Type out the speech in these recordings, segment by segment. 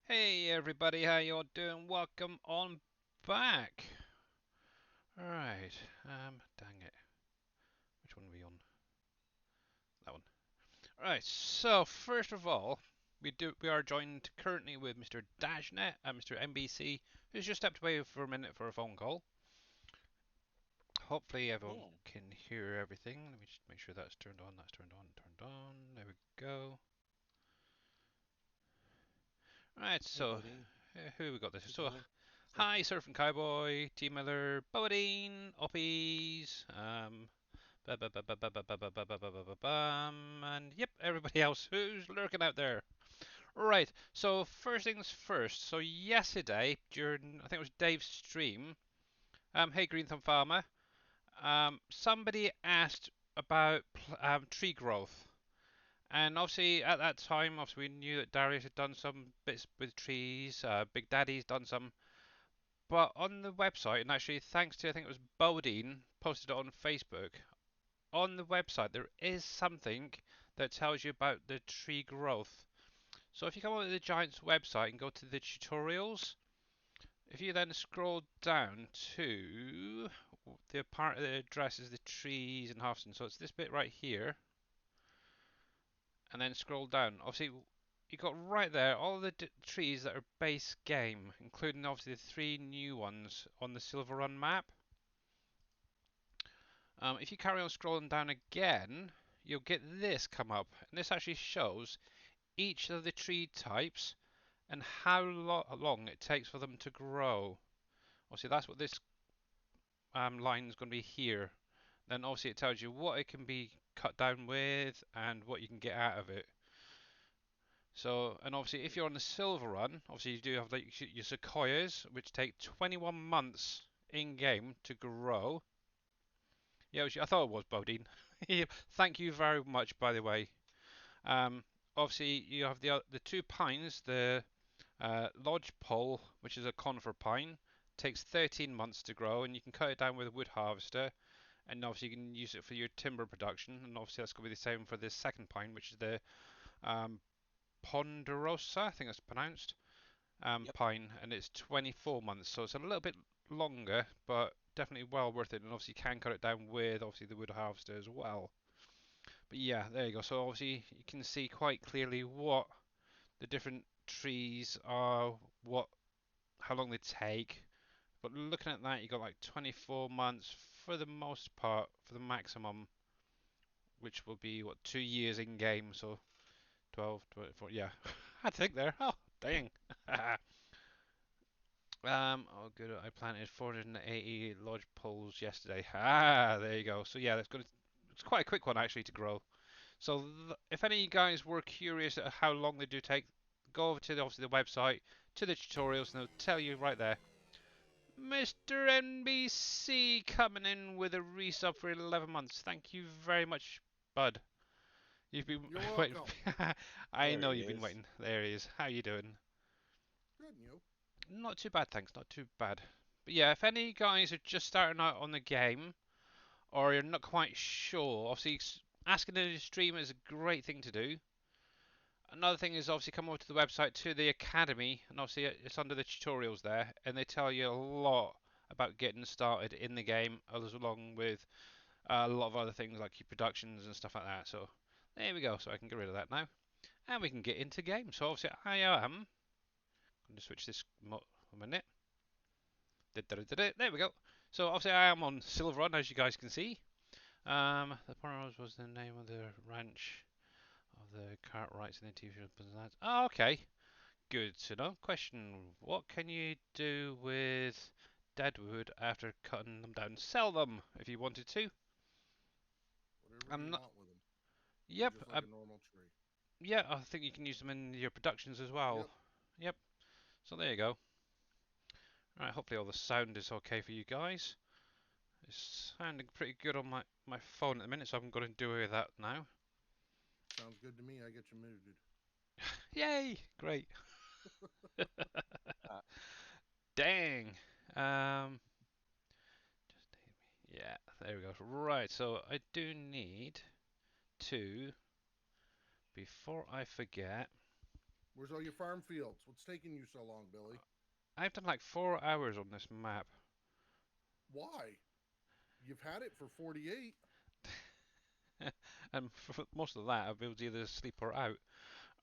Hey everybody, how y'all doing? Welcome on back. Alright, dang it. Which one are we on? That one. Alright, so first of all, we are joined currently with Mr. Dashnet and Mr. MBC, who's just stepped away for a minute for a phone call. Hopefully everyone Oh, can hear everything. Let me just make sure that's turned on, turned on. There we go. Alright, hey, so buddy. who we got this? Hey, So fella. hi, Surfing Cowboy, T Miller, Bodine, Oppies, and yep, everybody else who's lurking out there. Right, so first things first. So yesterday, during I think it was Dave's stream, hey Green Thumb Farmer, somebody asked about tree growth. And obviously, at that time, obviously we knew that Darius had done some bits with trees. Big Daddy's done some. But on the website, and actually thanks to I think it was Bodine posted it on Facebook. On the website, there is something that tells you about the tree growth. So if you come on the Giants website and go to the tutorials, if you then scroll down to the part that addresses the trees and harvesting, so it's this bit right here, and then scroll down. Obviously, you got right there all the trees that are base game, including obviously the three new ones on the Silver Run map. If you carry on scrolling down again, you'll get this come up, and this actually shows each of the tree types and how long it takes for them to grow. Obviously, that's what this line is going to be here. Then obviously it tells you what it can be cut down with and what you can get out of it. So, and obviously if you're on the silver run, obviously you do have like your sequoias, which take 21 months in game to grow. Yeah, I thought it was Bodine. Thank you very much, by the way. Um, Obviously you have the two pines, the lodgepole, which is a conifer pine, takes 13 months to grow, and you can cut it down with a wood harvester. And obviously you can use it for your timber production. And obviously that's going to be the same for the second pine, which is the um, ponderosa, I think that's pronounced, Yep. pine, and it's 24 months. So it's a little bit longer, but definitely well worth it. And obviously you can cut it down with obviously the wood harvester as well. But yeah, there you go. So obviously you can see quite clearly what the different trees are, what how long they take. But looking at that, you got like 24 months for the most part, for the maximum, which will be what 2 years in game. So 12, 24. Yeah, I think there. Oh, dang. Oh good. I planted 480 lodge poles yesterday. Ah, there you go. So yeah, it's quite a quick one actually to grow. So if any of you guys were curious at how long they do take, go over to obviously the website, to the tutorials, and they'll tell you right there. Mr. NBC coming in with a resub for 11 months. Thank you very much, bud. You've been You're waiting. welcome. I There know he you've been is. waiting. There he is. How you doing? Good, and you? Not too bad, thanks. Not too bad. But yeah, if any guys are just starting out on the game or you're not quite sure, obviously asking a streamer is a great thing to do. Another thing is obviously come over to the website to the academy, and obviously it's under the tutorials there, and they tell you a lot about getting started in the game, as along with a lot of other things like your productions and stuff like that. So there we go. So I can get rid of that now, and we can get into game. So obviously I am going to switch this a minute. There we go. So obviously I am on Silver Run, as you guys can see. The Pomeroy was the name of the ranch of the Cartwrights and the TV show. Oh, okay. Good to know. Question: what can you do with deadwood after cutting them down? Sell them if you wanted to. Whatever I'm you not. want with them. They're Yep. just like a normal tree. Yeah. I think you can use them in your productions as well. Yep. Yep. So there you go. All right. Hopefully all the sound is okay for you guys. It's sounding pretty good on my phone at the minute, so I'm going to do that now. Sounds good to me. I get you muted. Yay! Great. Dang. Um. Yeah. There we go. Right. So I do need to, before I forget, Where's all your farm fields? What's taking you so long, Billy? I've done like 4 hours on this map. Why? You've had it for 48. And for most of that, I've been able to either sleep or out.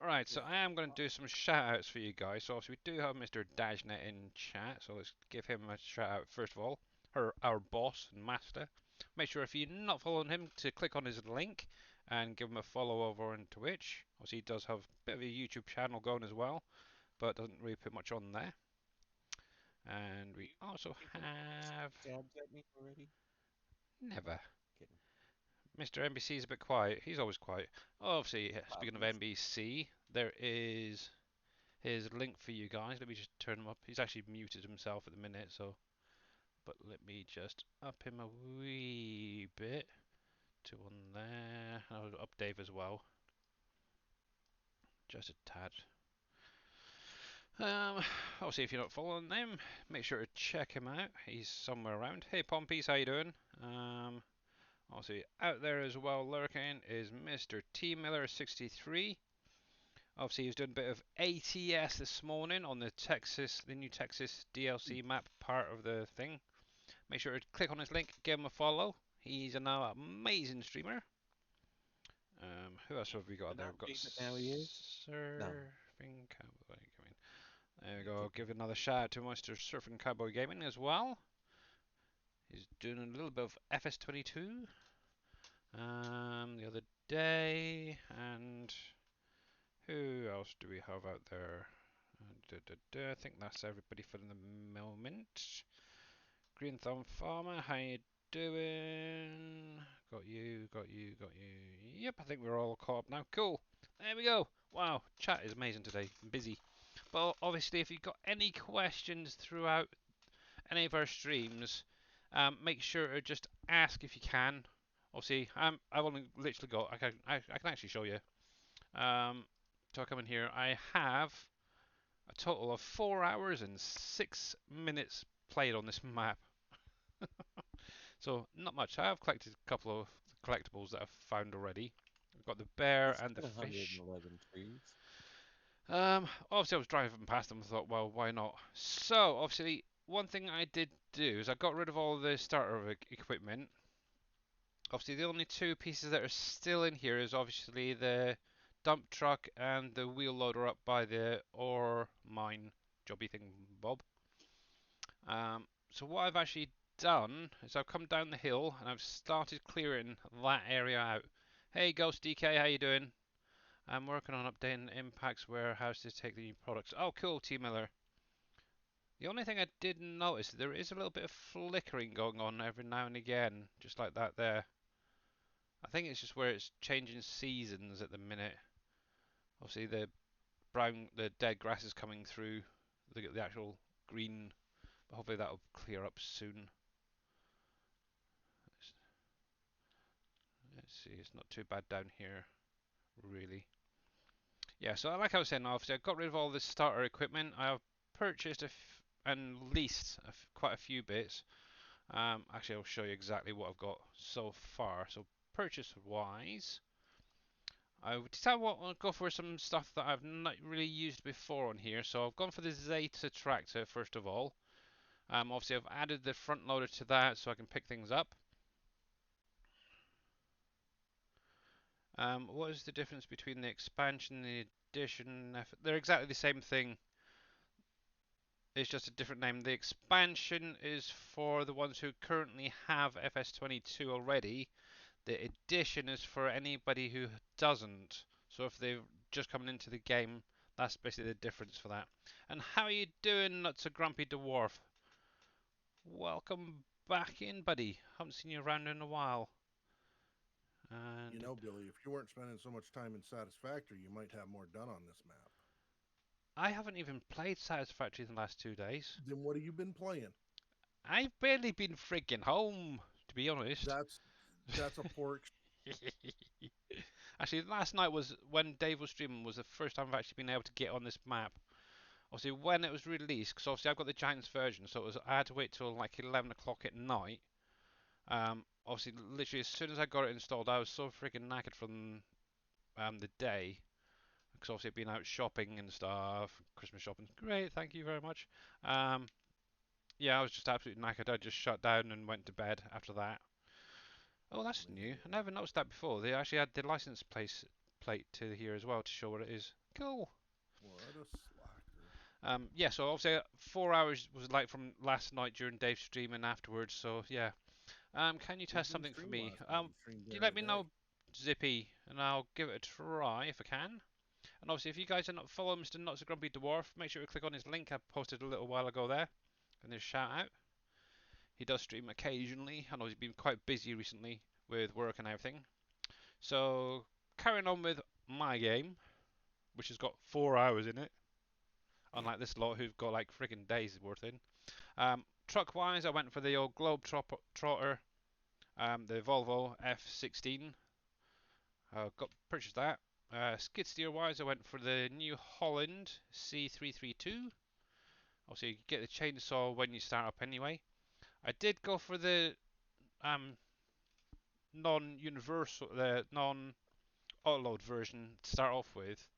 Alright, so Yeah. I am going to do some shout outs for you guys. So obviously we do have Mr. Dajnet in chat, so let's give him a shout out first of all. Our boss and master. Make sure if you're not following him to click on his link and give him a follow over on Twitch. Obviously he does have a bit of a YouTube channel going as well, but doesn't really put much on there. And we also have Jabs at me already? Never. Kidding. Mr. NBC is a bit quiet. He's always quiet. Obviously, speaking of Obvious. NBC, there is his link for you guys. Let me just turn him up. He's actually muted himself at the minute, so. But let me just up him a wee bit to on there. I'll up Dave as well. Just a tad. Obviously, if you're not following him, make sure to check him out. He's somewhere around. Hey, Pompies, how you doing? Obviously, out there as well lurking is Mr. T Miller 63. Obviously, he was doing a bit of ATS this morning on the new Texas DLC map part of the thing. Make sure to click on his link, give him a follow. He's an amazing streamer. Who else have we got there? We've got Now he is. Surfing Cowboy Gaming. There we go. Give another shout out to Mr. Surfing Cowboy Gaming as well. He's doing a little bit of FS22 the other day, and who else do we have out there? I think that's everybody for the moment. Green Thumb Farmer, how you doing? Got you, got you, got you. Yep, I think we're all caught up now. Cool. There we go. Wow, chat is amazing today. I'm busy. But obviously, if you've got any questions throughout any of our streams, make sure to just ask if you can. Obviously, I've only literally got. I can actually show you. So I come in here. I have a total of 4 hours and 6 minutes played on this map. So not much. I have collected a couple of collectibles that I've found already. I've got the bear It's and the got fish. 111 trees. Obviously I was driving past them and thought, well, why not? So obviously one thing I did do is I got rid of all the starter equipment. Obviously the only two pieces that are still in here is obviously the dump truck and the wheel loader up by the ore mine jobby thing Bob. So what I've actually done is I've come down the hill and I've started clearing that area out. Hey Ghost DK, how you doing? I'm working on updating Impact's warehouse to take the new products. Oh cool, T Miller. The only thing I did notice, there is a little bit of flickering going on every now and again, just like that there. I think it's just where it's changing seasons at the minute. Obviously the dead grass is coming through the actual green, but hopefully that'll clear up soon. Let's see, it's not too bad down here, really. Yeah, so like I was saying, obviously I got rid of all this starter equipment. I have purchased and leased quite a few bits. Actually, I'll show you exactly what I've got so far. So purchase-wise, I decided I want to go for some stuff that I've not really used before on here. So I've gone for the Zeta tractor first of all. Obviously I've added the front loader to that so I can pick things up. What is the difference between the expansion and the addition? They're exactly the same thing. It's just a different name. The expansion is for the ones who currently have FS22 already. The addition is for anybody who doesn't. So if they've just coming into the game, that's basically the difference for that. And how are you doing, Nuts a Grumpy Dwarf? Welcome back in, buddy. Haven't seen you around in a while. And You know, Billy, if you weren't spending so much time in Satisfactory, you might have more done on this map. I haven't even played Satisfactory in the last 2 days. Then what have you been playing? I've barely been freaking home, to be honest. That's a poor. Actually, last night was when Dave was streaming was the first time I've actually been able to get on this map. Obviously, when it was released, because obviously I've got the Giants version, so I had to wait till like 11 o'clock at night. Obviously, literally as soon as I got it installed, I was so freaking knackered from the day. because obviously I've been out shopping and stuff, Christmas shopping. Great, thank you very much. Um, yeah, I was just absolutely knackered. I just shut down and went to bed after that. Oh, that's new. I never noticed that before. They actually had the license plate to here as well to show what it is. Cool. What a slacker. Yeah, so obviously 4 hours was like from last night during Dave's stream and afterwards. So yeah. Can you He test didn't something for stream me? last night. He streamed You during let the me day. know, Zippy, and I'll give it a try if I can. And obviously, if you guys are not following Mr. Not So Grumpy Dwarf, make sure you click on his link I posted a little while ago there, and there's shout out. He does stream occasionally. I know he's been quite busy recently with work and everything. So carrying on with my game, which has got 4 hours in it, unlike this lot who've got like friggin' days worth in. Truck wise, I went for the old Globe Trotter, the Volvo F16. Got purchased that. Skid steer wise, I went for the New Holland C332. Also, you get the chainsaw when you start up anyway. I did go for the um, non-universal, the non-autoload version to start off with.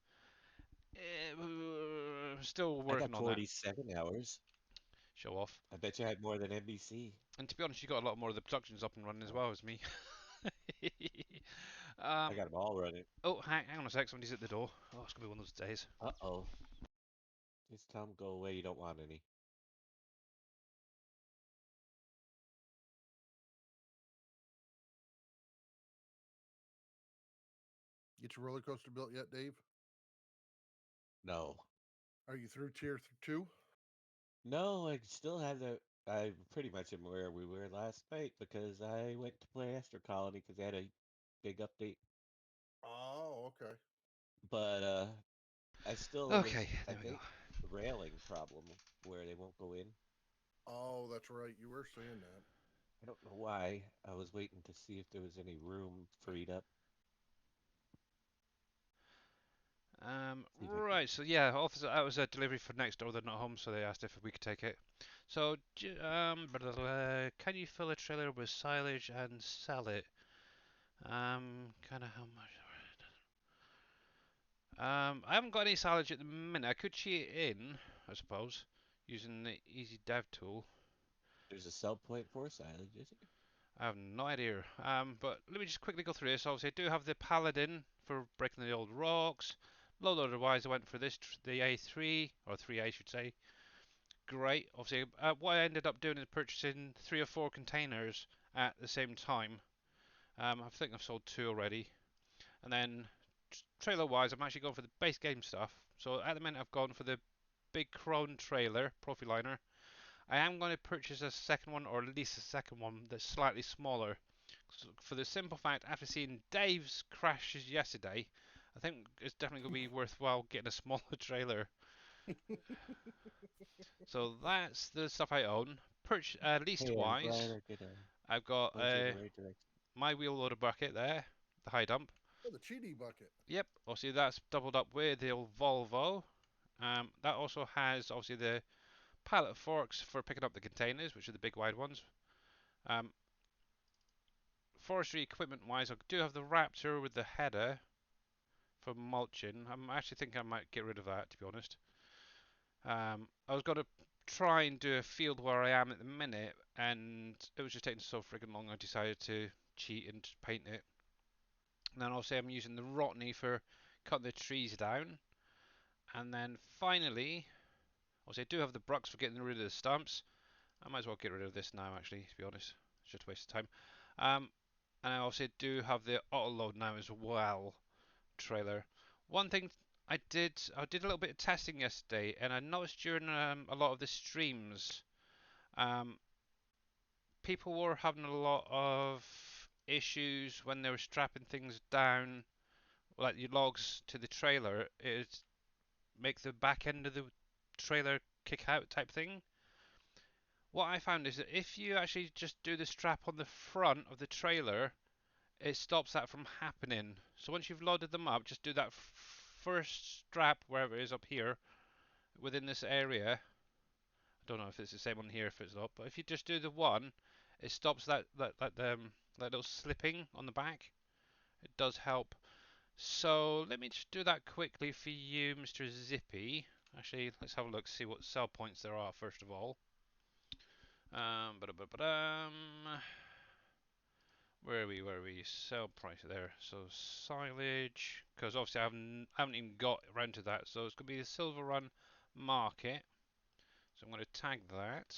Still I working got on that. 47 hours. Show off. I bet you had more than NBC. And to be honest, you got a lot more of the productions up and running as Oh, well as me. I got them all running. Oh, hang on a sec. Somebody's at the door. Oh, it's gonna be one of those days. Uh-oh. Just tell them go away. You don't want any. Get your roller coaster built yet, Dave? No. Are you through tier 2? No, I still have the. I pretty much am where we were last night because I went to play Astro Colony because they had a big update. Oh, okay. But I still Okay, I there we go. think railing problem where they won't go in. Oh, that's right. You were saying that. I don't know why. I was waiting to see if there was any room freed up. See if I can. Right. So yeah, officer, that was a delivery for next door. They're not home, so they asked if we could take it. So, can you fill a trailer with silage and sell it? Kind of how much? I haven't got any silage at the minute. I could cheat it in, I suppose, using the Easy Dev tool. There's a sell point for silage, is it? I have no idea. But let me just quickly go through this. Obviously, I do have the Paladin for breaking the old rocks. Low loader wise, I went for this, the A3, or 3A, I should say. Great. Obviously, what I ended up doing is purchasing 3 or 4 containers at the same time. I think I've sold 2 already. And then, trailer wise, I'm actually going for the base game stuff. So at the minute, I've gone for the big Krone trailer, Profiliner. I am going to purchase a second one, or at least a second one that's slightly smaller. For the simple fact, after seeing Dave's crashes yesterday, I think it's definitely going to be worthwhile getting a smaller trailer. So that's the stuff I own. Least Hey, I'm glad wise, I could I've got point you in the right direction. my wheel loader bucket there, the high dump. Oh, the cheaty bucket. Yep, obviously that's doubled up with the old Volvo. That also has obviously the pallet forks for picking up the containers, which are the big wide ones. Um, Forestry equipment wise, I do have the Raptor with the header for mulching. I'm actually thinking I might get rid of that, to be honest. I was going to try and do a field where I am at the minute, and it was just taking so friggin' long. I decided to cheat and paint it. And then obviously I'm using the Rotney for cutting the trees down. And then finally, obviously I do have the Brux for getting rid of the stumps. I might as well get rid of this now, actually, to be honest. It's just a waste of time. And I also do have the auto load now as well trailer. One thing I did a little bit of testing yesterday, and I noticed during a lot of the streams, um, people were having a lot of issues when they were strapping things down, like your logs to the trailer. It make the back end of the trailer kick out type thing. What I found is that if you actually just do the strap on the front of the trailer, it stops that from happening. So once you've loaded them up, just do that first strap, wherever it is up here, within this area. I don't know if it's the same on here, if it's not, but if you just do the one, it stops that little slipping on the back. It does help. So let me just do that quickly for you, Mr. Zippy. Actually, let's have a look, see what sell points there are first of all. Where are we? Where are we? Sell price there. So silage, because obviously I haven't even got around to that. So it's gonna be the Silver Run Market. So I'm gonna tag that.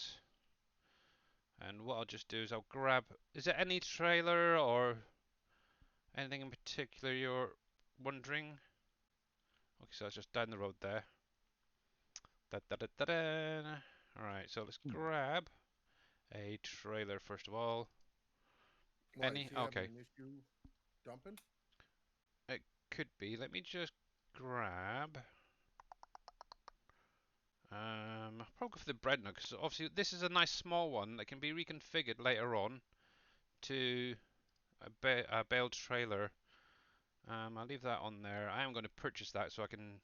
And what I'll just do is I'll grab. Is there any trailer or anything in particular you're wondering? Okay, so that's just down the road there. Da, da, da, da, da. Alright, so let's grab a trailer first of all. Why, Any? is he Okay, having an issue dumping? it could be. Let me just grab. Probably for the bread nug, because obviously this is a nice small one that can be reconfigured later on to a bailed trailer. I'll leave that on there. I am going to purchase that so I can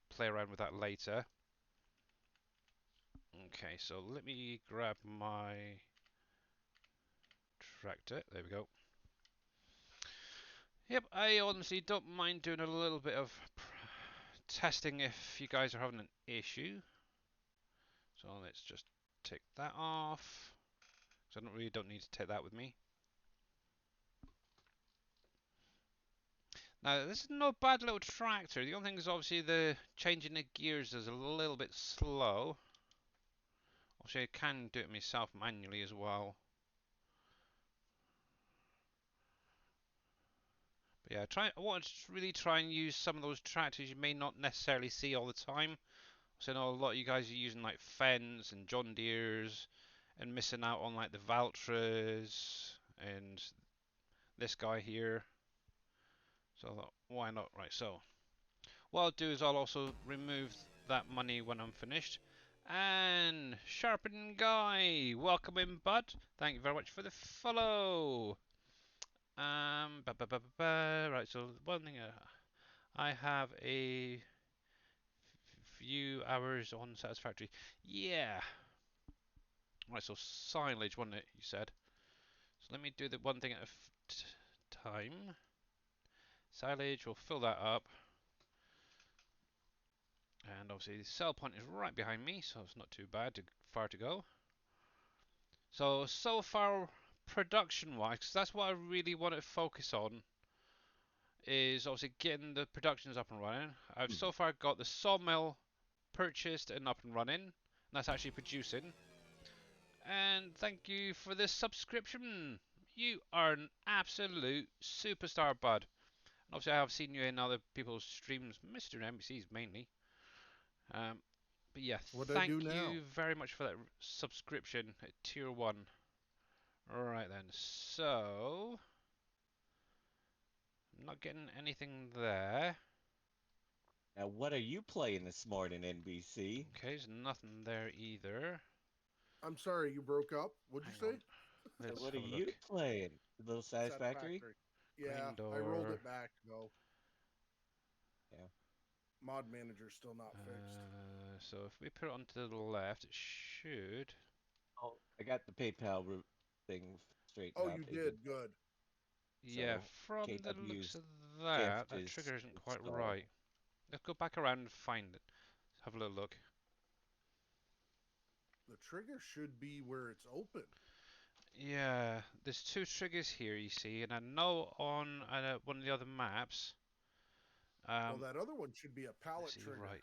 play around with that later. Okay, so let me grab my tractor. There we go. Yep, I honestly don't mind doing a little bit of testing if you guys are having an issue. So let's just take that off. So I really don't need to take that with me. Now this is no bad little tractor. The only thing is obviously the changing the gears is a little bit slow. Obviously I can do it myself manually as well. But yeah, I want to really try and use some of those tractors you may not necessarily see all the time. So I know a lot of you guys are using like Fenns and John Deere's and missing out on like the Valtras and this guy here. So I thought, why not? Right, so what I'll do is I'll also remove that money when I'm finished. And Sharpen Guy, welcome in, bud. Thank you very much for the follow. Right, so one thing I have a few hours on Satisfactory. Yeah. Right, so silage, wasn't it? You said. So let me do the one thing at a time. Silage, we'll fill that up. And obviously the sell point is right behind me, so it's not too far to go. So far production-wise, 'cause that's what I really want to focus on, is obviously getting the productions up and running. I've so far got the sawmill purchased and up and running, and that's actually producing. And thank you for this subscription. You are an absolute superstar, bud. And obviously I have seen you in other people's streams, Mr. NBC's mainly. But yeah, What'd I do thank now? you very much for that subscription at tier 1. Alright then, so I'm not getting anything there. Now, what are you playing this morning, NBC? Okay, there's nothing there either. I'm sorry, you broke up. What'd you Hang say? on. Let's What are have a you look. playing? A little Satisfactory? Yeah, Green I rolled door. it back though. Yeah. Mod manager's still not fixed. So if we put it onto the left, it should. Oh, I got the PayPal thing straightened Oh, out. you They did did good. Yeah, so. from the looks KW's of that, gift that is trigger isn't quite installed. right. Let's go back around and find it. Let's have a little look. The trigger should be where it's open. Yeah, there's two triggers here, you see, and I know on one of the other maps. Well, that other one should be a pallet Let's see, trigger. right.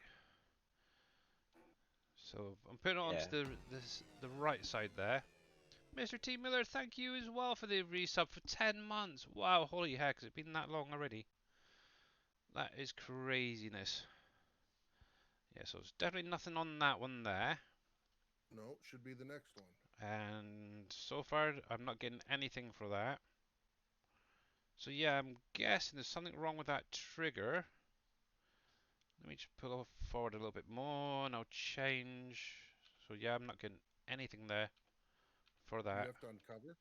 So I'm putting it onto Yeah. the right side there. Mr. T Miller, thank you as well for the resub for 10 months. Wow, holy heck, has it been that long already? That is craziness. Yeah, so there's definitely nothing on that one there. No, should be the next one. And so far, I'm not getting anything for that. So yeah, I'm guessing there's something wrong with that trigger. Let me just pull forward a little bit more and I'll change. So yeah, I'm not getting anything there for You that. have to uncover.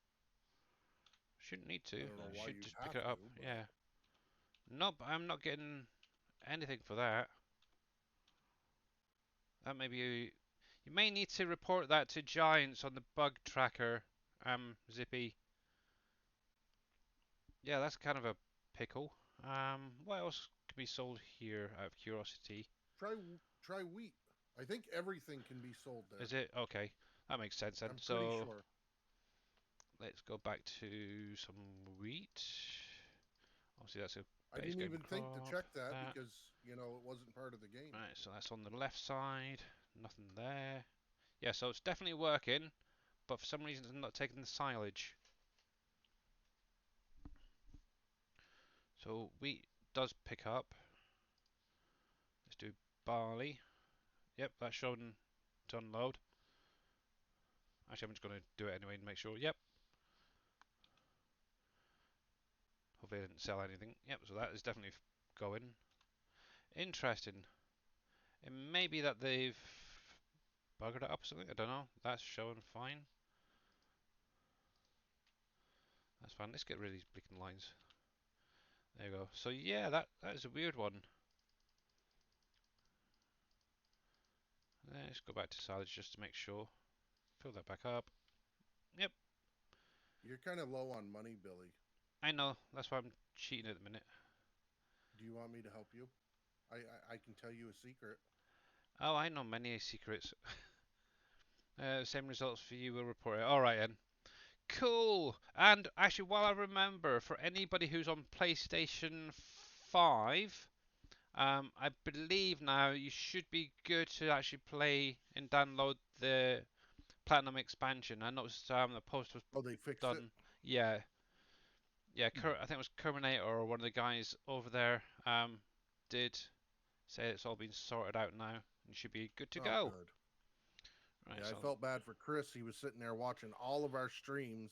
Shouldn't need to. I don't know why Should you'd just have pick it up. to, but Yeah. Nope, I'm not getting anything for that. That may be. You may need to report that to Giants on the bug tracker, Zippy. Yeah, that's kind of a pickle. What else can be sold here out of curiosity? Try wheat. I think everything can be sold there. Is it? Okay, that makes sense then. I'm pretty So sure. let's go back to some wheat. Obviously that's a I base didn't game even think to crop. check that because you know it wasn't part of the game. Right, so that's on the left side. Nothing there. Yeah, so it's definitely working, but for some reason it's not taking the silage. So wheat does pick up. Let's do barley. Yep, that's shown to unload. Actually, I'm just going to do it anyway and make sure. Yep. Hopefully I didn't sell anything. Yep, so that is definitely going. Interesting. It may be that they've buggered it up or something. I don't know. That's showing fine. That's fine. Let's get rid of these blinking lines. There you go. So yeah, that is a weird one. Let's go back to silage just to make sure. Fill that back up. Yep, You're kind of low on money, Billy. I know. That's why I'm cheating at the minute. Do you want me to help you? I can tell you a secret. Oh, I know many secrets. Same results for you will report it. Alright then. Cool. And actually, while I remember, for anybody who's on PlayStation 5, I believe now you should be good to actually play and download the Platinum expansion. I noticed the post was Oh, they fixed it. done. Yeah, yeah. I think it was Kerminator or one of the guys over there did say it's all been sorted out now and should be good to Oh, go. good. Right, Yeah, I so felt bad for Chris. He was sitting there watching all of our streams,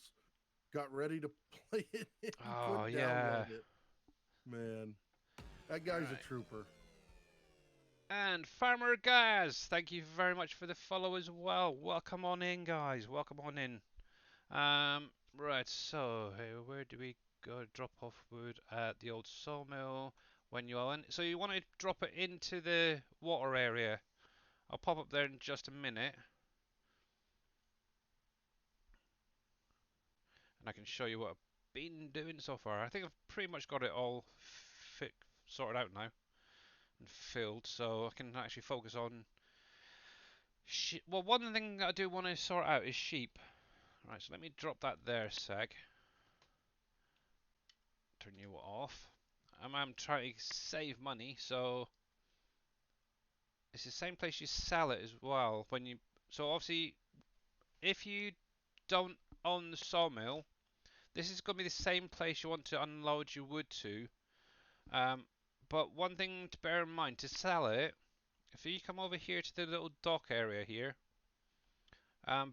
got ready to play it, and he oh couldn't yeah. download it. Man, that guy's a Right. trooper. And Farmer Gaz, thank you very much for the follow as well. Welcome on in, guys. Welcome on in. Right, so where do we go? Drop off wood at the old sawmill when you are in. So you want to drop it into the water area. I'll pop up there in just a minute. And I can show you what I've been doing so far. I think I've pretty much got it all sorted out now and filled, so I can actually focus on. Well, one thing I do want to sort out is sheep. Right, so let me drop that there a sec. Turn you off. I'm trying to save money, so it's the same place you sell it as well. So obviously, if you don't own the sawmill, this is going to be the same place you want to unload your wood to. Um, but one thing to bear in mind, to sell it, if you come over here to the little dock area here,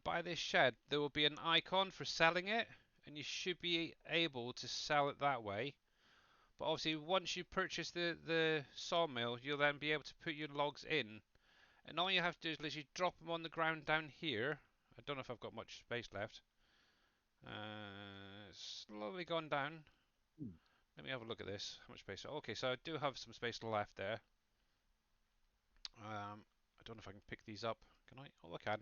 by this shed, there will be an icon for selling it, and you should be able to sell it that way. But obviously, once you purchase the sawmill, you'll then be able to put your logs in. And all you have to do is literally drop them on the ground down here. I don't know if I've got much space left. Slowly gone down. Let me have a look at this. How much space? Okay, so I do have some space left there. I don't know if I can pick these up. Can I? Oh, I can.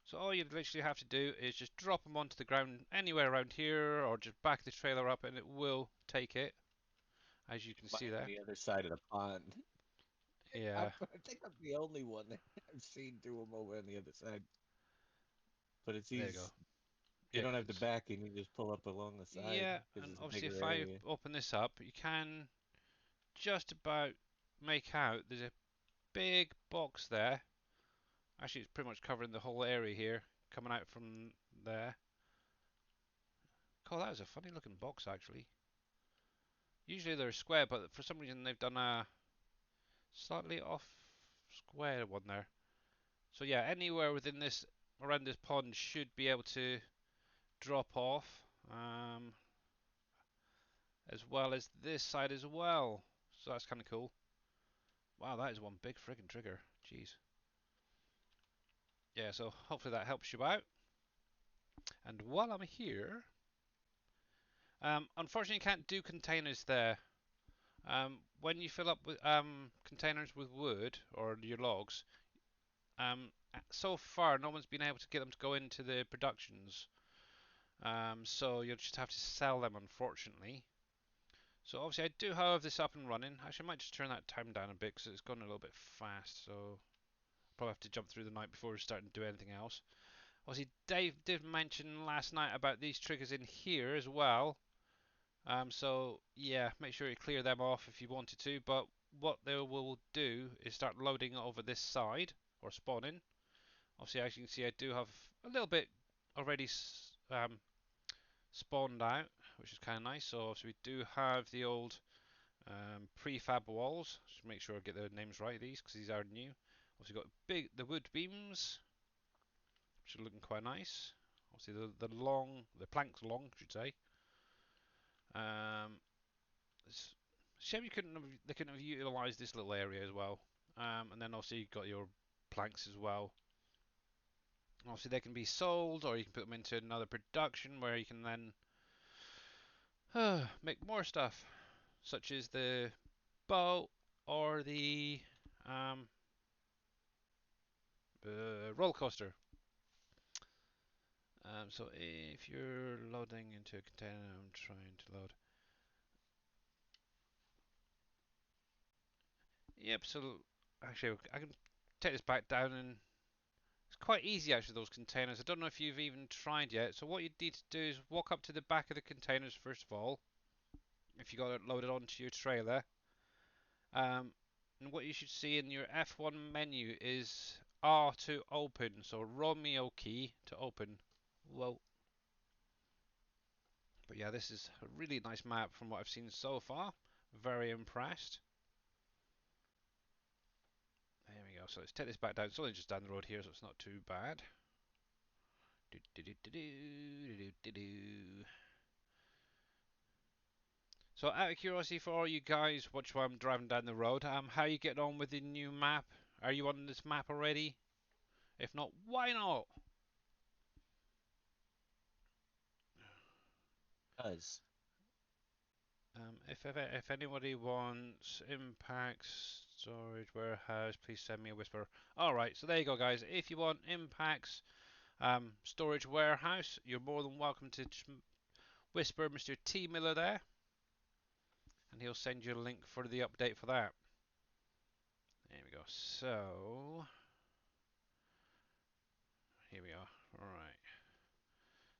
So all you literally have to do is just drop them onto the ground anywhere around here, or just back the trailer up, and it will take it, as you can see Mine on there. the other side of the pond. Yeah, I think I'm the only one that I've seen do them over on the other side. But it's there easy. you go. You Yeah, don't have the backing. You just pull up along the side yeah, because and it's a obviously bigger if I area. open this up, you can just about make out there's a big box there. Actually, it's pretty much covering the whole area here, coming out from there. Oh, that is a funny looking box actually. Usually they're square, but for some reason they've done a slightly off square one there. So yeah, anywhere within this, around this pond should be able to drop off, as well as this side as well. So that's kind of cool. Wow, that is one big friggin' trigger. Jeez. Yeah, so hopefully that helps you out. And while I'm here, unfortunately you can't do containers there. When you fill up with containers with wood or your logs, so far no one's been able to get them to go into the productions. So you'll just have to sell them, unfortunately. So obviously I do have this up and running. Actually, I might just turn that time down a bit because it's gone a little bit fast. So probably have to jump through the night before we start to do anything else. Obviously, Dave did mention last night about these triggers in here as well. So yeah, make sure you clear them off if you wanted to. But what they will do is start loading over this side or spawning. Obviously, as you can see, I do have a little bit already spawned out, which is kind of nice. So obviously we do have the old prefab walls. Just make sure I get the names right, these, because these are new. Obviously got the wood beams, which are looking quite nice. Obviously the planks long, I should say. It's a shame they couldn't have utilised this little area as well. And then obviously you've got your planks as well. Obviously they can be sold, or you can put them into another production where you can then make more stuff, such as the boat or the um, roller coaster. So if you're loading into a container, I'm trying to load. Yep, so actually I can take this back down, and it's quite easy actually, those containers. I don't know if you've even tried yet. So what you need to do is walk up to the back of the containers first of all, if you got it loaded onto your trailer. And what you should see in your F1 menu is R to open, so Romeo key to open. Whoa. But yeah, this is a really nice map from what I've seen so far. Very impressed. There we go. So let's take this back down. It's only just down the road here, so it's not too bad. So out of curiosity for all you guys, watch while I'm driving down the road, how are you getting on with the new map? Are you on this map already? If not, why not? Does. If anybody wants Impact Storage Warehouse, please send me a whisper. Alright, so there you go guys. If you want Impact's Storage Warehouse, you're more than welcome to whisper Mr. T Miller there, and he'll send you a link for the update for that. There we go. So here we are. Alright.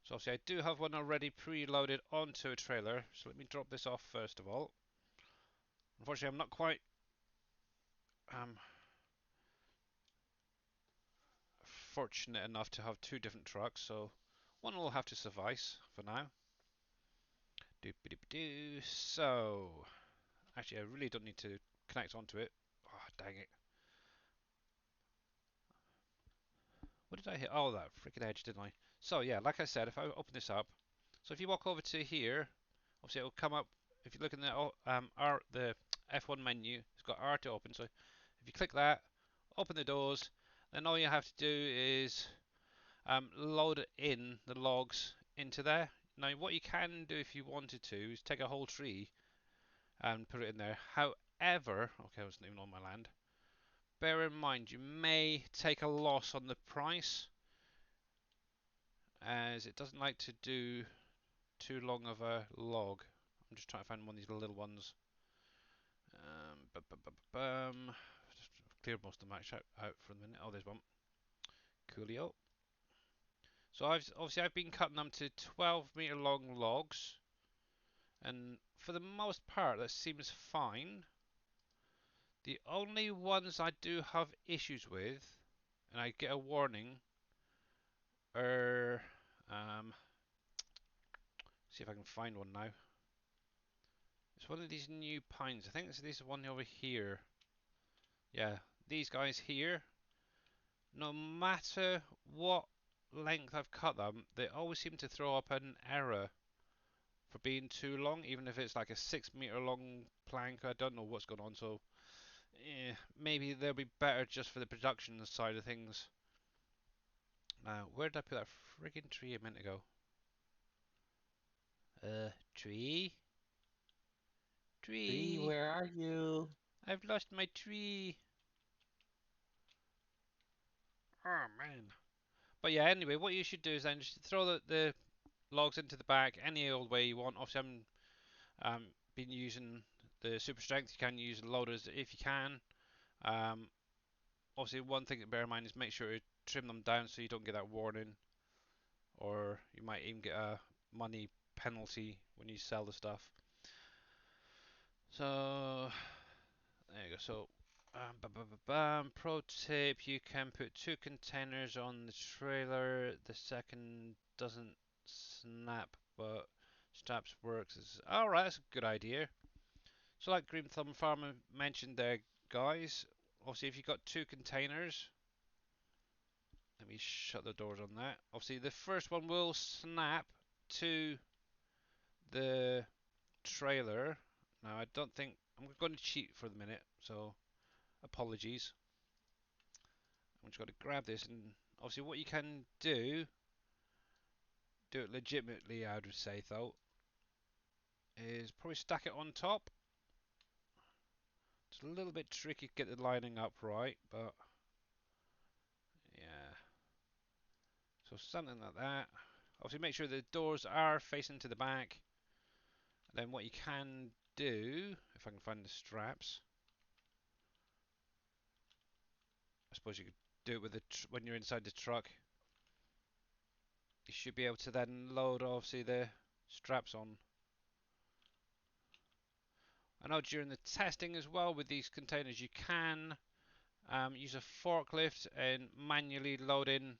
So obviously I do have one already preloaded onto a trailer, so let me drop this off first of all. Unfortunately I'm not quite fortunate enough to have two different trucks, so one will have to suffice for now. So, actually, I really don't need to connect onto it. Oh, dang it. What did I hit? Oh, that freaking edge, didn't I? So, yeah, like I said, if I open this up, so if you walk over to here, obviously it'll come up. If you look in the F1 menu, it's got R to open. So, if you click that, open the doors, then all you have to do is load in the logs into there. Now what you can do if you wanted to is take a whole tree and put it in there. However, okay, I wasn't even on my land. Bear in mind you may take a loss on the price, as it doesn't like to do too long of a log. I'm just trying to find one of these little ones. Just clear most of the match out for a minute. Oh, there's one. Coolio. So I've been cutting them to 12-meter long logs, and for the most part that seems fine. The only ones I do have issues with, and I get a warning, are see if I can find one now. It's one of these new pines. I think it's this one over here. Yeah, these guys here. No matter what length I've cut them, they always seem to throw up an error for being too long, even if it's like a 6-meter long plank. I don't know what's going on, so maybe they'll be better just for the production side of things. Now, where did I put that friggin' tree a minute ago? Tree? Tree, Tree! where are you? I've lost my tree! Oh man. But yeah, anyway, what you should do is then just throw the logs into the back any old way you want. Obviously, I'm been using the super strength, you can use loaders if you can. Obviously, one thing to bear in mind is make sure to trim them down so you don't get that warning, or you might even get a money penalty when you sell the stuff. So there you go. So pro tip: you can put 2 containers on the trailer. The second doesn't snap, but straps works. All right, that's a good idea. So like Green Thumb Farmer mentioned there, guys. Obviously, if you've got 2 containers, let me shut the doors on that. Obviously, the first one will snap to the trailer. Now, I don't think I'm going to cheat for the minute, so apologies. I'm just going to grab this, and obviously, what you can do it legitimately, I would say, though, is probably stack it on top. It's a little bit tricky to get the lining up right, but yeah. So something like that. Obviously, make sure the doors are facing to the back. And then what you can do, if I can find the straps, I suppose you could do it with when you're inside the truck. You should be able to then load, obviously, the straps on. I know during the testing as well with these containers, you can use a forklift and manually load in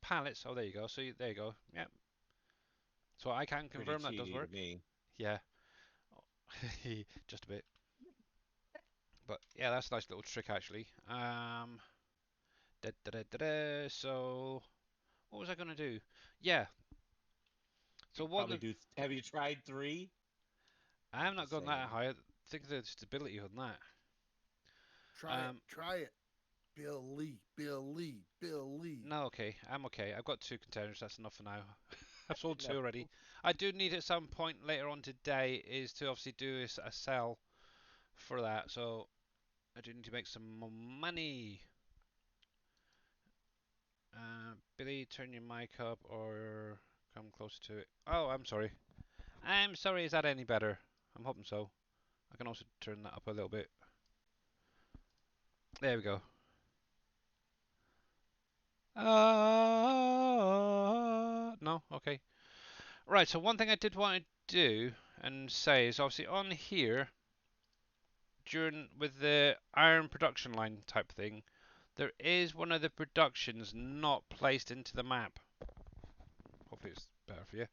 pallets. Oh, there you go. So there you go. Yep. So I can Pretty confirm that does cheaty to work. me. Yeah. Just a bit. But yeah, that's a nice little trick actually. So what was I gonna do? Yeah. So You one probably of do. Have you tried 3? I have not Just gone that saying. high. I think of the stability on that. Try it. Try it. Bill Lee. Bill Lee. Bill Lee. No, okay. I'm okay. I've got 2 containers. That's enough for now. I've sold 2 No. already. I do need at some point later on today is to obviously do a sell for that. So I do need to make some more money. Billy, turn your mic up or come closer to it. Oh, I'm sorry. I'm sorry. Is that any better? I'm hoping so. I can also turn that up a little bit. There we go. No, okay. Right, so one thing I did want to do and say is obviously on here, during with the iron production line type thing, there is one of the productions not placed into the map. Hopefully it's better for you.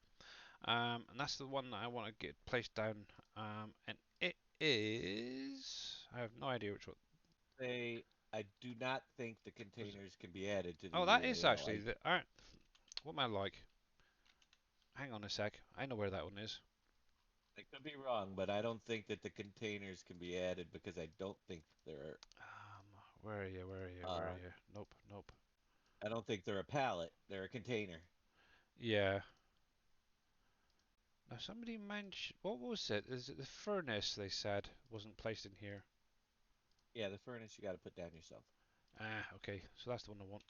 And that's the one that I want to get placed down. And it is... I have no idea which one. I do not think the containers can be added to the Oh, that is UAL. actually the iron. What am I like? Hang on a sec. I know where that one is. I could be wrong, but I don't think that the containers can be added because I don't think they're. Where are you? Where are you? Where are Uh, you? Nope, nope. I don't think they're a pallet. They're a container. Yeah. Now somebody mentioned, what was it? Is it the furnace they said wasn't placed in here? Yeah, the furnace you got to put down yourself. Ah, okay. So that's the one I want.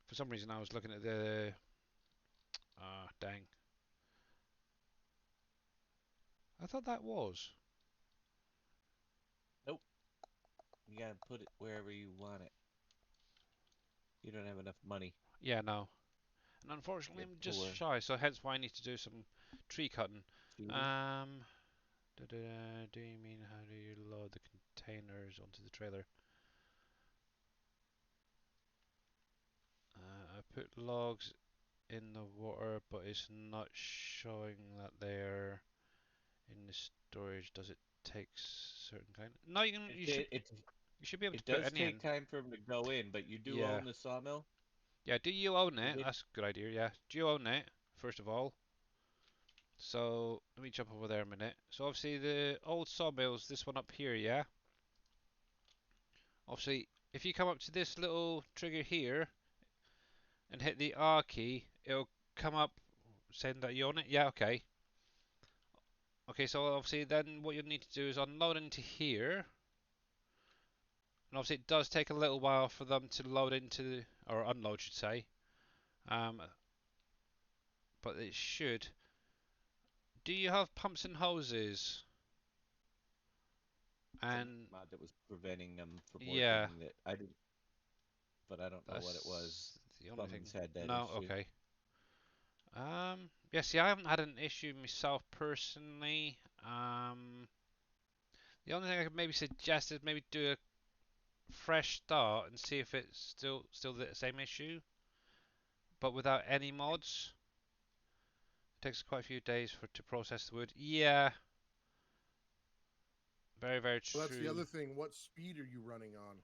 For some reason I was looking at the... Ah, dang. I thought that was. Nope. You got to put it wherever you want it. You don't have enough money. Yeah, no. And unfortunately You're I'm just poor. shy, so hence why I need to do some tree cutting. Cheating. Um, do you mean how do you load the containers onto the trailer? I put logs in the water, but it's not showing that they're in the storage. Does it take certain kind? No, you can. It, You should. it, it, You should be able to it put does any take in. time for them to go in, but you do Yeah. own the sawmill? Yeah. Do you own Is it? it? That's a good idea. Yeah. Do you own it first of all? So let me jump over there a minute. So obviously the old sawmill's this one up here. Yeah. Obviously, if you come up to this little trigger here and hit the R key, it'll come up saying that you own it. Yeah. Okay. Okay. So obviously then what you'll need to do is unload into here. And obviously it does take a little while for them to load into, or unload should say. But it should do you have pumps and hoses? Some And mod that was preventing them from yeah, working that I didn't, but I don't know what it was. that's the only thing. Cummins had that No, issue. okay. Yeah, see, I haven't had an issue myself personally. The only thing I could maybe suggest is maybe do a fresh start and see if it's still the same issue, but without any mods. It takes quite a few days for to process the wood. Yeah, very very Well, that's the true. other thing. What speed are you running on?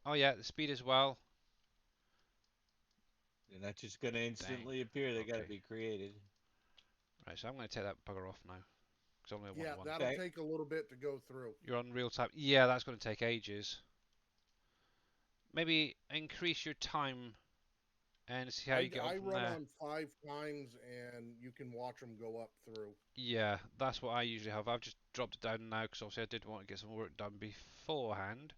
Oh yeah, the speed as well. And that's just going to Dang. instantly appear. They got to Okay. be created. Right, so I'm going to take that bugger off now. Because I only want Yeah, one. that'll Okay. take a little bit to go through. You're on real time. Yeah, that's going to take ages. Maybe increase your time and see how you get on I from run there. on 5 times, and you can watch them go up through. Yeah, that's what I usually have. I've just dropped it down now because obviously I did want to get some work done beforehand.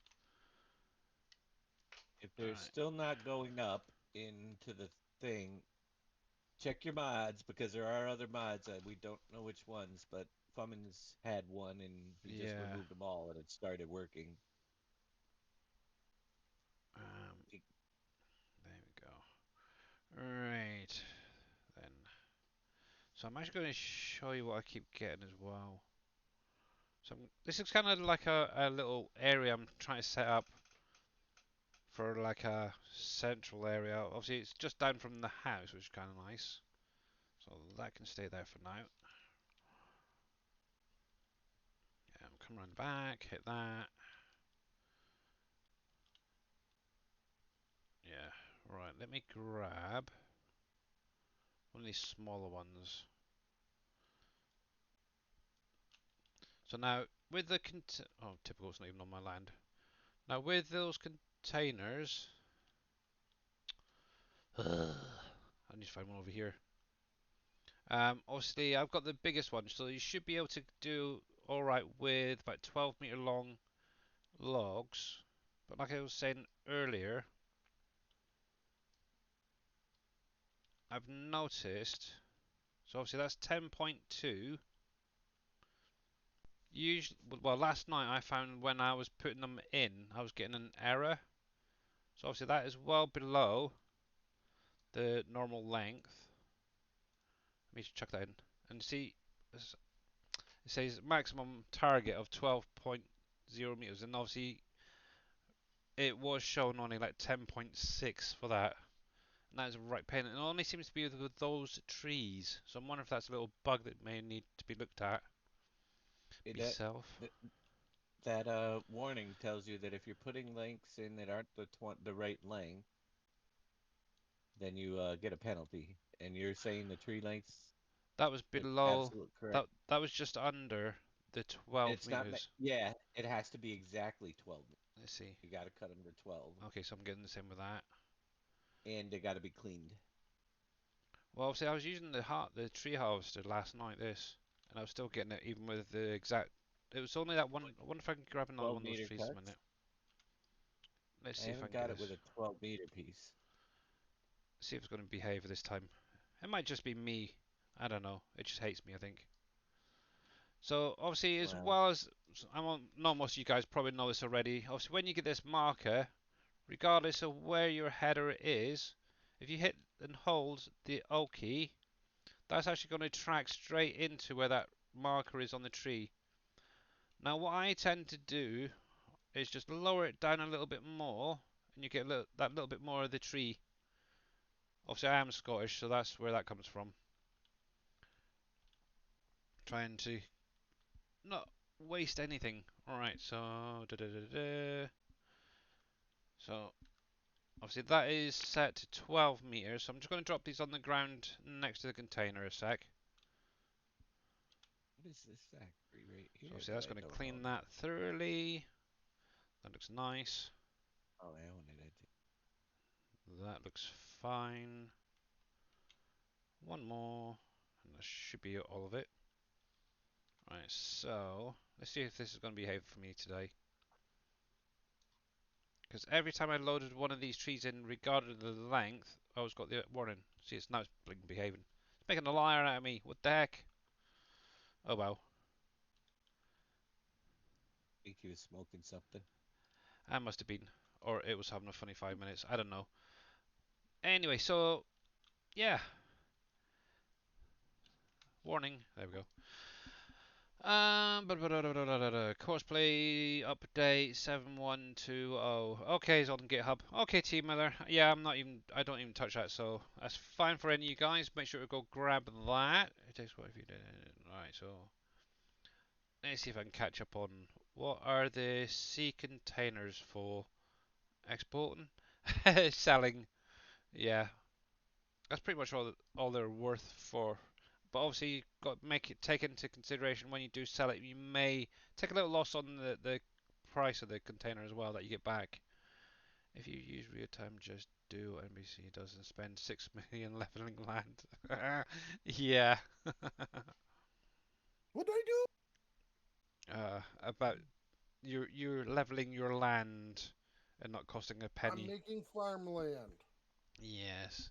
If they're Alright. still not going up into the thing, check your mods because there are other mods. We don't know which ones, but Fummins had one and he just Yeah. removed them all and it started working. He- There we go. Right. Then. So I'm actually going to show you what I keep getting as well. So this is kind of like a little area I'm trying to set up for like a central area. Obviously it's just down from the house, which is kind of nice. So that can stay there for now. Come around the back, hit that. Yeah, right, let me grab one of these smaller ones. So now, with the oh, typical, it's not even on my land. Now with those containers, I need to find one over here. Obviously I've got the biggest one, so you should be able to do alright with about 12-meter long logs. But like I was saying earlier, I've noticed, so obviously that's 10.2. Usually, well, last night I found when I was putting them in, I was getting an error. So obviously that is well below the normal length. Let me just chuck that in. And see, it says maximum target of 12.0 meters, and obviously it was shown only like 10.6 for that. And that is right pain. And it only seems to be with those trees. So I'm wondering if that's a little bug that may need to be looked at That myself. that warning tells you that if you're putting lengths in that aren't the right length, then you get a penalty. And you're saying the tree lengths, That was it's below. absolute correct. That was just under the 12 It's not. meters. Yeah, it has to be exactly 12. Let's see. You got to cut them to 12, Okay, so I'm getting the same with that. and they got to be cleaned. Well, obviously I was using the tree harvester last night. This, and I was still getting it even with the exact. It was only that one. I wonder if I can grab another one of those 12-meter trees in a cuts. minute. Let's I see if I haven't can get got it this. with a 12-meter piece. See if it's going to behave this time. It might just be me. I don't know. It just hates me, I think. So obviously, as Well, well as know most of you guys probably know this already. Obviously, when you get this marker, regardless of where your header is, if you hit and hold the O key, that's actually going to track straight into where that marker is on the tree. Now, what I tend to do is just lower it down a little bit more, and you get that little bit more of the tree. Obviously, I am Scottish, so that's where that comes from. Trying to not waste anything. Alright, so so obviously that is set to 12 meters. So I'm just going to drop these on the ground next to the container a sec. what is this factory right So here obviously that that's I going to don't clean own? that thoroughly. That looks nice. Oh, I own it. I think. That looks fine. One more, and that should be all of it. Right, so let's see if this is going to behave for me today. Because every time I loaded one of these trees in, regardless of the length, I always got the warning. See, it's now it's blinking behaving. It's making a liar out of me. What the heck? Oh wow. I think he was smoking something. I must have been. Or it was having a funny 5 minutes. I don't know. Anyway, so yeah. Warning. There we go. Cosplay update 7120. Okay, it's on GitHub. Okay, Team Miller. Yeah, I don't even touch that, so that's fine for any of you guys. Make sure to go grab that. It takes what if you did. Right, so let's see if I can catch up on what are the C containers for exporting, selling. Yeah, that's pretty much all they're worth for. But obviously, you've got to make it take into consideration when you do sell it. You may take a little loss on the price of the container as well that you get back. If you use real time, just do NBC doesn't spend 6 million leveling land. Yeah. What did I do? About you're leveling your land and not costing a I'm penny. making farmland. Yes.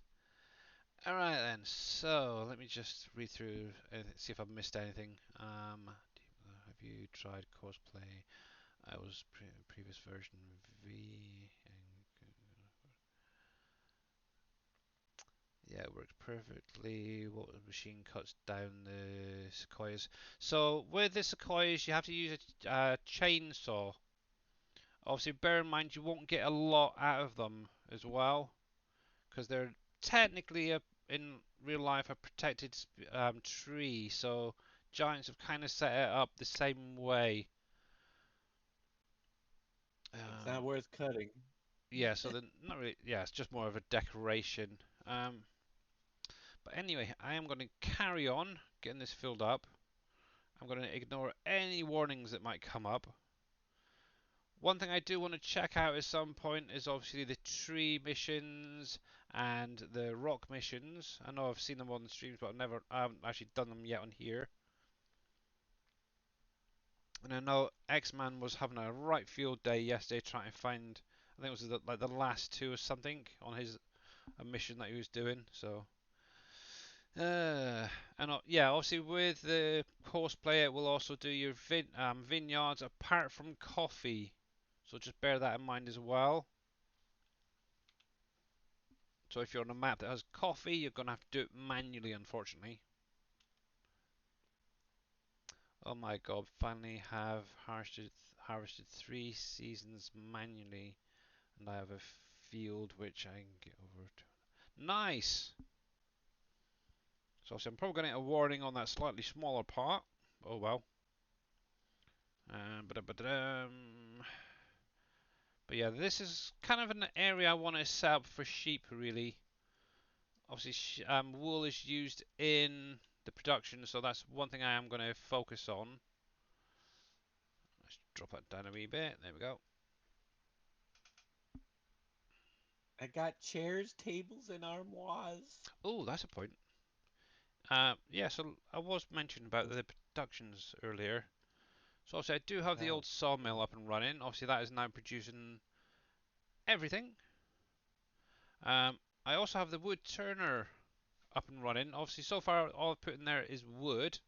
All right then. So let me just read through and see if I've missed anything. Have you tried cosplay? I was previous version V. Yeah, it works perfectly. What machine cuts down the sequoias? So with the sequoias, you have to use a chainsaw. Obviously, bear in mind you won't get a lot out of them as well, because they're technically in real life a protected tree. So giants have kind of set it up the same way. It's Um, not worth cutting. yeah, so then not really. Yeah, it's just more of a decoration. But anyway, I am going to carry on getting this filled up. I'm going to ignore any warnings that might come up. One thing I do want to check out at some point is obviously the tree missions and the rock missions. I know I've seen them on the streams, but I haven't actually done them yet on here. And I know X-Man was having a right field day yesterday trying to find, I think it was like the last two or something on his a mission that he was doing. So, and yeah, obviously with the cosplay, it will also do your vineyards apart from coffee. So just bear that in mind as well. So if you're on a map that has coffee, you're going to have to do it manually, unfortunately. Oh my god, finally have harvested 3 seasons manually, and I have a field which I can get over to. Nice! So I'm probably going to get a warning on that slightly smaller part. Oh well. But yeah, this is kind of an area I want to set up for sheep, really. Obviously, wool is used in the production, so that's one thing I am going to focus on. Let's drop that down a wee bit. There we go. I got chairs, tables, and armoires. Oh, that's a point. Yeah, so I was mentioning about the productions earlier. So obviously I do have the Now, old sawmill up and running. Obviously that is now producing everything. I also have the wood turner up and running. Obviously so far all I've put in there is wood.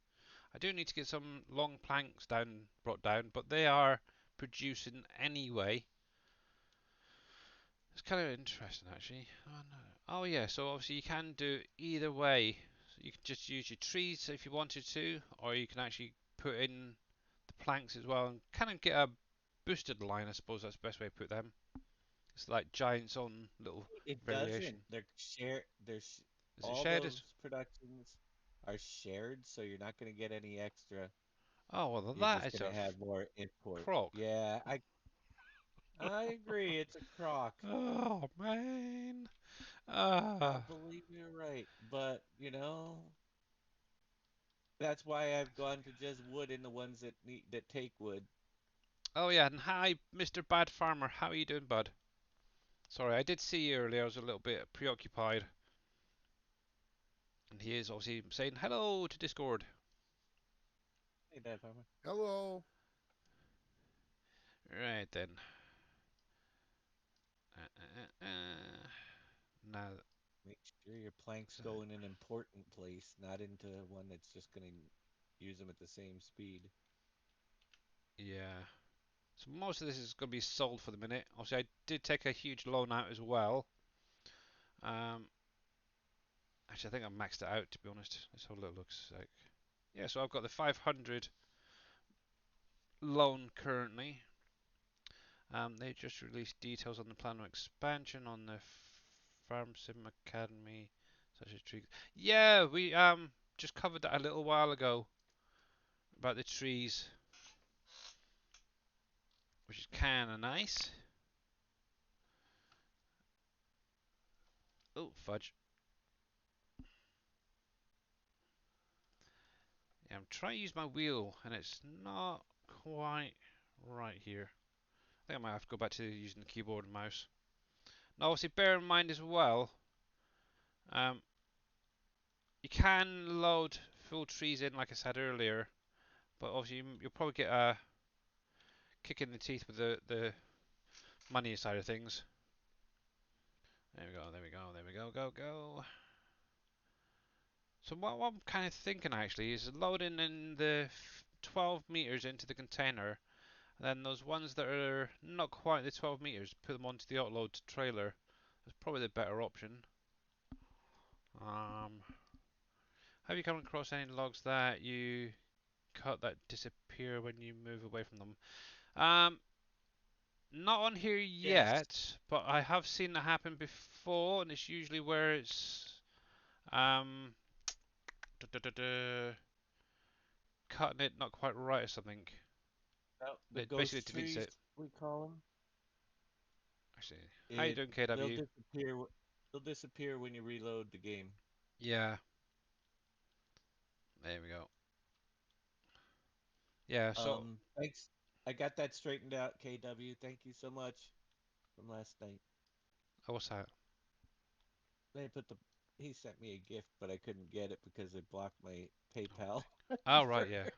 I do need to get some long planks brought down, but they are producing anyway. It's kind of interesting actually. Oh, no. Oh yeah, so obviously you can do either way. So you can just use your trees if you wanted to, or you can actually put in the planks as well and kind of get a boosted line. I suppose that's the best way to put them. It's like giant's own little it doesn't. variation. They're shared. Is it All shared? those productions are shared, so you're not going to get any extra. Oh well, You're that just is going a to have more import. crock. Yeah, I agree. It's a crock. Oh man. I Ah. believe you're right, but that's why I've gone to just wood in the ones that take wood. Oh yeah, and hi, Mr. Bad Farmer. How are you doing, bud? Sorry, I did see you earlier. I was a little bit preoccupied. And he is obviously saying hello to Discord. Hey, Dad Farmer. Hello. Right then. Now, Make sure your planks go in an important place, not into one that's just going to use them at the same speed. Yeah. So most of this is going to be sold for the minute. Obviously, I did take a huge loan out as well. Um, actually, I think I maxed it out, to be honest. Let's have a look. Looks like. Yeah, so I've got the 500 loan currently. They just released details on the plan of expansion on the Farm Sim Academy, such as trees. Yeah, we just covered that a little while ago about the trees, which is kind of nice. Oh, fudge. Yeah, I'm trying to use my wheel, and it's not quite right here. I think I might have to go back to using the keyboard and mouse. Now, obviously, bear in mind as well, um, you can load full trees in, like I said earlier, but obviously you'll probably get a kick in the teeth with the money side of things. There we go, there we go, there we go, go, go. So what I'm kind of thinking actually is loading in the 12 meters into the container, and then those ones that are not quite the 12 meters, put them onto the autoload trailer. That's probably the better option. Have you come across any logs that you cut that disappear when you move away from them? Not on here Yes. yet, but I have seen that happen before, and it's usually where it's um, cutting it not quite right or something. The It basically ghost deletes trees, it. we call them. Actually, how you It doing, they'll KW? disappear. They'll disappear when you reload the game. Yeah, there we go. Yeah, so Thanks. I got that straightened out, KW. Thank you so much from last night. what's that? They put the he sent me a gift, but I couldn't get it because they blocked my PayPal. Oh right, yeah.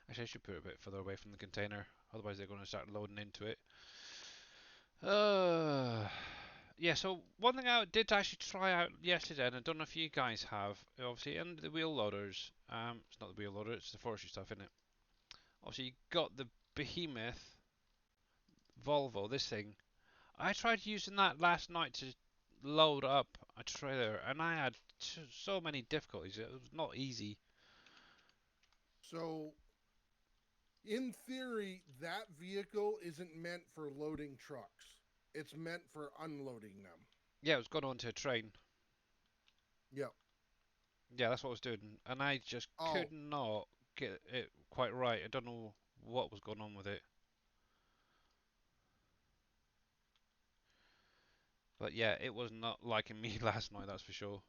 Actually, I should put it a bit further away from the container, otherwise they're going to start loading into it. Yeah, so one thing I did actually try out yesterday, and I don't know if you guys have, obviously, in the wheel loaders, it's not the wheel loader, it's the forestry stuff, isn't it? Obviously, you got the Behemoth Volvo, this thing. I tried using that last night to load up a trailer, and I had so many difficulties. It was not easy. So, in theory, that vehicle isn't meant for loading trucks. It's meant for unloading them. Yeah, it was going onto a train. Yep. Yeah, that's what I was doing, and I just Oh, could not get it quite right. I don't know what was going on with it. But yeah, it was not liking me last night, that's for sure.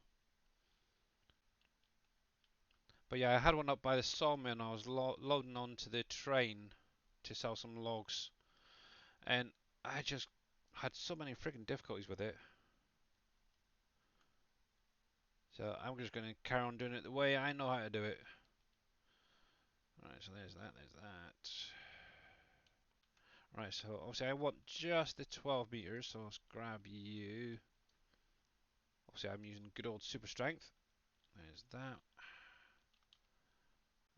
But yeah, I had one up by the sawmill and I was loading onto the train to sell some logs. And I just had so many freaking difficulties with it. So I'm just going to carry on doing it the way I know how to do it. Right, so there's that, there's that. Right, so obviously I want just the 12 meters, so let's grab you. Obviously I'm using good old super strength. There's that.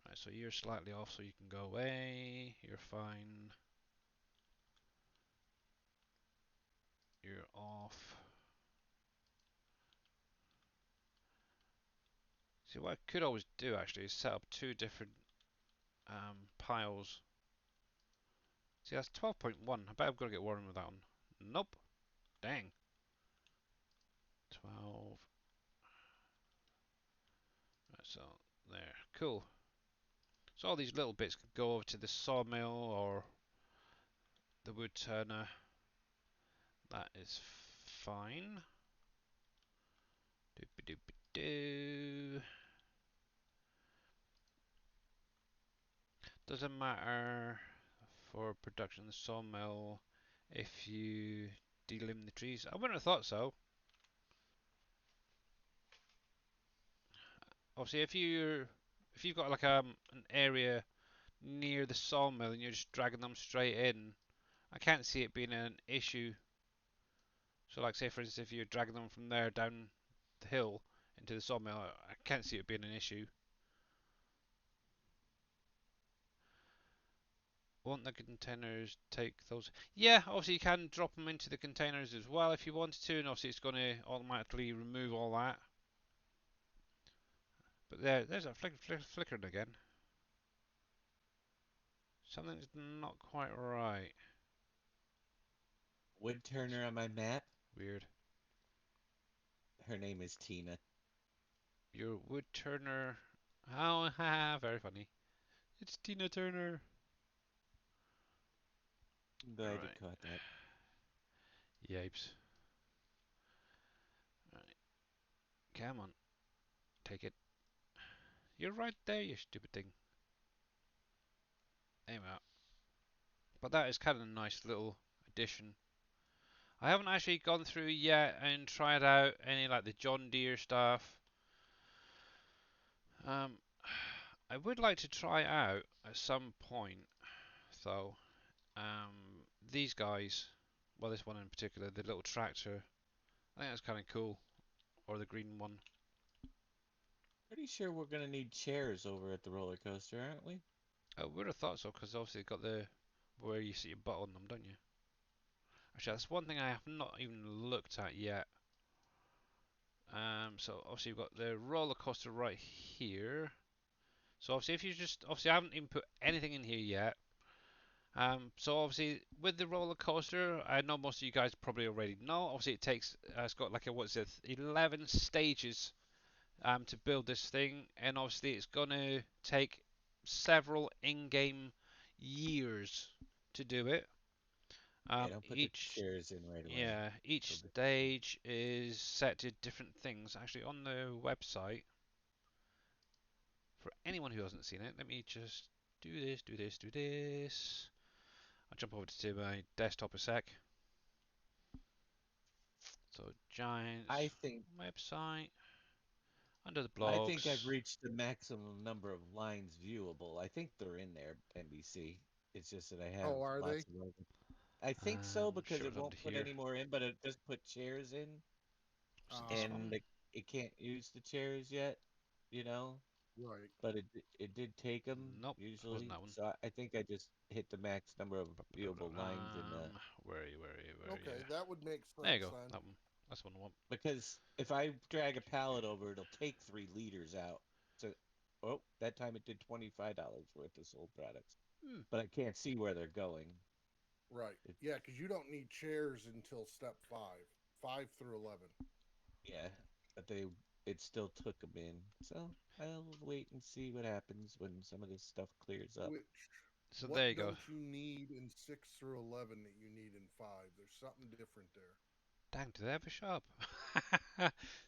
Right, so you're slightly off so you can go away. You're fine. You're off. See, what I could always do actually is set up two different piles. See, that's 12.1. I bet I'm going to get worried with that one. Nope. Dang. 12. Right, so, there. Cool. So all these little bits could go over to the sawmill or the wood turner. That is fine. Doopy doopy doo. Doesn't matter for production in the sawmill if you delimb the trees. I wouldn't have thought so. Obviously, if you've got like an area near the sawmill and you're just dragging them straight in, I can't see it being an issue. So, like, say for instance, if you're dragging them from there down the hill into the sawmill, I can't see it being an issue. Won't the containers take those? Yeah, obviously you can drop them into the containers as well if you wanted to, and obviously it's going to automatically remove all that. But there's that flickering again. Something's not quite right. Wood turner on my map. Weird. Her name is Tina. Your wood turner. Oh, haha, very funny. It's Tina Turner. I'm glad you Right. caught that. Yipes. Right. Come on. Take it. You're right there, you stupid thing. There we are. But that is kind of a nice little addition. I haven't actually gone through yet and tried out any like the John Deere stuff. I would like to try out at some point, though. These guys, well, this one in particular, the little tractor. I think that's kind of cool. Or the green one. Pretty sure we're gonna need chairs over at the roller coaster, aren't we? I would have thought so, because obviously got the where you see your butt on them, don't you? Actually, that's one thing I have not even looked at yet. So obviously you've got the roller coaster right here. So obviously if you just obviously I haven't even put anything in here yet. So obviously with the roller coaster, I know most of you guys probably already know. Obviously it takes it's got like a what's it 11 stages to build this thing, and obviously it's gonna take several in-game years to do it. Yeah, don't put the Each chairs in right away. Yeah, each They'll get- stage is set to different things. Actually, on the website, for anyone who hasn't seen it, let me just do this, do this, do this. I'll jump over to my desktop a sec. So, I Giants think website, under the I think I've blogs. reached the maximum number of lines viewable. I think they're in there, NBC. It's just that I have Oh, are they? lots of other. I think so because it Shows won't under put here. any more in, but it does put chairs in, Was it this and one? it can't use the chairs yet, you know. Right. But it did take them Nope, wasn't usually. that one. So I think I just hit the max number of viewable lines in the Where are you? Where are you? Where are you? Okay, that would make There you sense go. then. That one. That's the one I want. because if I drag a pallet over, it'll take 3 liters out. So, oh, that time it did $25 worth of sold products, Hmm. but I can't see where they're going. Right. It, Yeah, because you don't need chairs until step 5 through 11. yeah, but it still took them in. So I'll wait and see what happens when some of this stuff clears up. Which, So what there you go. don't you need in 6 through 11 that you need in 5? There's something different there. Dang, do they have a shop?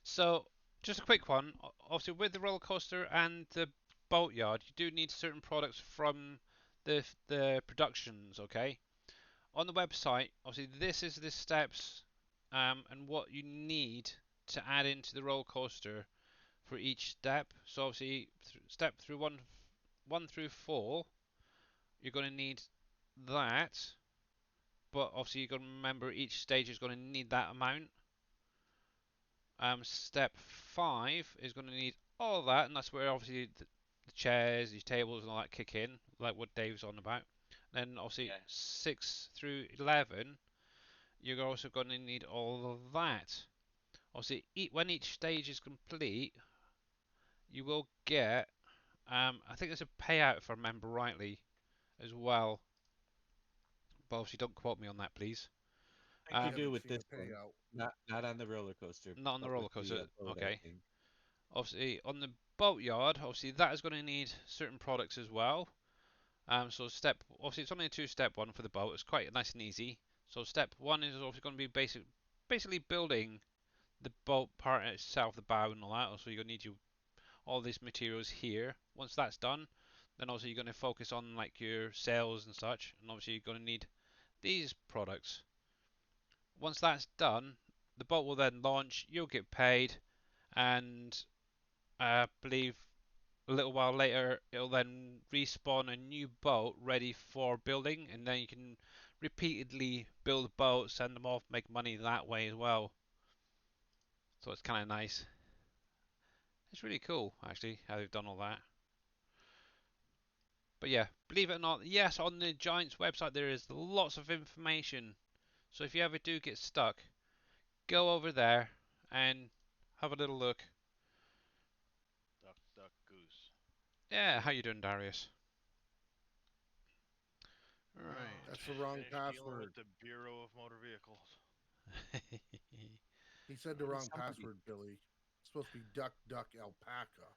So, just a quick one. Obviously, with the roller coaster and the boatyard, you do need certain products from the productions. Okay, on the website, obviously, this is the steps and what you need to add into the roller coaster for each step. So, obviously, step through one through four, you're going to need that. But obviously, you've got to remember each stage is going to need that amount. Step 5 is going to need all that, and that's where obviously the chairs, these tables, and all that kick in, like what Dave's on about. Then obviously Yeah. 6 through 11, you're also going to need all of that. Obviously, when each stage is complete, you will get, I think there's a payout if I remember rightly, as well. But obviously, don't quote me on that, please. I think I you do haven't with seen this a one, payout. not on the roller coaster, Not on the but with roller the coaster. boat. I Okay. think. Obviously, on the boatyard, obviously that is going to need certain products as well. So obviously it's only a two-step one for the boat. It's quite nice and easy. So step one is obviously going to be basically building the boat part itself, the bow and all that. So you're going to need all these materials here. Once that's done, then obviously you're going to focus on like your sails and such. And obviously you're going to need these products. Once that's done, the boat will then launch. You'll get paid, and I believe a little while later, it'll then respawn a new boat ready for building, and then you can repeatedly build boats, send them off, make money that way as well. So it's kind of nice. It's really cool, actually, how they've done all that. But yeah, believe it or not, yes, on the Giants website there is lots of information. So if you ever do get stuck, go over there and have a little look. Duck, duck, goose. Yeah, how you doing, Darius? Right. That's the wrong Finish dealing password. with the Bureau of Motor Vehicles. He said the wrong Somebody- password, Billy. It's supposed to be duck, duck, alpaca.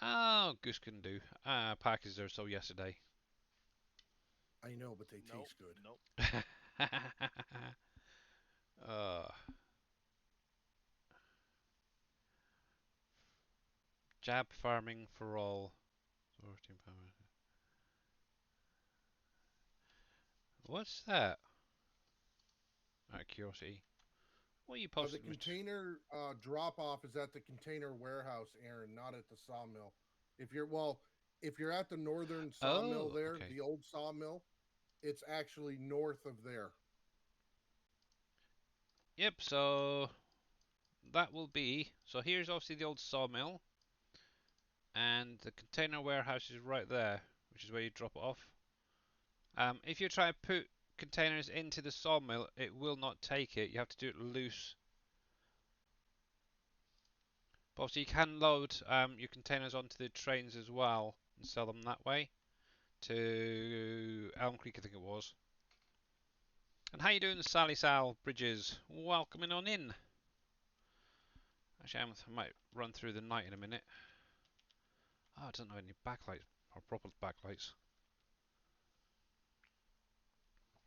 Oh, goose can do. Packers there so yesterday. I know, but they Nope. taste good. Nope. uh, jab farming for all. 14 power. What's that? Out of curiosity. What are you The posting? container drop off is at the container warehouse, Aaron, not at the sawmill. If you're at the northern sawmill Oh, there, okay. the old sawmill, it's actually north of there. Yep, so that will be. So here's obviously the old sawmill, and the container warehouse is right there, which is where you drop it off. If you try to put containers into the sawmill, it will not take it. You have to do it loose. But obviously, you can load your containers onto the trains as well and sell them that way to Elm Creek, I think it was. And how you doing, Sally Sal Bridges? Welcoming on in. Actually, I might run through the night in a minute. Oh, I don't know any backlights or proper backlights.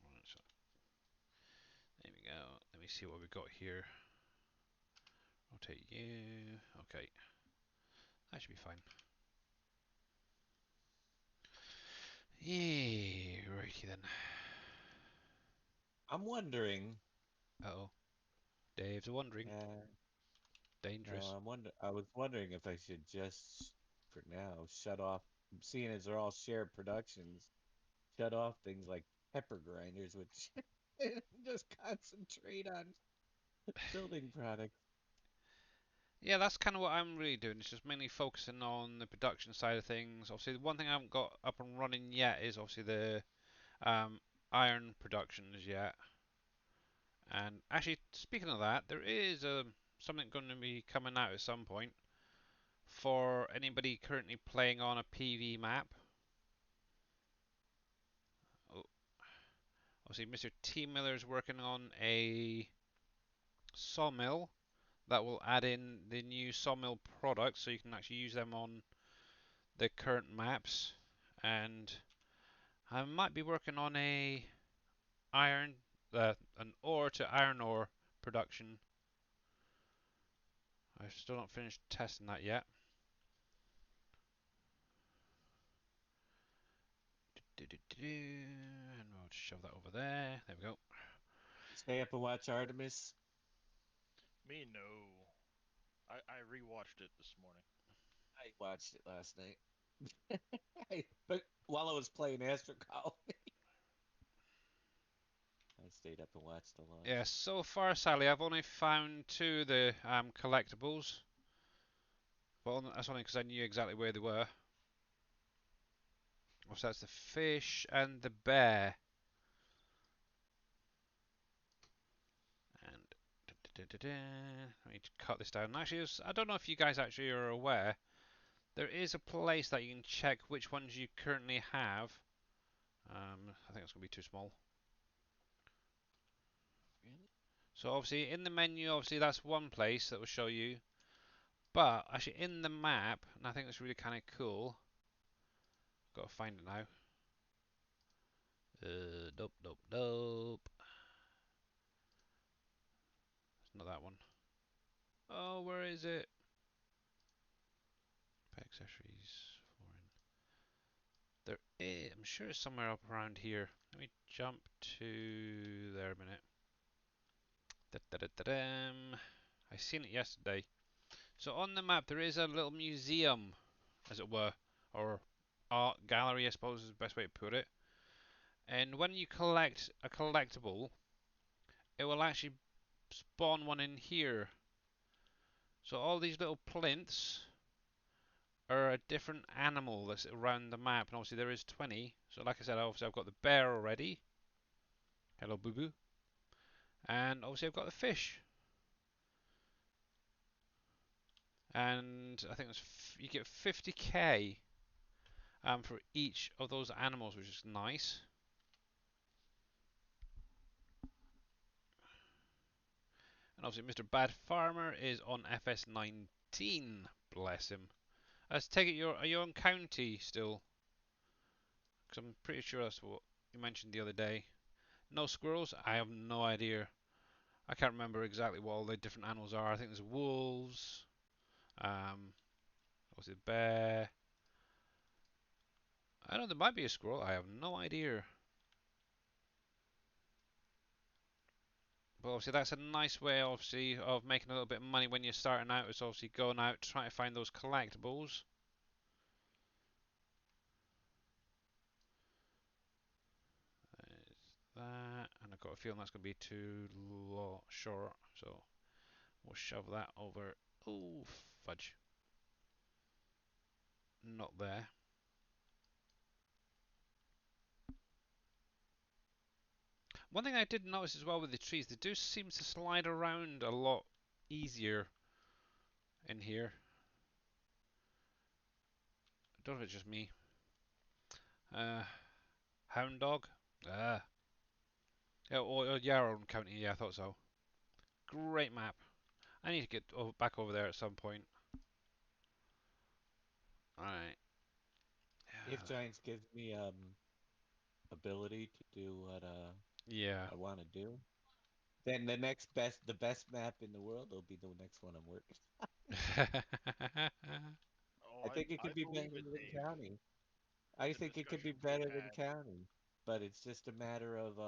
Right, so there we go. Let me see what we've got here. Rotate you. Okay. That should be fine. Yeah, righty then. I'm wondering. Uh-oh. Dave's wondering. No, Dangerous. I was wondering if I should just, for now, shut off. Seeing as they're all shared productions, shut off things like pepper grinders, which just concentrate on building products. Yeah, that's kind of what I'm really doing. It's just mainly focusing on the production side of things. Obviously, the one thing I haven't got up and running yet is obviously the iron productions yet. And actually, speaking of that, there is something going to be coming out at some point for anybody currently playing on a PV map. Oh, obviously, Mr. T Miller is working on a sawmill that will add in the new sawmill products, so you can actually use them on the current maps. And I might be working on a iron, an ore to iron ore production. I've still not finished testing that yet. And we'll just shove that over there. There we go. Stay up and watch Artemis. Me, no. I rewatched it this morning. I watched it last night. But while I was playing Astro Colony, I stayed up and watched the launch. Yeah, so far, Sally, I've only found two of the collectibles. But that's only because I knew exactly where they were. So that's the fish and the bear. And let me cut this down. Actually, I don't know if you guys actually are aware. There is a place that you can check which ones you currently have. I think it's going to be too small. Really? So obviously in the menu, obviously that's one place that will show you. But actually in the map, and I think that's really kind of cool. Got to find it now. Nope, nope, nope. It's not that one. Oh, where is it? Accessories, foreign. There is, I'm sure it's somewhere up around here. Let me jump to there a minute. Da-da-da-da-dam. I seen it yesterday. So on the map there is a little museum, as it were, or art gallery, I suppose is the best way to put it. And when you collect a collectible, it will actually spawn one in here. So all these little plinths are a different animal that's around the map, and obviously there is 20. So like I said, obviously I've got the bear already. Hello, boo boo. And obviously I've got the fish. And I think you get 50k for each of those animals, which is nice. And obviously Mr. Bad Farmer is on FS19. Bless him. Let's take it. Are you on county still? Because I'm pretty sure that's what you mentioned the other day. No squirrels? I have no idea. I can't remember exactly what all the different animals are. I think there's wolves. Obviously the bear. I don't know, there might be a squirrel. I have no idea. But obviously that's a nice way, obviously, of making a little bit of money when you're starting out. It's obviously going out trying to find those collectibles. There's that, and I've got a feeling that's going to be too short, so we'll shove that over. Oh, fudge. Not there. One thing I did notice as well with the trees, they do seem to slide around a lot easier in here. I don't know if it's just me. Hound dog. Ah. Yeah, or Yarrow County. Yeah, I thought so. Great map. I need to get back over there at some point. Alright. If Giants gives me ability to do what Yeah. I want to do, then the best map in the world will be the next one I'm working. Oh, I think it I could be better believe it, than Dave. county. I With the think it could be discussions we've better than had. county, but it's just a matter of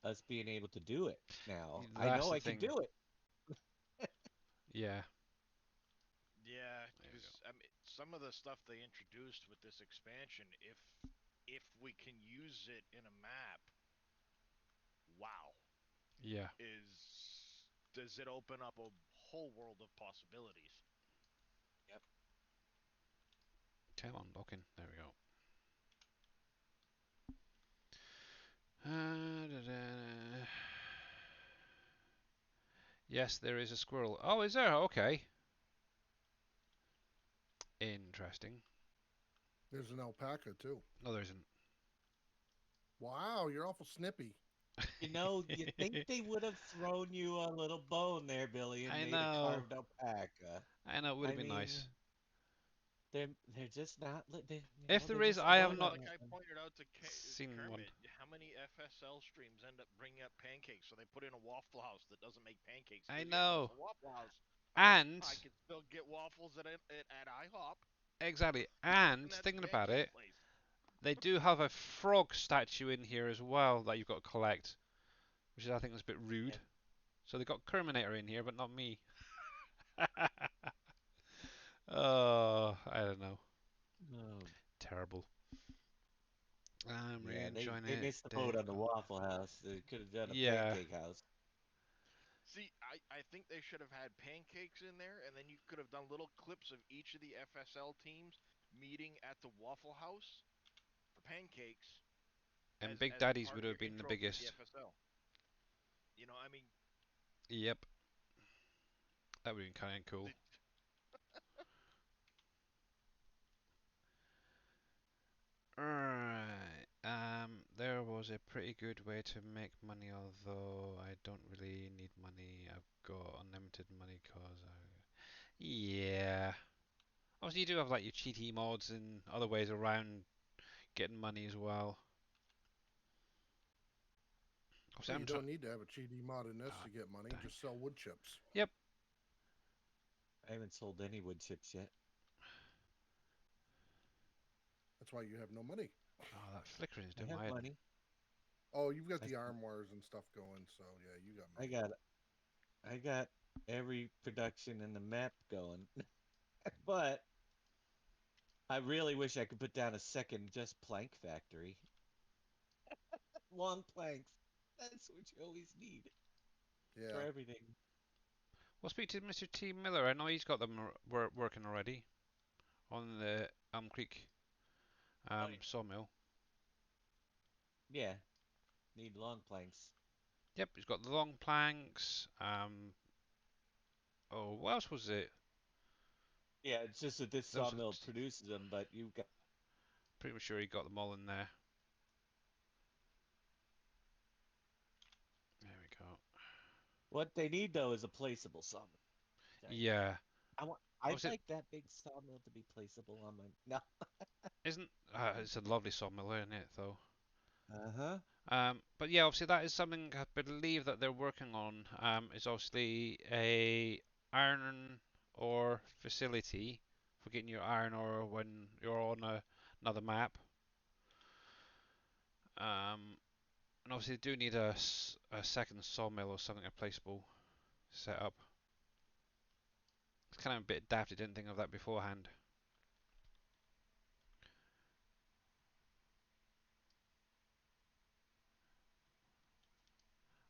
us being able to do it now. I That's know the I can thing. do it. Yeah. Yeah, There you because I mean, some of the stuff they introduced with this expansion, if we can use it in a map, wow, Yeah. does it open up a whole world of possibilities? Yep. Come on, locking. There we go. Da-da. Yes, there is a squirrel. Oh, is there? Okay. Interesting. There's an alpaca too. No, there isn't. Wow, you're awful snippy. You know, you think they would have thrown you a little bone there, Billy, and I made a know. carved alpaca. I know, it would I have been mean, nice. they're just not. If there They're is, missing I have out on not Like I that. pointed out to seen one. Kermit, how many FSL streams end up bringing up pancakes? So they put in a Waffle House that doesn't make pancakes. I Goes, yeah, but it's know. a Waffle House. And, I can still get waffles at IHOP, exactly. and And, that's a thinking about pancake it, place. they do have a frog statue in here as well that you've got to collect, which is, I think, is a bit rude. So they got Kerminator in here, but not me. Oh, I don't know. Oh, Terrible. I'm really yeah, enjoying they it. missed the boat on the Waffle House. They could have done a Yeah, pancake house. See, I think they should have had pancakes in there, and then you could have done little clips of each of the FSL teams meeting at the Waffle House for pancakes and Big as Daddy's part would of your have been the intro to the biggest. FSL. You know, I mean, Yep, that would have been kind of cool. the, Alright, there was a pretty good way to make money, although I don't really need money. I've got unlimited money cause yeah. Obviously you do have like your cheaty mods and other ways around getting money as well. Obviously Well, you I'm trying. don't need to have a cheaty mod in this Ah, to get money. dang. Just sell wood chips. Yep. I haven't sold any wood chips yet. That's why you have no money. Oh, that flickering is I doing my have head. money. Oh, you've got I, the armoires and stuff going, so yeah, you got I money. got I got every production in the map going. But I really wish I could put down a second just plank factory. Long planks. That's what you always need for Yeah. everything. Well, speak to Mr. T. Miller. I know he's got them working already. on the Elm Creek Oh, yeah. sawmill. Yeah. Need long planks. Yep, he's got the long planks. Oh, what else was it? Yeah, it's just that this There was sawmill produces them, but you've got. pretty sure he got them all in there. There we go. What they need though is a placeable sawmill. Tell you. Yeah. I'd Was it? like that big sawmill to be placeable on my. No. Isn't? It's a lovely sawmill, isn't it? Though. Uh-huh. But yeah, obviously that is something I believe that they're working on. Is obviously a iron ore facility for getting your iron ore when you're on another map. And obviously they do need a second sawmill or something, a placeable set up. It's kind of a bit daft. I didn't think of that beforehand.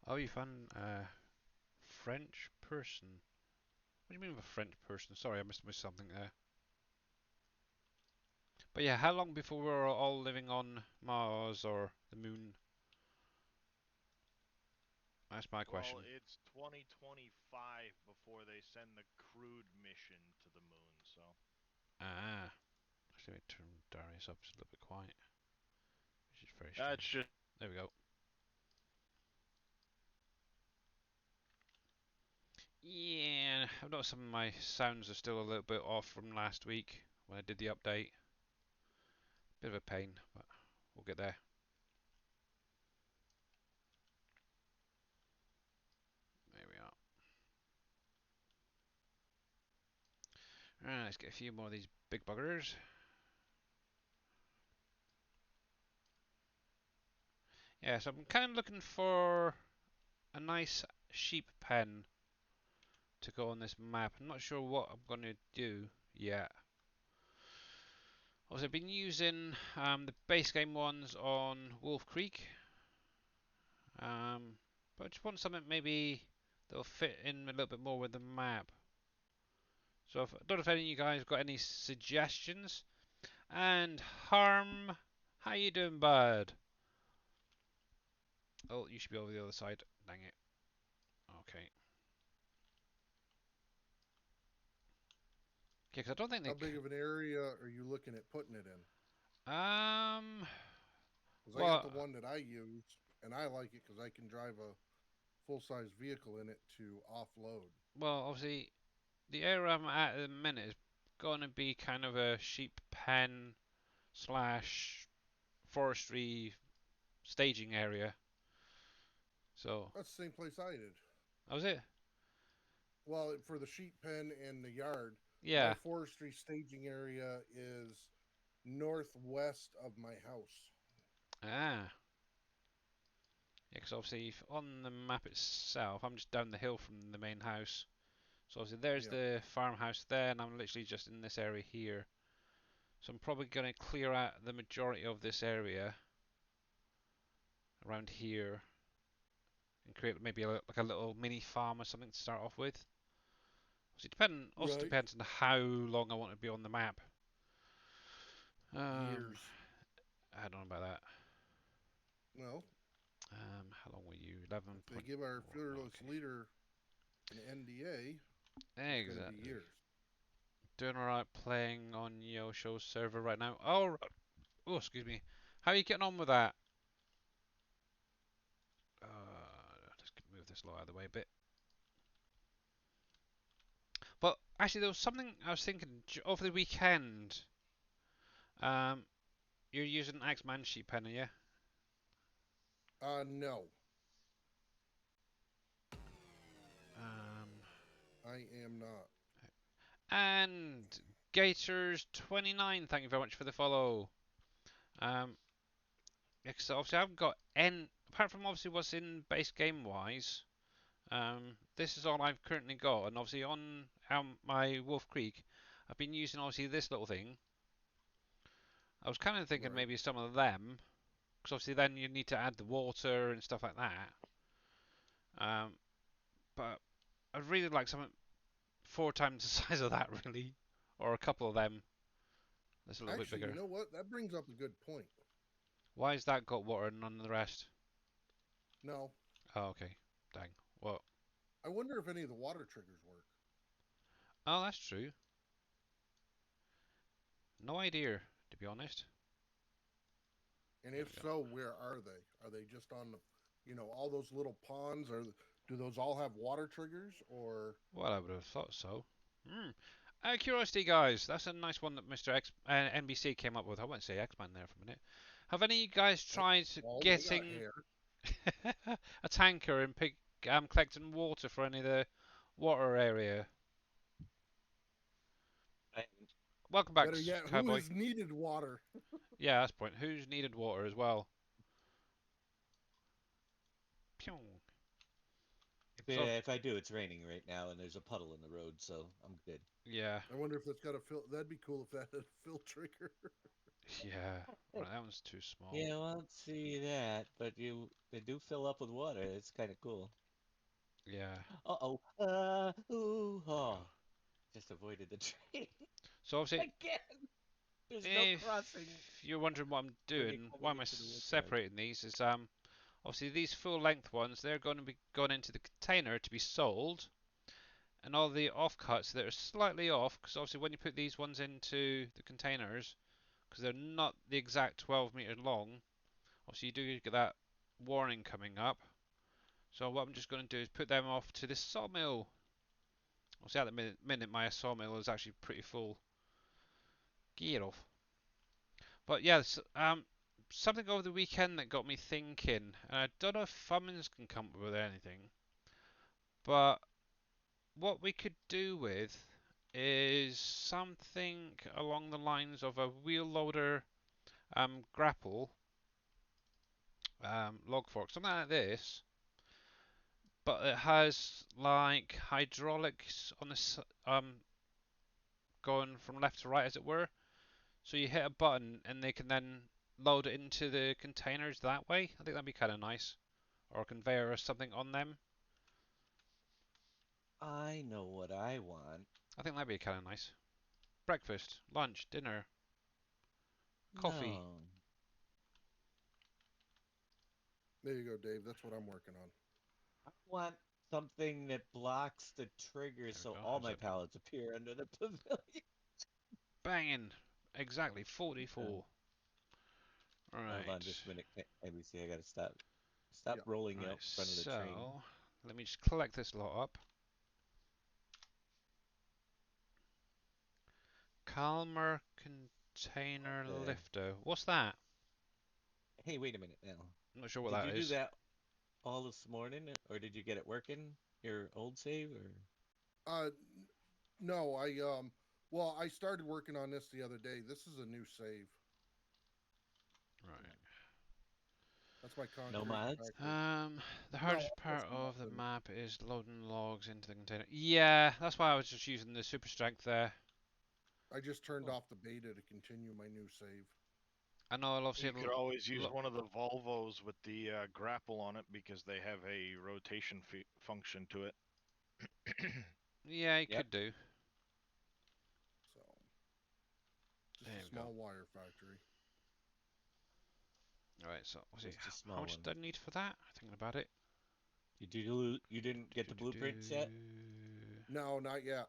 Oh, you found a French person. What do you mean with a French person? Sorry, I must have missed something there. But yeah, how long before we're all living on Mars or the moon? That's my question. Well, it's 2025 before they send the crewed mission to the moon, so. Ah, actually, let me turn Darius up. It's a little bit quiet, which is very That's strange. just. There we go. Yeah, I've noticed some of my sounds are still a little bit off from last week when I did the update. Bit of a pain, but we'll get there. There we are. Right, let's get a few more of these big buggers. Yeah, so I'm kind of looking for a nice sheep pen to go on this map. I'm not sure what I'm going to do yet. Also, I've been using the base game ones on Wolf Creek, but I just want something maybe that'll fit in a little bit more with the map. So I don't know if any of you guys got any suggestions. And Harm, how you doing, bud? Oh, you should be over the other side. Dang it. Okay. Yeah, 'cause I don't think How they. big of an area are you looking at putting it in? Um. Because I got the Well, one that I use, and I like it because I can drive a full-size vehicle in it to offload. well, obviously, the area I'm at the minute is going to be kind of a sheep pen slash forestry staging area. So, That's the same place I did. that was it. Well, for the sheep pen and the yard, my Yeah. forestry staging area is northwest of my house. Ah. Yeah, because obviously on the map itself, I'm just down the hill from the main house. So obviously there's Yep. the farmhouse there, and I'm literally just in this area here. So I'm probably going to clear out the majority of this area around here and create maybe like a little mini farm or something to start off with. Also Right. depends on how long I want to be on the map. Years. I don't know about that. Well, How long were you? 11 if they point. give our fearless Okay. leader an NDA, it's going to be Exactly. years. Doing alright playing on Yosho's server right now. Oh, oh, excuse me. How are you getting on with that? Let's move this lot out of the way a bit. But actually, there was something I was thinking over the weekend. Um, you're using Axeman sheep pen, yeah? No, Um, I am not. and Gators29, thank you very much for the follow. Yeah, 'cause obviously I haven't got any, apart from obviously what's in base game wise. This is all I've currently got, and obviously on my Wolf Creek, I've been using obviously this little thing. I was kind of thinking Right. maybe some of them, because obviously then you need to add the water and stuff like that. But I'd really like something 4 times the size of that, really, or a couple of them. That's a little bit Actually, bigger. you know what? That brings up a good point. Why has that got water and none of the rest? No, Oh, okay. Dang. What? I wonder if any of the water triggers work. Oh, that's true. No idea, to be honest. And There if we go. so, where are they? Are they just on the, all those little ponds? Or do those all have water triggers? Or Well, I would have thought so. Hmm. Out of curiosity, guys, that's a nice one that Mr. NBC came up with. I won't say X-Man there for a minute. Have any of you guys tried well, they got getting hair. a tanker and collecting water for any of the water area? I, Welcome back, Better yet, who Cowboy. has needed water? Yeah, that's the point. Who's needed water as well? Pew. So, if I do, it's raining right now, and there's a puddle in the road, so I'm good. yeah, I wonder if that's got a fill. That'd be cool if that had a fill trigger. yeah. Right, that one's too small. Yeah, well, I don't see that, but they do fill up with water. It's kind of cool. Yeah. Uh-oh. Ooh, oh. Just avoided the train So obviously, again. There's no if crossing you're wondering what I'm when you're doing, why coming am I into the woodshed. separating these? Is obviously these full length ones, they're going to be going into the container to be sold, and all the offcuts that are slightly off, because obviously when you put these ones into the containers, because they're not the exact 12 meters long, obviously you do get that warning coming up. So what I'm just going to do is put them off to this sawmill. Obviously at the minute my sawmill is actually pretty full. Get off. But yes, something over the weekend that got me thinking, and I don't know if Fummins can come up with anything, but what we could do with is something along the lines of a wheel loader grapple log fork, something like this, but it has like hydraulics on the going from left to right, as it were. So you hit a button and they can then load it into the containers that way. I think that'd be kind of nice. Or a conveyor or something on them. I know what I want. I think that'd be kind of nice. Breakfast, lunch, dinner, coffee. No. There you go, Dave. That's what I'm working on. I want something that blocks the trigger There we so go. all How's my that done? pallets appear under the pavilion. Banging. Exactly. Uh, 44. Hold on Right. just a minute. ABC, I gotta stop Yeah. rolling Right. out in front of the train. So, let me just collect this lot up. Calmer container Okay. lifter. What's that? Hey, wait a minute now. I'm not sure what Did you that do is. that all this morning, or did you get it working? Your old save, or? Uh, no, well, I started working on this the other day. This is a new save. Right. That's my No concrete mods? factory. The No, hardest that's part of the nothing. map is loading logs into the container. Yeah, that's why I was just using the super strength there. I just turned Oh. off the beta to continue my new save. I know obviously You could always use lo- one of the Volvos with the grapple on it because they have a rotation function to it. yeah, you Yep. could do. So, just There a we go. small wire factory. Alright, so Just a how small much one. do I need for that? Thinking about it. You didn't get the blueprints yet? No, not yet.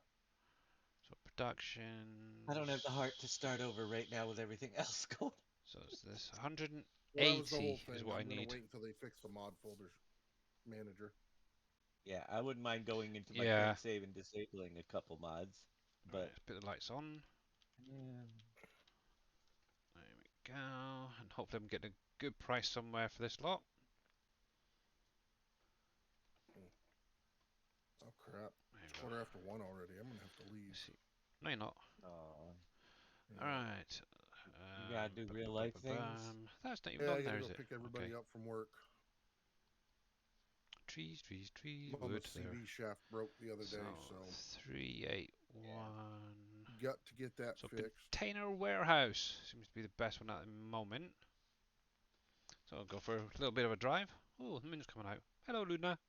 So production. I don't have the heart to start over right now with everything else going. So it's this 180 Well, that was the whole is thing. what I I'm gonna need. wait until they fix the mod folders manager. Yeah, I wouldn't mind going into my Yeah. current save and disabling a couple mods, Right, but let's put the lights on. yeah. There we go. And hopefully I'm getting a good price somewhere for this lot. Oh crap! There It's we go. 1:15 already. I'm gonna have to leave. Let's see. No, you're not. Oh, Yeah. Alright. you gotta do real life things. That's not even Yeah, I on gotta there, go is it? pick everybody Okay. up from work. Trees, trees, trees, Mama's wood there. CV shaft broke the other So, day, so 381. got to get that So fixed. container warehouse seems to be the best one at the moment. So I'll go for a little bit of a drive. Oh, the moon's coming out. Hello, Luna.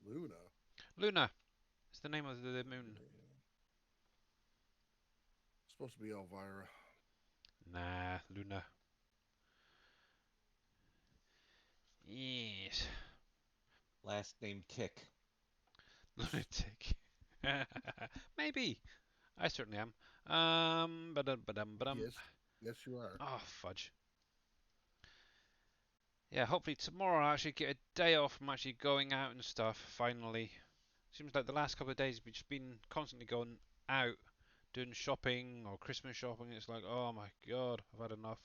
Luna. Luna. It's the name of the moon. supposed to be Elvira. Nah, Luna. Yes. Last name Tick. Lunatic. Maybe. I certainly am. Ba-dum. Yes, yes, you are. Oh, fudge. Yeah, hopefully tomorrow I'll actually get a day off from actually going out and stuff, finally. Seems like the last couple of days we've just been constantly going out, doing shopping or Christmas shopping. It's like, oh my god, I've had enough.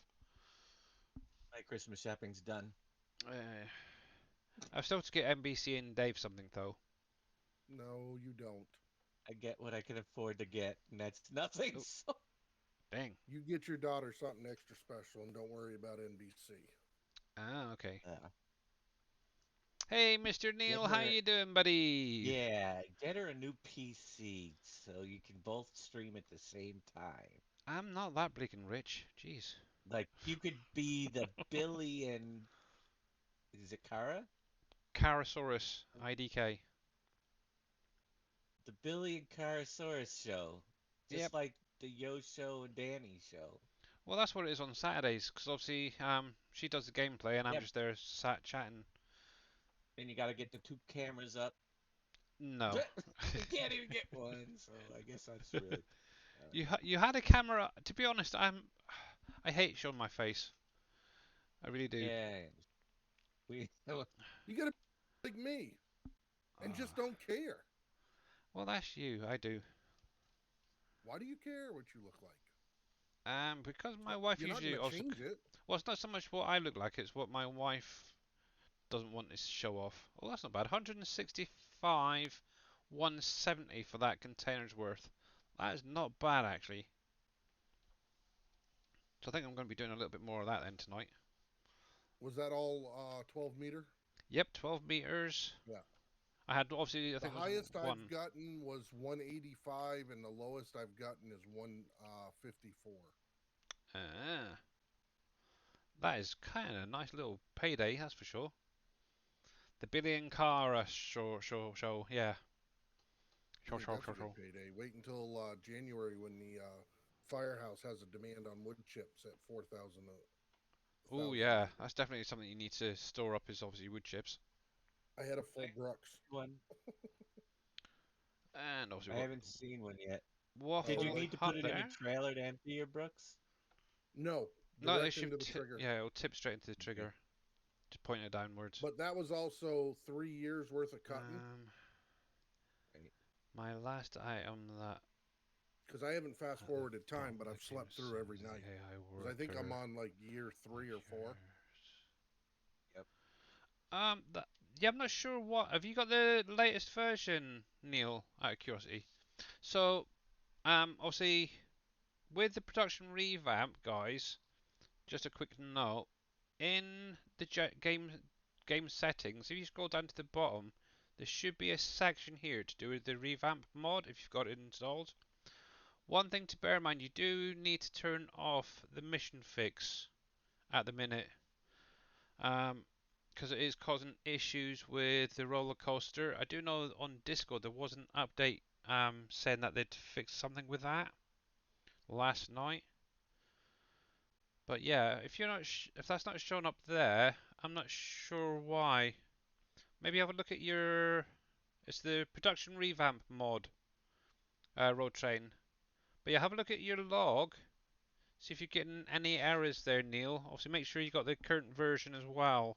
My Christmas shopping's done. I've still to get NBC and Dave something though. No, you don't. I get what I can afford to get, and that's nothing. Oh. So Dang. You get your daughter something extra special, and don't worry about NBC. Ah, okay. uh, Hey, Mr. Neil, how her- you doing, buddy? yeah, get her a new PC so you can both stream at the same time. I'm not that bleaking rich. Jeez. Like you could be the Billy and is it Kara? Carasaurus, IDK. The Billy and Karasaurus show, Yep. just like the Yo Show and Danny show. Well, that's what it is on Saturdays, because obviously, she does the gameplay and I'm Yep. just there sat chatting. And you got to get the 2 cameras up. No. You can't even get one, so I guess that's really. You had a camera. To be honest, I hate showing my face. I really do. Yeah. We. You gotta be like me, and just Ah. don't care. Well, that's you. I do. Why do you care what you look like? Because my wife You're usually not gonna also. change it. Well, it's not so much what I look like; it's what my wife doesn't want to show off. Oh, that's not bad. 165, 170 for that container's worth. That is not bad actually. So I think I'm going to be doing a little bit more of that then tonight. Was that all 12 meter? Yep, 12 meters. Yeah. I had obviously I The think it was highest one. I've gotten was 185, and the lowest I've gotten is 154. Ah, that is kind of a nice little payday, that's for sure. The Billion Cara show, yeah. Show. That's a good payday. Wait until January when the firehouse has a demand on wood chips at 4,000. Oh yeah, that's definitely something you need to store up. Is obviously wood chips. I had a full Brooks. One. And obviously I haven't seen one yet. Waffle Did you Holy need to Hut put it in there. a trailer to empty your Brooks? No, No, they direct should into the trigger. yeah, it'll tip straight into the trigger. Just point it downwards. But that was also 3 years worth of cutting Right. My last item that because I haven't fast forwarded time, but I've slept through every night. Because I think I'm worker on like year 3 or 4. Yep. Yeah, I'm not sure what. Have you got the latest version, Neil? Out of curiosity. So, obviously, with the production revamp, guys, just a quick note. In the game settings, if you scroll down to the bottom, there should be a section here to do with the revamp mod if you've got it installed. One thing to bear in mind, you do need to turn off the mission fix at the minute. Because it is causing issues with the roller coaster. I do know on Discord there was an update saying that they'd fixed something with that last night. But yeah, if you're not if that's not showing up there, I'm not sure why. Maybe have a look at your. It's the production revamp mod, Road Train. But yeah, have a look at your log. See if you're getting any errors there, Neil. Obviously, make sure you got the current version as well.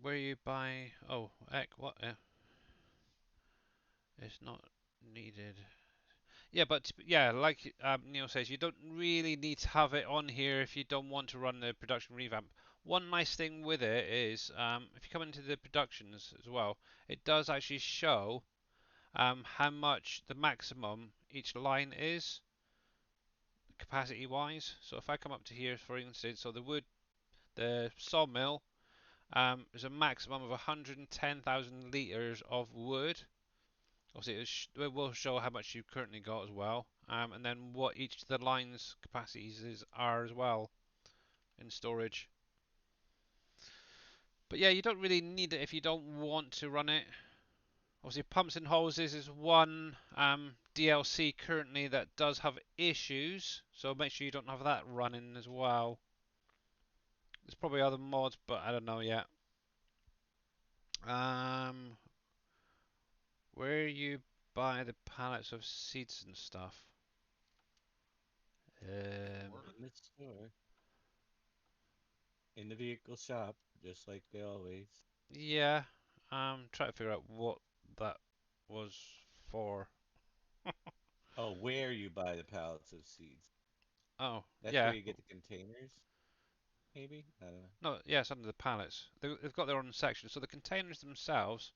Where you buy? Oh, heck, what? It's not needed. Yeah, but yeah, like Neil says, you don't really need to have it on here if you don't want to run the production revamp. One nice thing with it is, if you come into the productions as well, it does actually show how much the maximum each line is, capacity-wise. So if I come up to here, for instance, so the sawmill, there's a maximum of 110,000 liters of wood. Obviously, it will show how much you currently got as well, and then what each of the lines' capacities are as well in storage. But yeah, you don't really need it if you don't want to run it. Obviously, Pumps and Hoses is one DLC currently that does have issues, so make sure you don't have that running as well. There's probably other mods, but I don't know yet. Where you buy the pallets of seeds and stuff. In the store. In the vehicle shop, just like they always. Yeah, try to figure out what that was for. Oh, where you buy the pallets of seeds. Oh, That's where yeah. you get the containers, maybe? I don't know. No, yeah, it's under the pallets. They've got their own section. So the containers themselves,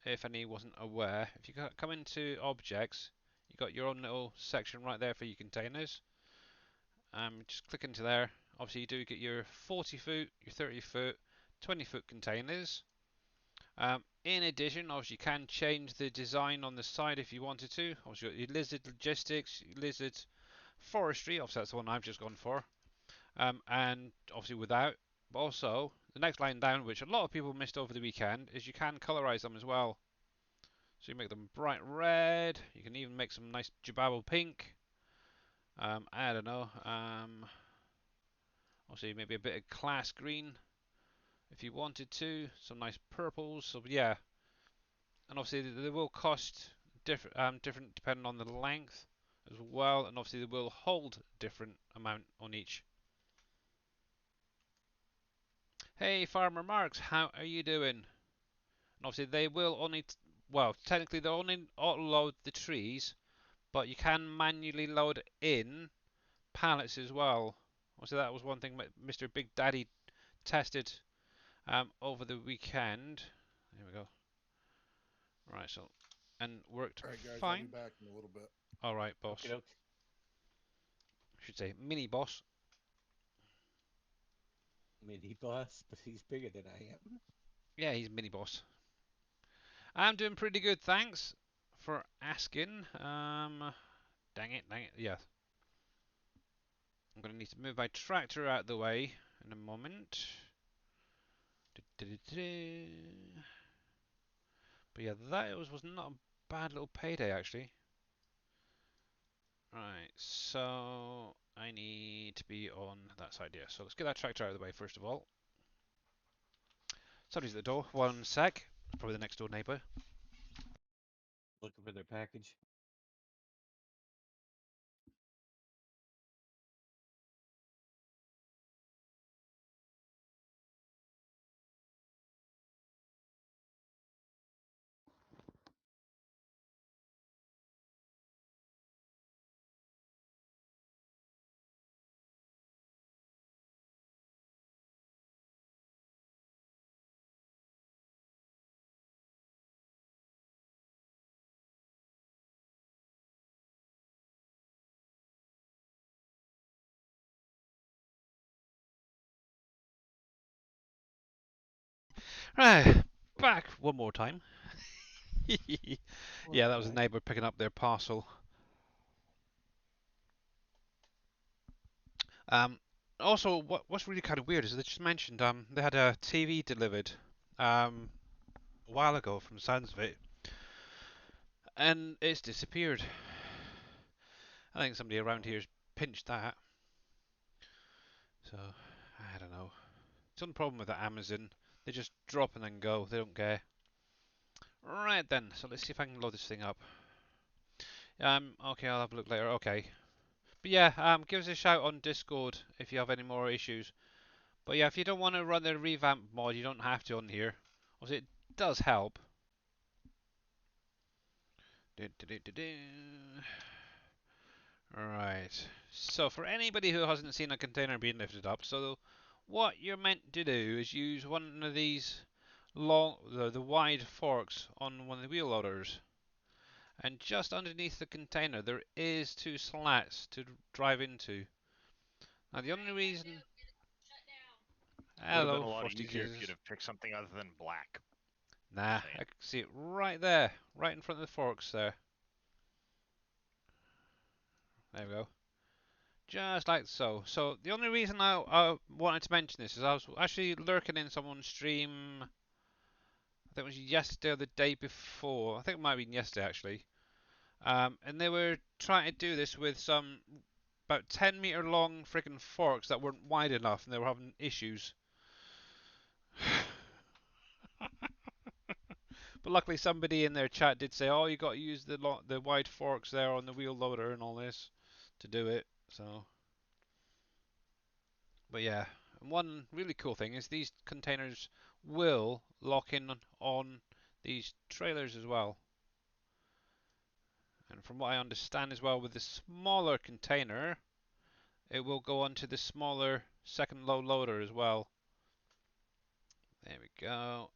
if any wasn't aware, if you come into objects, you got your own little section right there for your containers. Just click into there. Obviously, you do get your 40 foot, your 30 foot, 20 foot containers. In addition, obviously, you can change the design on the side if you wanted to. Obviously, you've got your Lizard Logistics, your Lizard Forestry. Obviously, that's the one I've just gone for. And obviously, without. But also, the next line down, which a lot of people missed over the weekend, is you can colorize them as well. So you make them bright red. You can even make some nice Jababo pink. I don't know. Obviously, maybe a bit of class green if you wanted to. Some nice purples. So yeah, and obviously they will cost different depending on the length as well, and obviously they will hold different amount on each. Hey Farmer Marks, how are you doing? And obviously they will only, well, technically they only auto-load the trees, but you can manually load in pallets as well. Obviously that was one thing Mr. Big Daddy tested over the weekend. There we go. Right, so, and worked All right, guys, I'll be fine. back in a little bit. All right, boss. Okay, I should say mini boss. mini boss, but he's bigger than I am. Yeah, he's mini boss. I'm doing pretty good, thanks for asking. Dang it, yeah. I'm gonna need to move my tractor out the way in a moment. But yeah, that was not a bad little payday actually. Right, so I need to be on that side, yeah. So let's get that tractor out of the way first of all. Somebody's at the door. One sec. Probably the next door neighbour. Looking for their package. Right, back one more time. Yeah, that was the neighbour picking up their parcel. Um, Also, what's really kind of weird is they just mentioned they had a TV delivered a while ago from the sounds of it, and it's disappeared. I think somebody around here's pinched that. So I don't know. It's one problem with the Amazon. They just drop and then go. They don't care. Right then. So let's see if I can load this thing up. Okay, I'll have a look later. Okay. But yeah, give us a shout on Discord if you have any more issues. But yeah, if you don't want to run the revamp mod, you don't have to on here. Also, it does help. Right. So for anybody who hasn't seen a container being lifted up, so what you're meant to do is use one of these long, the wide forks on one of the wheel loaders. And just underneath the container, there is two slats to drive into. Now the only reason... Would have been Hello, a lot Frosty easier if Jesus. you'd have picked something other than black. Nah, Saying. I can see it right there, right in front of the forks there. There we go. Just like so. So the only reason I wanted to mention this is I was actually lurking in someone's stream, I think it was yesterday or the day before. I think it might have been yesterday actually. And they were trying to do this with some about 10-meter long freaking forks that weren't wide enough, and they were having issues. But luckily, somebody in their chat did say, "Oh, you got to use the wide forks there on the wheel loader and all this to do it." So, but yeah, and one really cool thing is these containers will lock in on these trailers as well. And from what I understand as well, with the smaller container, it will go onto the smaller second load loader as well. There we go.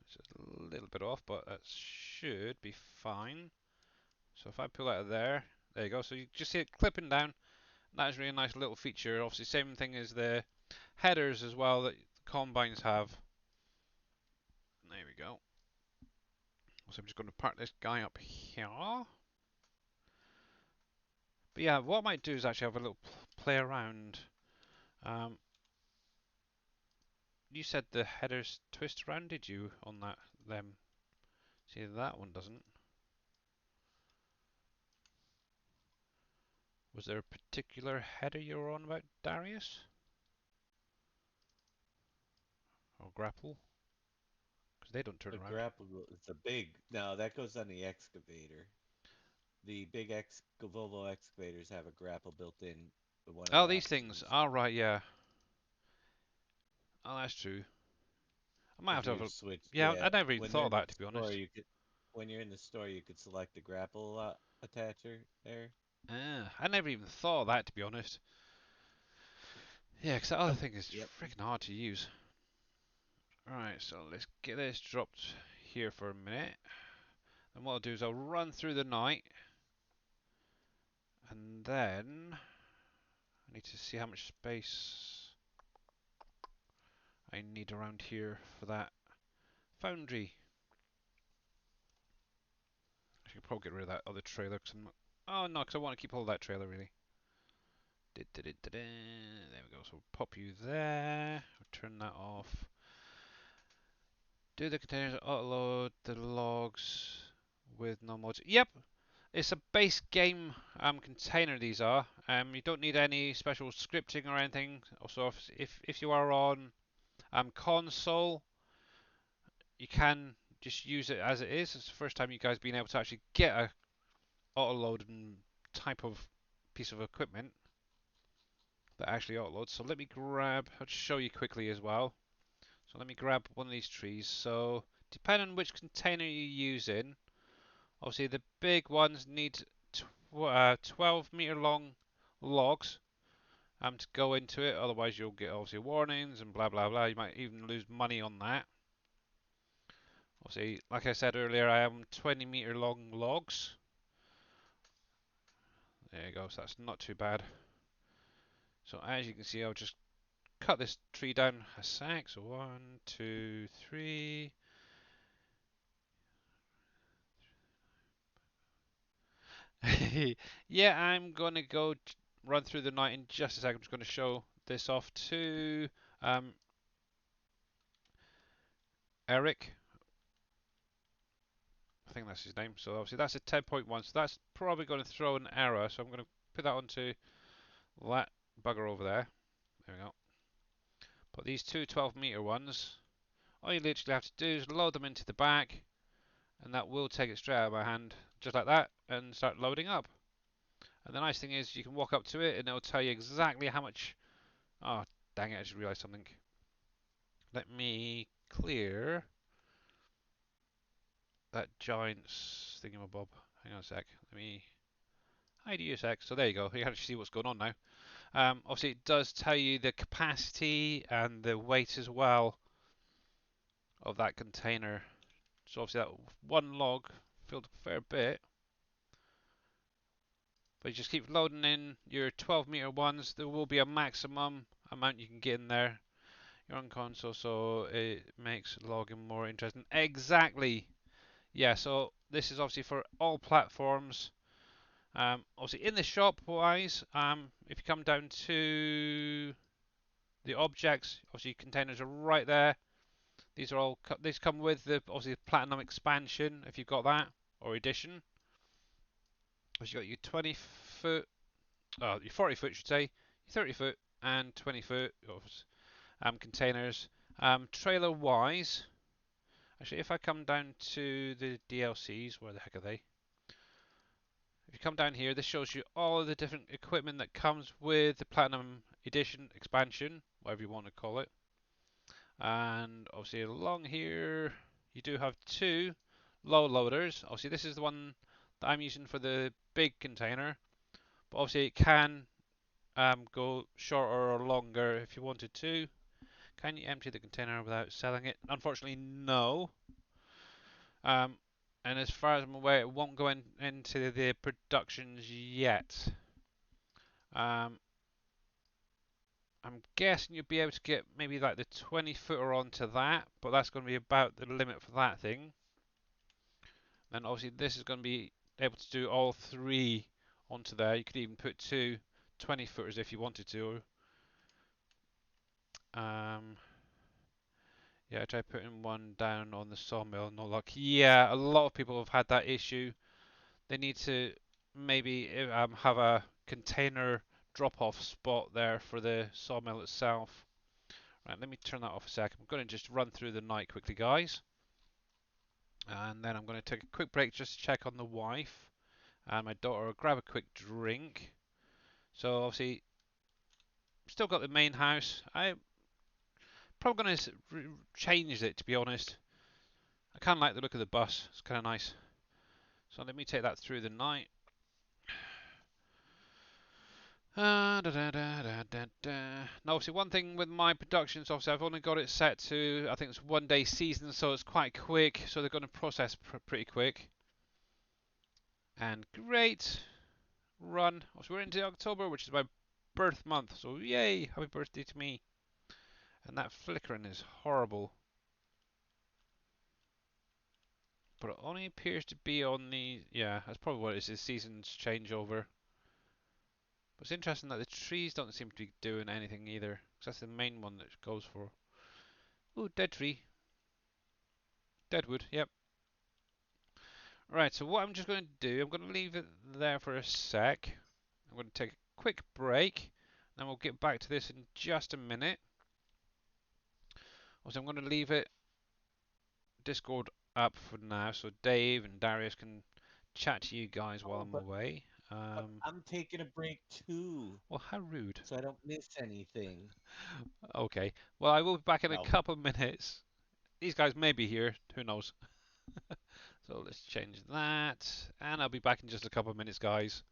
It's a little bit off, but that should be fine. So if I pull out of there, there you go. So you just see it clipping down. That is really a nice little feature. Obviously, same thing as the headers as well that combines have. There we go. So I'm just going to park this guy up here. But yeah, what I might do is actually have a little play around. You said the headers twist around, did you, on them? See, that one doesn't. Was there a particular header you were on about, Darius? Or grapple? Because they don't turn The around. grapple, it's a big. No, that goes on the excavator. The big Volvo excavators have a grapple built in. One of Oh, the these things. options. Oh, right, yeah. Oh, that's true. I might have If to have you a... switch, Yeah, yeah. I never even When they're thought of in the that, to be store, honest. when you're in the store, you could select the grapple attacher there. I never even thought of that, to be honest. Yeah, because that other Nope. thing is Yep. freaking hard to use. Right, so let's get this dropped here for a minute. And what I'll do is I'll run through the night. And then... I need to see how much space I need around here for that foundry. I should probably get rid of that other trailer because I'm not... Oh no, because I want to keep all that trailer really. There we go. So we'll pop you there. We'll turn that off. Do the containers auto-load the logs with no mods? Yep, it's a base game container. These are. You don't need any special scripting or anything. Also, if you are on console, you can just use it as it is. It's the first time you guys been able to actually get a auto-loading type of piece of equipment that actually auto-loads. So let me grab. I'll just show you quickly as well. So let me grab one of these trees. So depending on which container you're using, obviously the big ones need 12-meter long logs to go into it. Otherwise you'll get obviously warnings and blah blah blah. You might even lose money on that. Obviously, like I said earlier, I am 20-meter long logs. There you go. So that's not too bad. So as you can see, I'll just cut this tree down a sec. So 1, 2, 3. Yeah, I'm gonna go run through the night in just a second. I'm just gonna show this off to Eric. I think that's his name. So obviously that's a 10.1. So that's probably going to throw an error. So I'm going to put that onto that bugger over there. There we go. Put these two 12-meter ones. All you literally have to do is load them into the back, and that will take it straight out of my hand, just like that, and start loading up. And the nice thing is you can walk up to it, and it'll tell you exactly how much. Oh, dang it! I just realised something. Let me clear that giant's thingamabob. Hang on a sec. Let me hide you a sec. So there you go. You can actually see what's going on now. Obviously, it does tell you the capacity and the weight as well of that container. So obviously, that one log filled a fair bit. But you just keep loading in your 12-meter ones. There will be a maximum amount you can get in there. You're on console, so it makes logging more interesting. Exactly. Yeah, so this is obviously for all platforms. Obviously, in the shop wise, if you come down to The objects, obviously containers are right there. These are all these come with the obviously Platinum expansion if you've got that, or edition. You've got your 20-foot, your 40-foot should say, your 30-foot and 20-foot containers. Trailer wise, actually if I come down to the DLCs, where the heck are they? If you come down here, this shows you all of the different equipment that comes with the Platinum Edition expansion, whatever you want to call it. And obviously along here, you do have two low loaders. Obviously this is the one that I'm using for the big container, but obviously it can go shorter or longer if you wanted to. Can you empty the container without selling it? Unfortunately, no. And as far as I'm aware, it won't go into the productions yet. I'm guessing you'll be able to get maybe like the 20-footer onto that, but that's going to be about the limit for that thing. And obviously this is going to be able to do all three onto there. You could even put two 20-footers if you wanted to. Yeah, I tried putting one down on the sawmill, no luck. Yeah, a lot of people have had that issue. They need to maybe have a container drop-off spot there for the sawmill itself. Right, let me turn that off a sec. I'm going to just run through the night quickly, guys. And then I'm going to take a quick break just to check on the wife and my daughter. Grab a quick drink. So obviously, still got the main house. I'm probably going to change it, to be honest. I kind of like the look of the bus. It's kind of nice. So let me take that through the night. Now, obviously, one thing with my productions, obviously, I've only got it set to, I think it's 1 day season, so it's quite quick. So they're going to process pretty quick. And great run. So we're into October, which is my birth month. So yay, happy birthday to me. And that flickering is horrible. But it only appears to be on the, yeah, that's probably what it is, the seasons change over. But it's interesting that the trees don't seem to be doing anything either, because that's the main one that it goes for. Ooh, dead tree. Deadwood, yep. Right, so what I'm just going to do, I'm going to leave it there for a sec. I'm going to take a quick break, and we'll get back to this in just a minute. Also, I'm going to leave it Discord up for now, so Dave and Darius can chat to you guys while I'm away. I'm taking a break too, Well, how rude. so I don't miss anything. Okay, well, I will be back in a No. couple of minutes. These guys may be here, who knows. So let's change that, and I'll be back in just a couple of minutes, guys.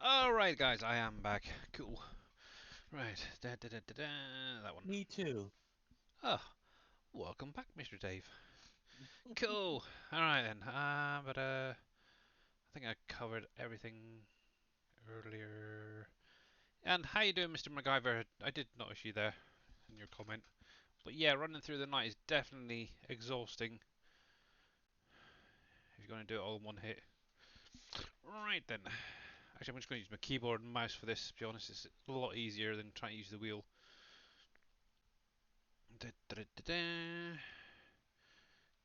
Alright, guys, I am back. Cool. Right. That one. Me too. Oh, welcome back, Mr. Dave. Cool. Alright then. I think I covered everything earlier. And how you doing, Mr. MacGyver? I did notice you there in your comment. But yeah, running through the night is definitely exhausting if you're going to do it all in one hit. Right then. Actually, I'm just going to use my keyboard and mouse for this, to be honest. It's a lot easier than trying to use the wheel.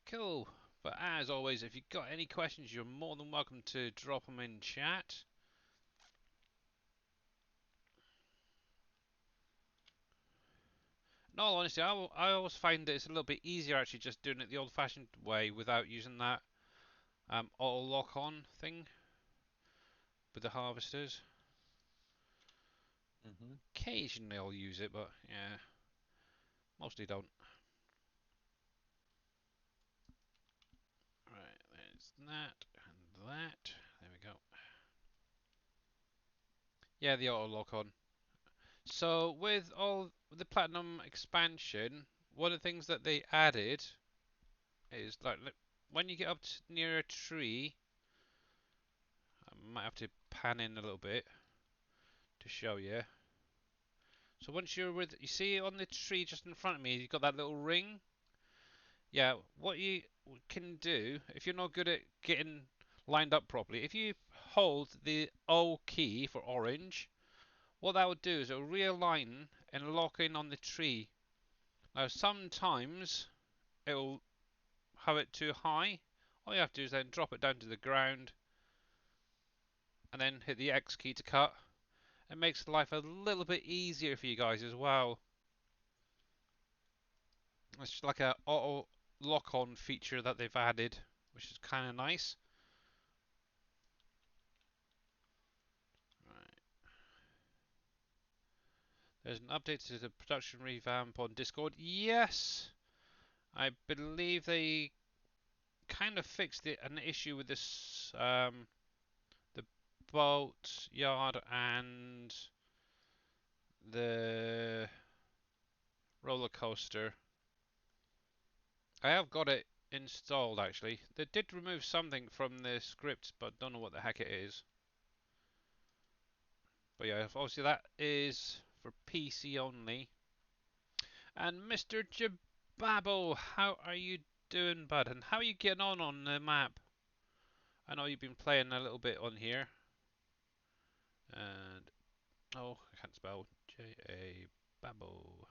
Cool. But as always, if you've got any questions, you're more than welcome to drop them in chat. In all honesty, I always find that it's a little bit easier actually just doing it the old-fashioned way without using that auto lock-on thing with the harvesters. Occasionally I'll use it, but yeah, mostly don't. Right, there's that and that. There we go. Yeah, the auto lock-on. So with all the Platinum expansion, one of the things that they added is like when you get up near a tree, I might have to pan in a little bit to show you. So once you're with, you see on the tree just in front of me, you've got that little ring. Yeah, what you can do, if you're not good at getting lined up properly, if you hold the O key for orange, what that would do is it'll realign and lock in on the tree. Now sometimes it'll have it too high. All you have to do is then drop it down to the ground and then hit the X key to cut. It makes life a little bit easier for you guys as well. It's just like a auto lock-on feature that they've added, which is kind of nice. Right. There's an update to the production revamp on Discord. Yes, I believe they kind of fixed an issue with this, the boat yard and the roller coaster. I have got it installed actually. They did remove something from the script, but don't know what the heck it is. But yeah, obviously that is for PC only. And Mr. Jababo, how are you doing, bud? And how are you getting on the map? I know you've been playing a little bit on here. And oh, I can't spell J-A-Babo.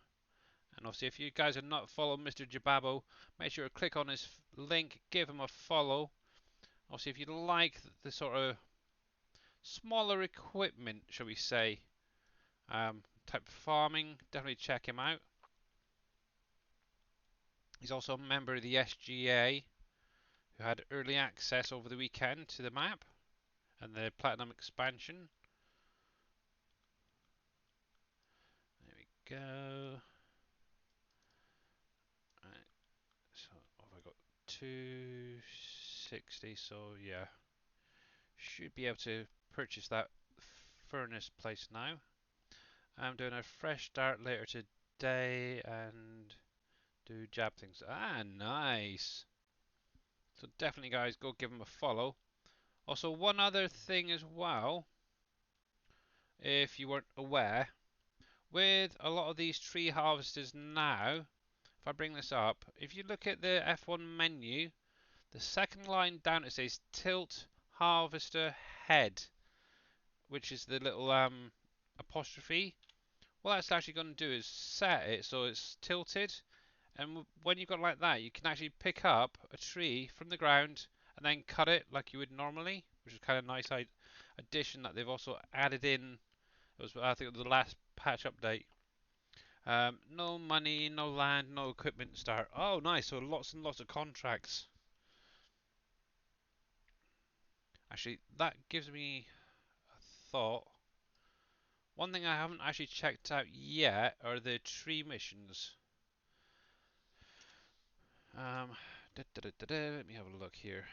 And obviously, if you guys are not following Mr. Jababo, make sure to click on his link, give him a follow. Obviously, if you like the sort of smaller equipment, shall we say, type of farming, definitely check him out. He's also a member of the SGA, who had early access over the weekend to the map and the Platinum expansion. There we go. Right, so what have I got? 260, so yeah. Should be able to purchase that furnace place now. I'm doing a fresh start later today and do jab things. Ah, nice. So definitely, guys, go give him a follow. Also, one other thing as well, if you weren't aware, with a lot of these tree harvesters now, if I bring this up, if you look at the F1 menu, the second line down it says tilt harvester head, which is the little apostrophe. What that's actually going to do is set it so it's tilted, and when you've got like that, you can actually pick up a tree from the ground and then cut it like you would normally, which is kind of nice addition that they've also added in. It was, I think, the last patch update. No money, no land, no equipment start. Oh, nice. So lots and lots of contracts. Actually, that gives me a thought. One thing I haven't actually checked out yet are the tree missions. Let me have a look here.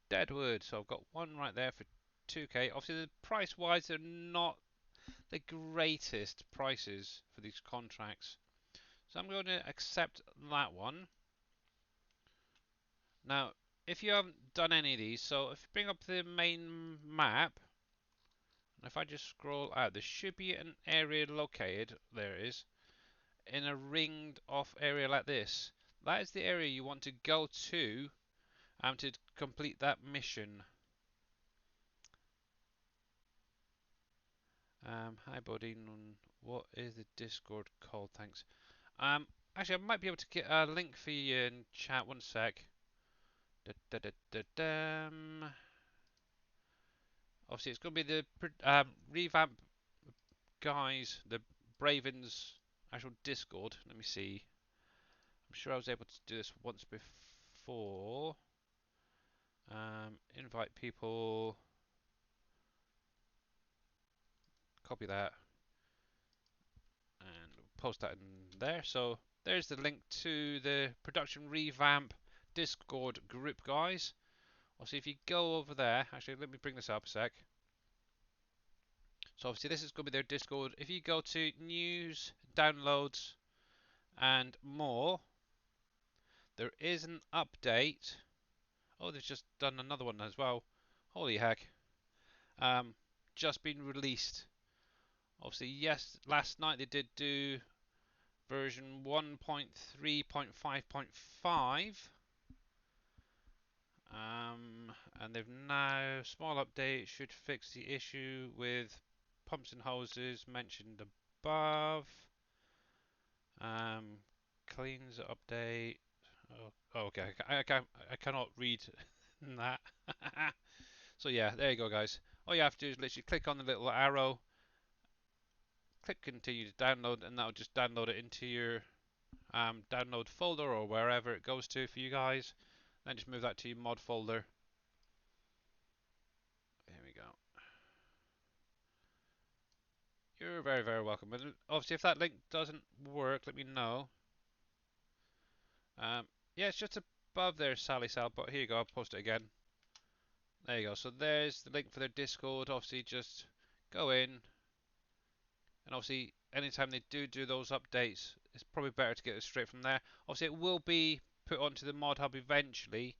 Deadwood. So I've got one right there for 2k. Obviously, the price-wise, they're not the greatest prices for these contracts. So I'm going to accept that one. Now, if you haven't done any of these, so if you bring up the main map, and if I just scroll out, there should be an area located, there it is, in a ringed off area like this. That is the area you want to go to complete that mission. Hi buddy, what is the Discord called? Thanks. Actually, I might be able to get a link for you in chat. One sec. Obviously, it's going to be the revamp guys, the Bravens actual Discord. Let me see. I'm sure I was able to do this once before. Invite people. Copy that. And post that in there. So there's the link to the production revamp Discord group, guys. Obviously, if you go over there, actually, let me bring this up a sec. So obviously, this is going to be their Discord. If you go to news, downloads, and more, there is an update. Oh, they've just done another one as well. Holy heck! Just been released. Obviously, yes, last night they did do version 1.3.5.5. And they've now, small update should fix the issue with pumps and hoses mentioned above. Cleans update. Oh, okay. I cannot read that. So yeah, there you go, guys. All you have to do is literally click on the little arrow, click continue to download, and that'll just download it into your download folder or wherever it goes to for you guys. Then just move that to your mod folder. There we go. You're very, very welcome. And obviously, if that link doesn't work, let me know. Yeah, it's just above there, Sally Sal, but here you go, I'll post it again. There you go. So there's the link for their Discord. Obviously, just go in, and obviously, anytime they do those updates, it's probably better to get it straight from there. Obviously, it will be put onto the Mod Hub eventually.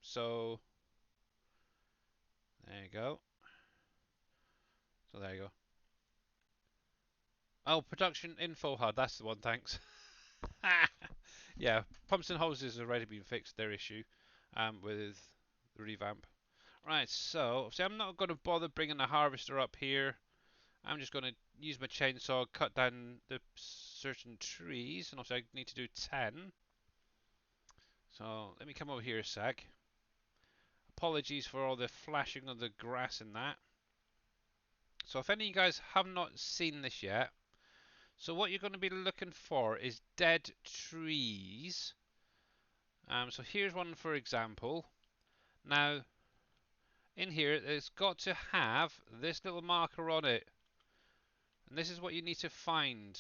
So there you go. So there you go. Oh, production info HUD. That's the one. Thanks. Yeah, pumps and hoses have already been fixed. Their issue with the revamp. Right. So I'm not going to bother bringing the harvester up here. I'm just going to use my chainsaw, cut down the certain trees, and also I need to do 10. So let me come over here a sec. Apologies for all the flashing of the grass and that. So if any of you guys have not seen this yet, so what you're going to be looking for is dead trees. So here's one for example. Now, in here, it's got to have this little marker on it. And this is what you need to find.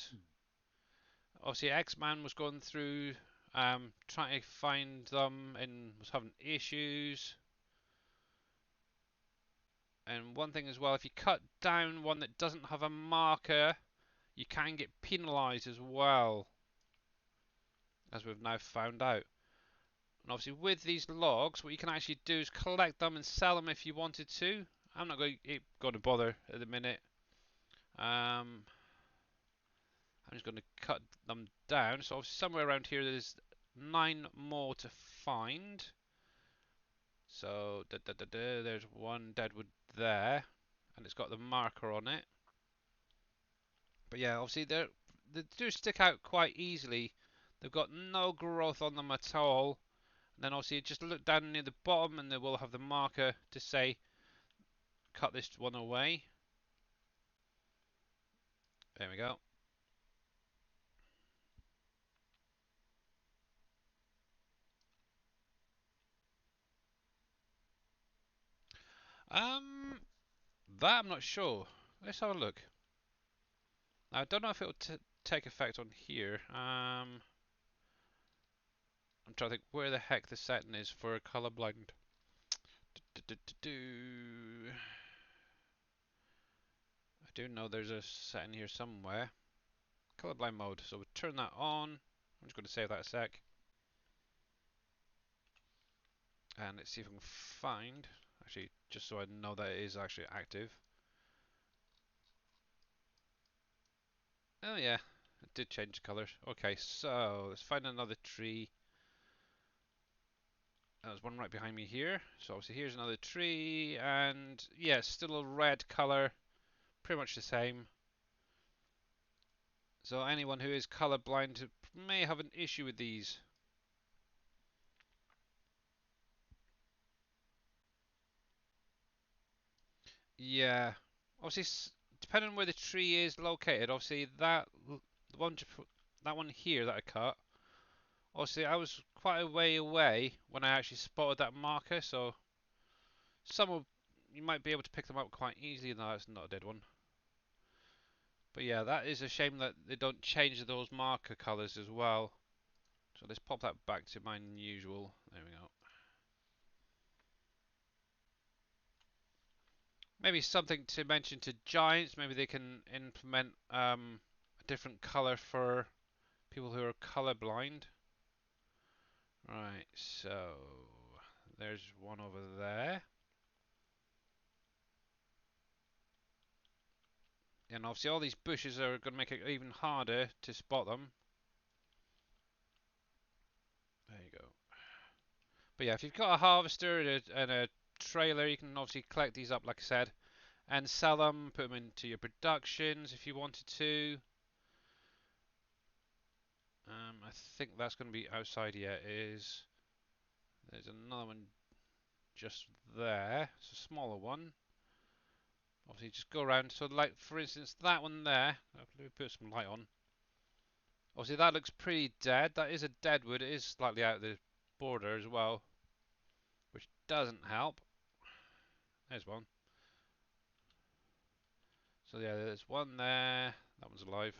Obviously, X-Man was going through trying to find them and was having issues. And one thing as well, if you cut down one that doesn't have a marker, you can get penalised as well, as we've now found out. And obviously with these logs, what you can actually do is collect them and sell them if you wanted to. I'm not going to bother at the minute. I'm just going to cut them down. So obviously somewhere around here there's 9 more to find. So there's one deadwood there, and it's got the marker on it. But yeah, obviously they do stick out quite easily. They've got no growth on them at all. And then obviously just look down near the bottom, and they will have the marker to say cut this one away. There we go. That I'm not sure. Let's have a look. Now, I don't know if it will take effect on here. I'm trying to think where the heck the setting is for colorblind. Do-do-do-do-do. I do know there's a setting here somewhere. Colorblind mode. So we'll turn that on. I'm just going to save that a sec. And let's see if we can find, actually, just so I know that it is actually active. Oh yeah, it did change the colours. Okay, so let's find another tree. There's one right behind me here. So obviously here's another tree, and yeah, still a red colour, pretty much the same. So anyone who is colorblind may have an issue with these. Yeah, obviously depending on where the tree is located, obviously the one that one here that I cut. Obviously I was quite a way away when I actually spotted that marker, so you might be able to pick them up quite easily. No, it's not a dead one. But yeah, that is a shame that they don't change those marker colours as well. So let's pop that back to my usual. There we go. Maybe something to mention to Giants. Maybe they can implement a different colour for people who are colorblind. Right, so there's one over there. And obviously all these bushes are going to make it even harder to spot them. There you go. But yeah, if you've got a harvester and a trailer, you can obviously collect these up, like I said, and sell them, put them into your productions if you wanted to. I think that's going to be outside. Yeah, it is. There's another one just there. It's a smaller one. Obviously, just go around. So, like for instance, that one there. Let me put some light on. Obviously, that looks pretty dead. That is a deadwood. It is slightly out of the border as well, which doesn't help. There's one. So yeah, there's one there. That one's alive.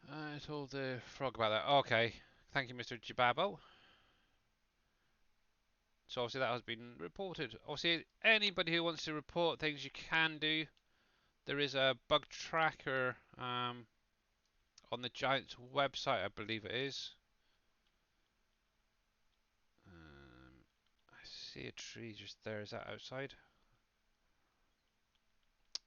I told the frog about that. Okay, thank you, Mr. Jibabo. So obviously that has been reported. Obviously, anybody who wants to report things, you can do. There is a bug tracker on the Giants website, I believe it is. I see a tree just there. Is that outside?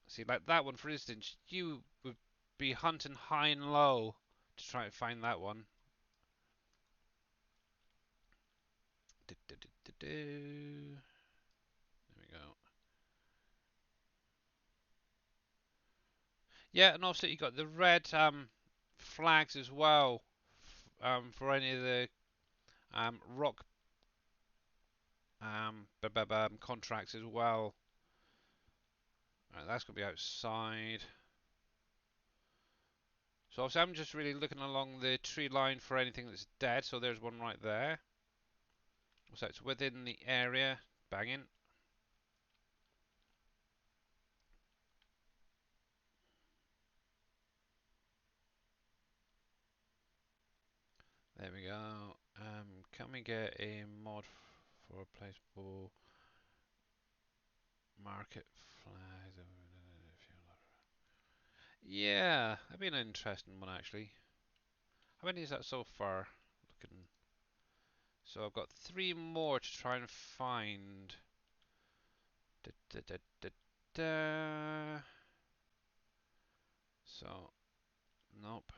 See, like that one, for instance, you would be hunting high and low to try and find that one. There we go. Yeah, and also you got the red flags as well for any of the rock contracts as well. Right, that's going to be outside. So obviously I'm just really looking along the tree line for anything that's dead. So there's one right there. So it's within the area. Banging. There we go. Can we get a mod for placeable market flags? Yeah, that'd be an interesting one actually. How many is that so far? Looking. So I've got 3 more to try and find. Da, da, da, da, da. So, nope.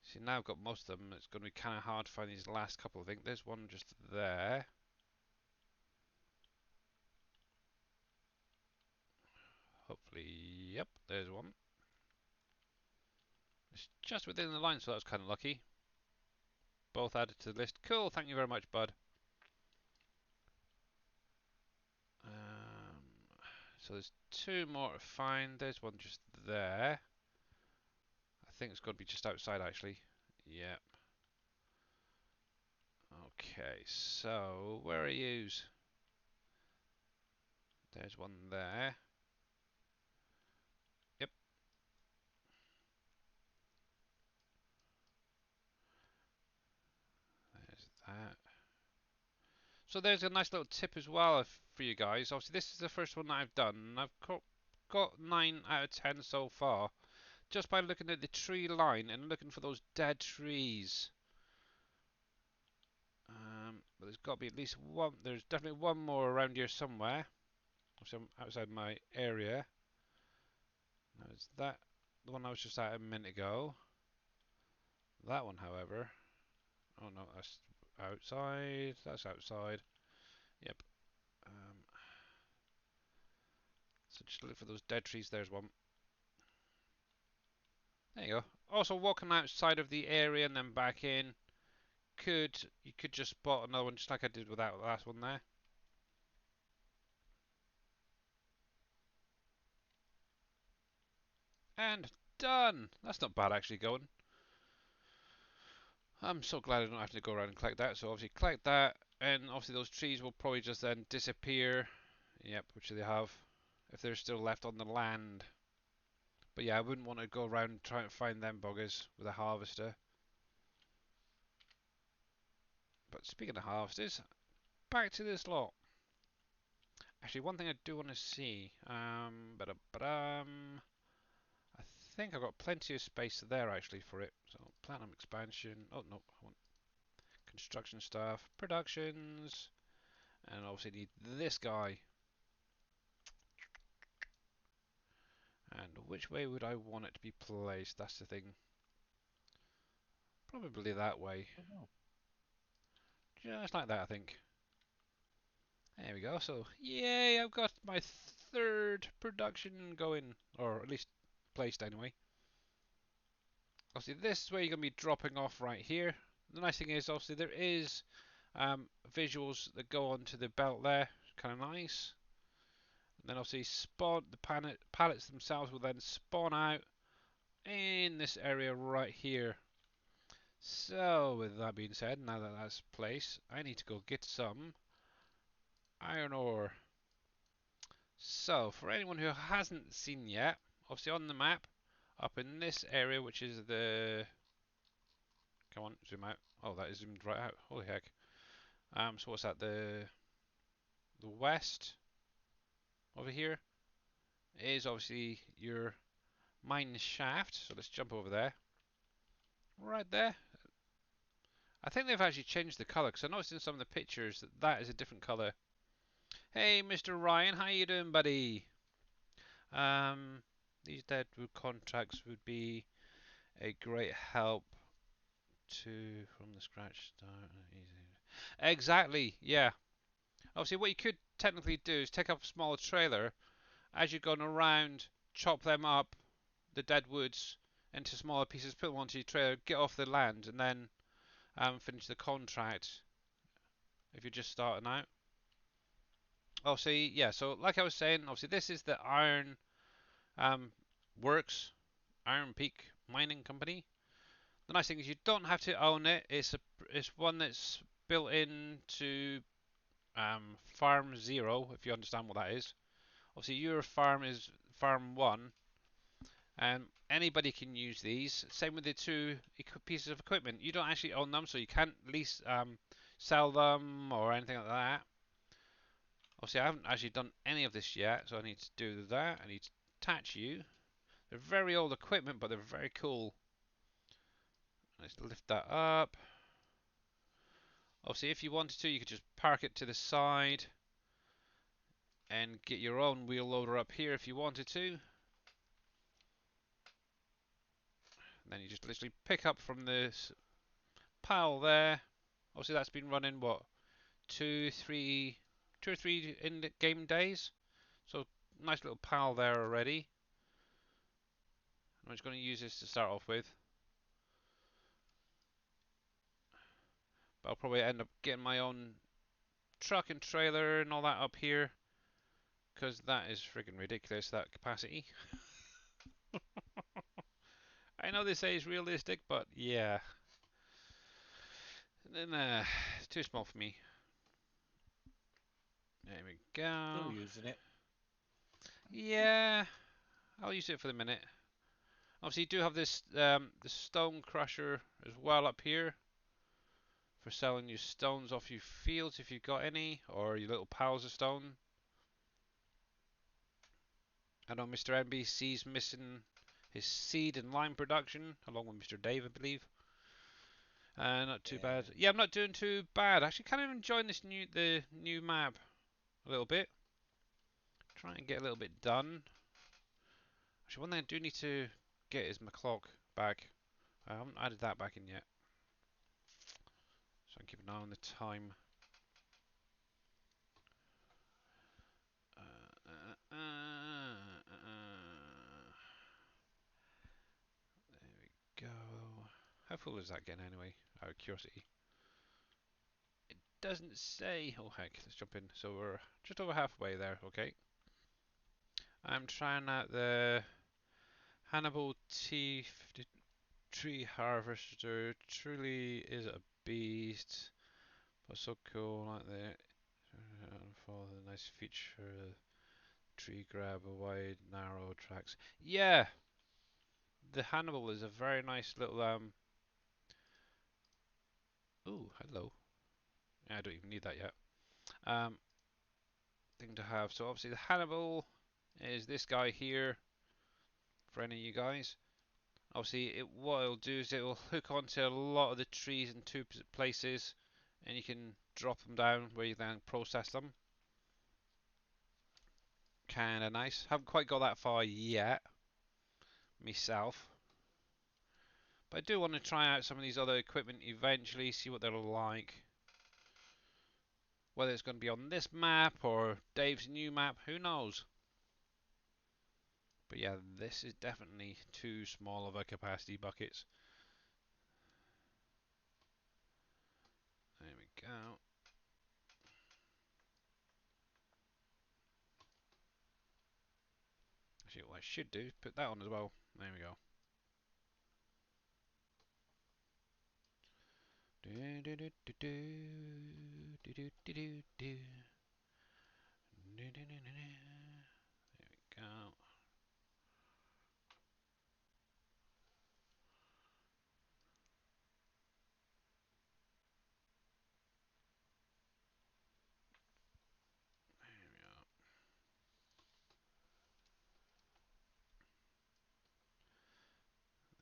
See, now I've got most of them. It's going to be kind of hard to find these last couple. I think there's one just there. Hopefully, yep, there's one. It's just within the line, so that was kind of lucky. Both added to the list. Cool, thank you very much, bud. So there's 2 more to find. There's one just there. I think it's got to be just outside, actually. Yep. Okay, so where are yous? There's one there. Yep. So there's a nice little tip as well for you guys. Obviously, this is the first one that I've done, and I've got 9 out of 10 so far, just by looking at the tree line and looking for those dead trees. But there's got to be at least one. There's definitely one more around here somewhere. Obviously, I'm outside my area. Now, is that the one I was just at a minute ago? That one, however. Oh no, that's outside. That's outside. Yep. So just look for those dead trees. There's one. There you go. Also, walking outside of the area and then back in, you could just spot another one, just like I did with that last one there. And done. That's not bad actually going. I'm so glad I don't have to go around and collect that. So obviously collect that, and obviously those trees will probably just then disappear. Yep, which they have, if they're still left on the land. But yeah, I wouldn't want to go around trying to find them buggers with a harvester. But speaking of harvesters, back to this lot. Actually, one thing I do want to see. I think I've got plenty of space there actually for it. So platinum expansion. Oh no, I want construction stuff, productions, and obviously need this guy. And which way would I want it to be placed? That's the thing. Probably that way. Just like that, I think. There we go. So, yay, I've got my third production going, or at least placed anyway. Obviously, this is where you're going to be dropping off right here. The nice thing is, obviously, there is visuals that go onto the belt there. Kind of nice. And then obviously spawn the pallets themselves will then spawn out in this area right here. So with that being said, now that that's placed, I need to go get some iron ore. So for anyone who hasn't seen yet, obviously on the map, up in this area, which is the, come on, zoom out. Oh, that is zoomed right out. Holy heck. So what's that? The west over here is obviously your mine shaft. So let's jump over there. Right there. I think they've actually changed the colour, because I noticed in some of the pictures that that is a different colour. Hey, Mr. Ryan, how you doing, buddy? These deadwood contracts would be a great help to from the scratch start. Exactly, yeah. Obviously, what you could technically do is take up a smaller trailer as you're going around, chop them up, the dead woods, into smaller pieces, put them onto your trailer, get off the land, and then finish the contract if you're just starting out. Oh, see, yeah, so like I was saying, obviously this is the Iron Works, Iron Peak Mining Company. The nice thing is you don't have to own it. It's one that's built into Farm Zero, if you understand what that is. Obviously your farm is Farm 1, and anybody can use these. Same with the two pieces of equipment. You don't actually own them, so you can't lease, sell them or anything like that. Obviously, I haven't actually done any of this yet, so I need to do that. I need to attach you. They're very old equipment, but they're very cool. Let's lift that up. Obviously, if you wanted to, you could just park it to the side and get your own wheel loader up here if you wanted to. And then you just literally pick up from this pile there. Obviously, that's been running, what, 2 or 3 in-game days. So, nice little pile there already. I'm just going to use this to start off with. But I'll probably end up getting my own truck and trailer and all that up here, because that is freaking ridiculous, that capacity. I know they say it's realistic, but yeah. And then, it's too small for me. There we go. Still using it. Yeah, I'll use it for the minute. Obviously, you do have this the stone crusher as well up here. for selling you stones off your fields if you've got any, or your little piles of stone. I know Mr. NBC's missing his seed and lime production, along with Mr. Dave, I believe. Not too bad. Yeah. Yeah, I'm not doing too bad. Actually, kind of enjoying the new map a little bit. Trying to get a little bit done. Actually, one thing I do need to get is my clock back. I haven't added that back in yet, so I can keep an eye on the time. There we go. How full is that getting anyway? Out of curiosity. It doesn't say. Oh heck, let's jump in. So we're just over halfway there. Okay. I'm trying out the Hannibal T50 Tree Harvester. Truly is a beast. But so cool, like that. For the nice feature, tree grab, a wide, narrow tracks. Yeah, the Hannibal is a very nice little Ooh, hello. Yeah, I don't even need that yet. Thing to have. So obviously the Hannibal is this guy here. For any of you guys, obviously what it'll do is it will hook onto a lot of the trees in two places, and you can drop them down where you then process them. Kinda nice. Haven't quite got that far yet, myself. But I do want to try out some of these other equipment eventually, see what they're like. Whether it's going to be on this map or Dave's new map, who knows? But yeah, this is definitely too small of a capacity buckets. There we go. Actually, what I should do is put that on as well. There we go. Do do do do do do do do do do. There we go. There we go.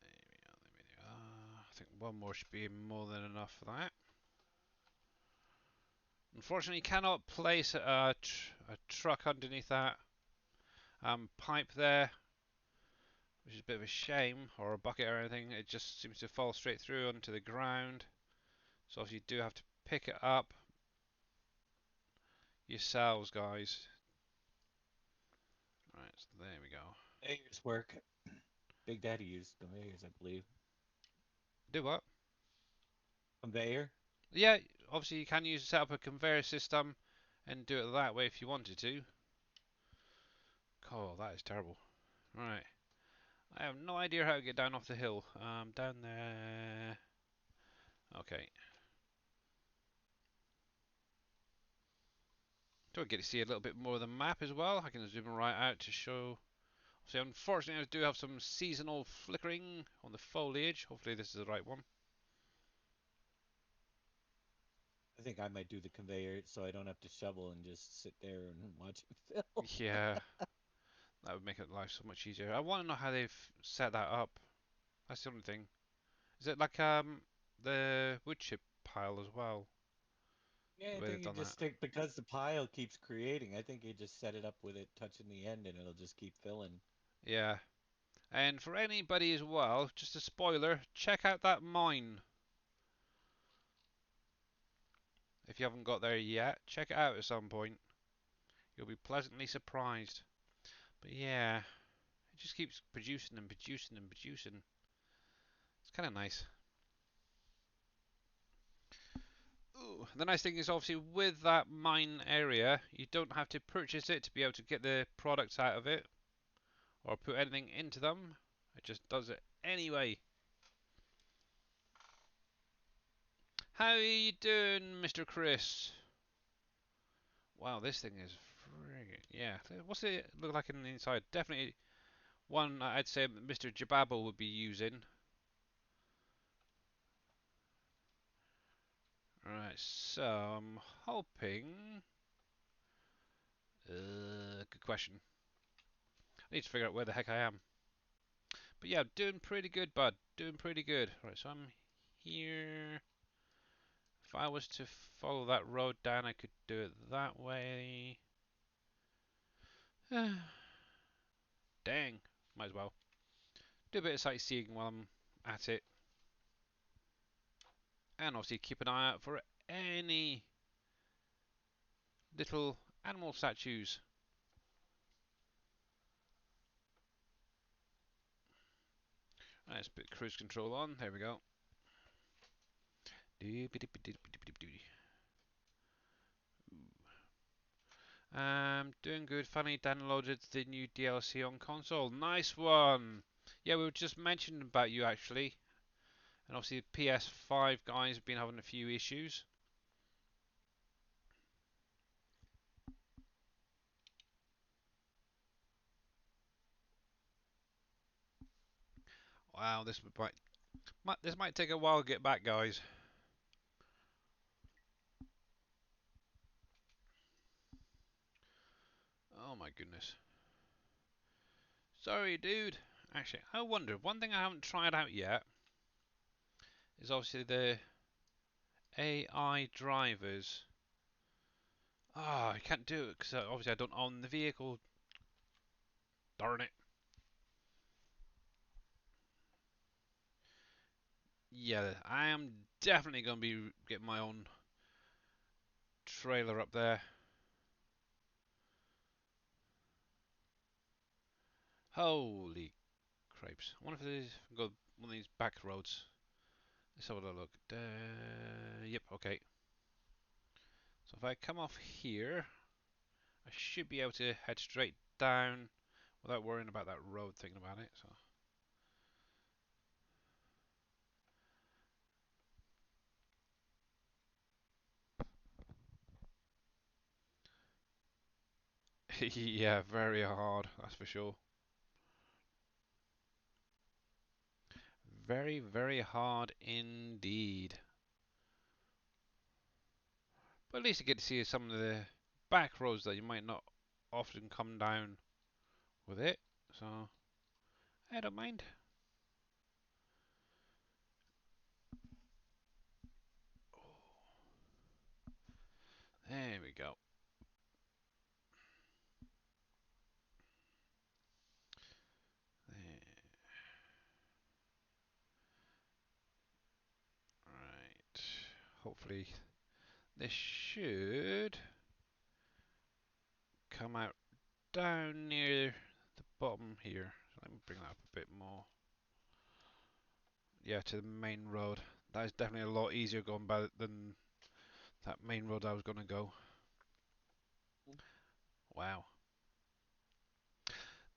There we go. There we go. I think one more should be more than enough for that. Unfortunately, you cannot place a truck underneath that pipe there, which is a bit of a shame, or a bucket or anything. It just seems to fall straight through onto the ground. So if you do have to pick it up yourselves, guys. Right, so there we go. Conveyors work. Big Daddy used conveyors, I believe. Do what? Conveyor? Yeah, obviously you can set up a conveyor system and do it that way if you wanted to. Oh, that is terrible. Right. I have no idea how to get down off the hill. Down there. Okay. Do I get to see a little bit more of the map as well? I can zoom right out to show. So unfortunately I do have some seasonal flickering on the foliage. Hopefully this is the right one. I think I might do the conveyor so I don't have to shovel and just sit there and watch it fill. Yeah, that would make life so much easier. I want to know how they've set that up. That's the only thing. Is it like the wood chip pile as well? Yeah, The I way they've think you done that. just stick, because the pile keeps creating, I think you just set it up with it touching the end and it'll just keep filling. Yeah. And for anybody as well, just a spoiler, check out that mine. If you haven't got there yet, check it out at some point. You'll be pleasantly surprised. But yeah, it just keeps producing and producing and producing. It's kind of nice. Ooh, the nice thing is obviously with that mine area, you don't have to purchase it to be able to get the products out of it or put anything into them. It just does it anyway. How are you doing, Mr. Chris? Wow, this thing is friggin'... Yeah, what's it look like on the inside? Definitely one I'd say Mr. Jababble would be using. Alright, so I'm hoping. Good question. I need to figure out where the heck I am. But yeah, doing pretty good, bud. Doing pretty good. Right, so I'm here. If I was to follow that road down, I could do it that way. Dang, might as well. Do a bit of sightseeing while I'm at it. And obviously keep an eye out for any little animal statues. Let's put cruise control on. There we go. Doing good. Finally downloaded the new DLC on console. Nice one. Yeah, we were just mentioning about you actually. And obviously the PS5 guys have been having a few issues. Wow, this might take a while to get back, guys. Oh my goodness. Sorry, dude. Actually, I wonder, one thing I haven't tried out yet is obviously the AI drivers. Ah, I can't do it because obviously I don't own the vehicle. Darn it. Yeah, I am definitely going to be getting my own trailer up there. Holy crapes. I wonder if there's go one of these back roads. Let's have a look. Yep, okay. So if I come off here, I should be able to head straight down without worrying about that road thinking about it. So yeah, very hard, that's for sure. Very, very hard indeed. But at least you get to see some of the back roads that you might not often come down with it. So I don't mind. There we go. There. Right. Hopefully this should come out down near the bottom here. So let me bring that up a bit more. Yeah, to the main road. That is definitely a lot easier going by than that main road I was going to go. Wow.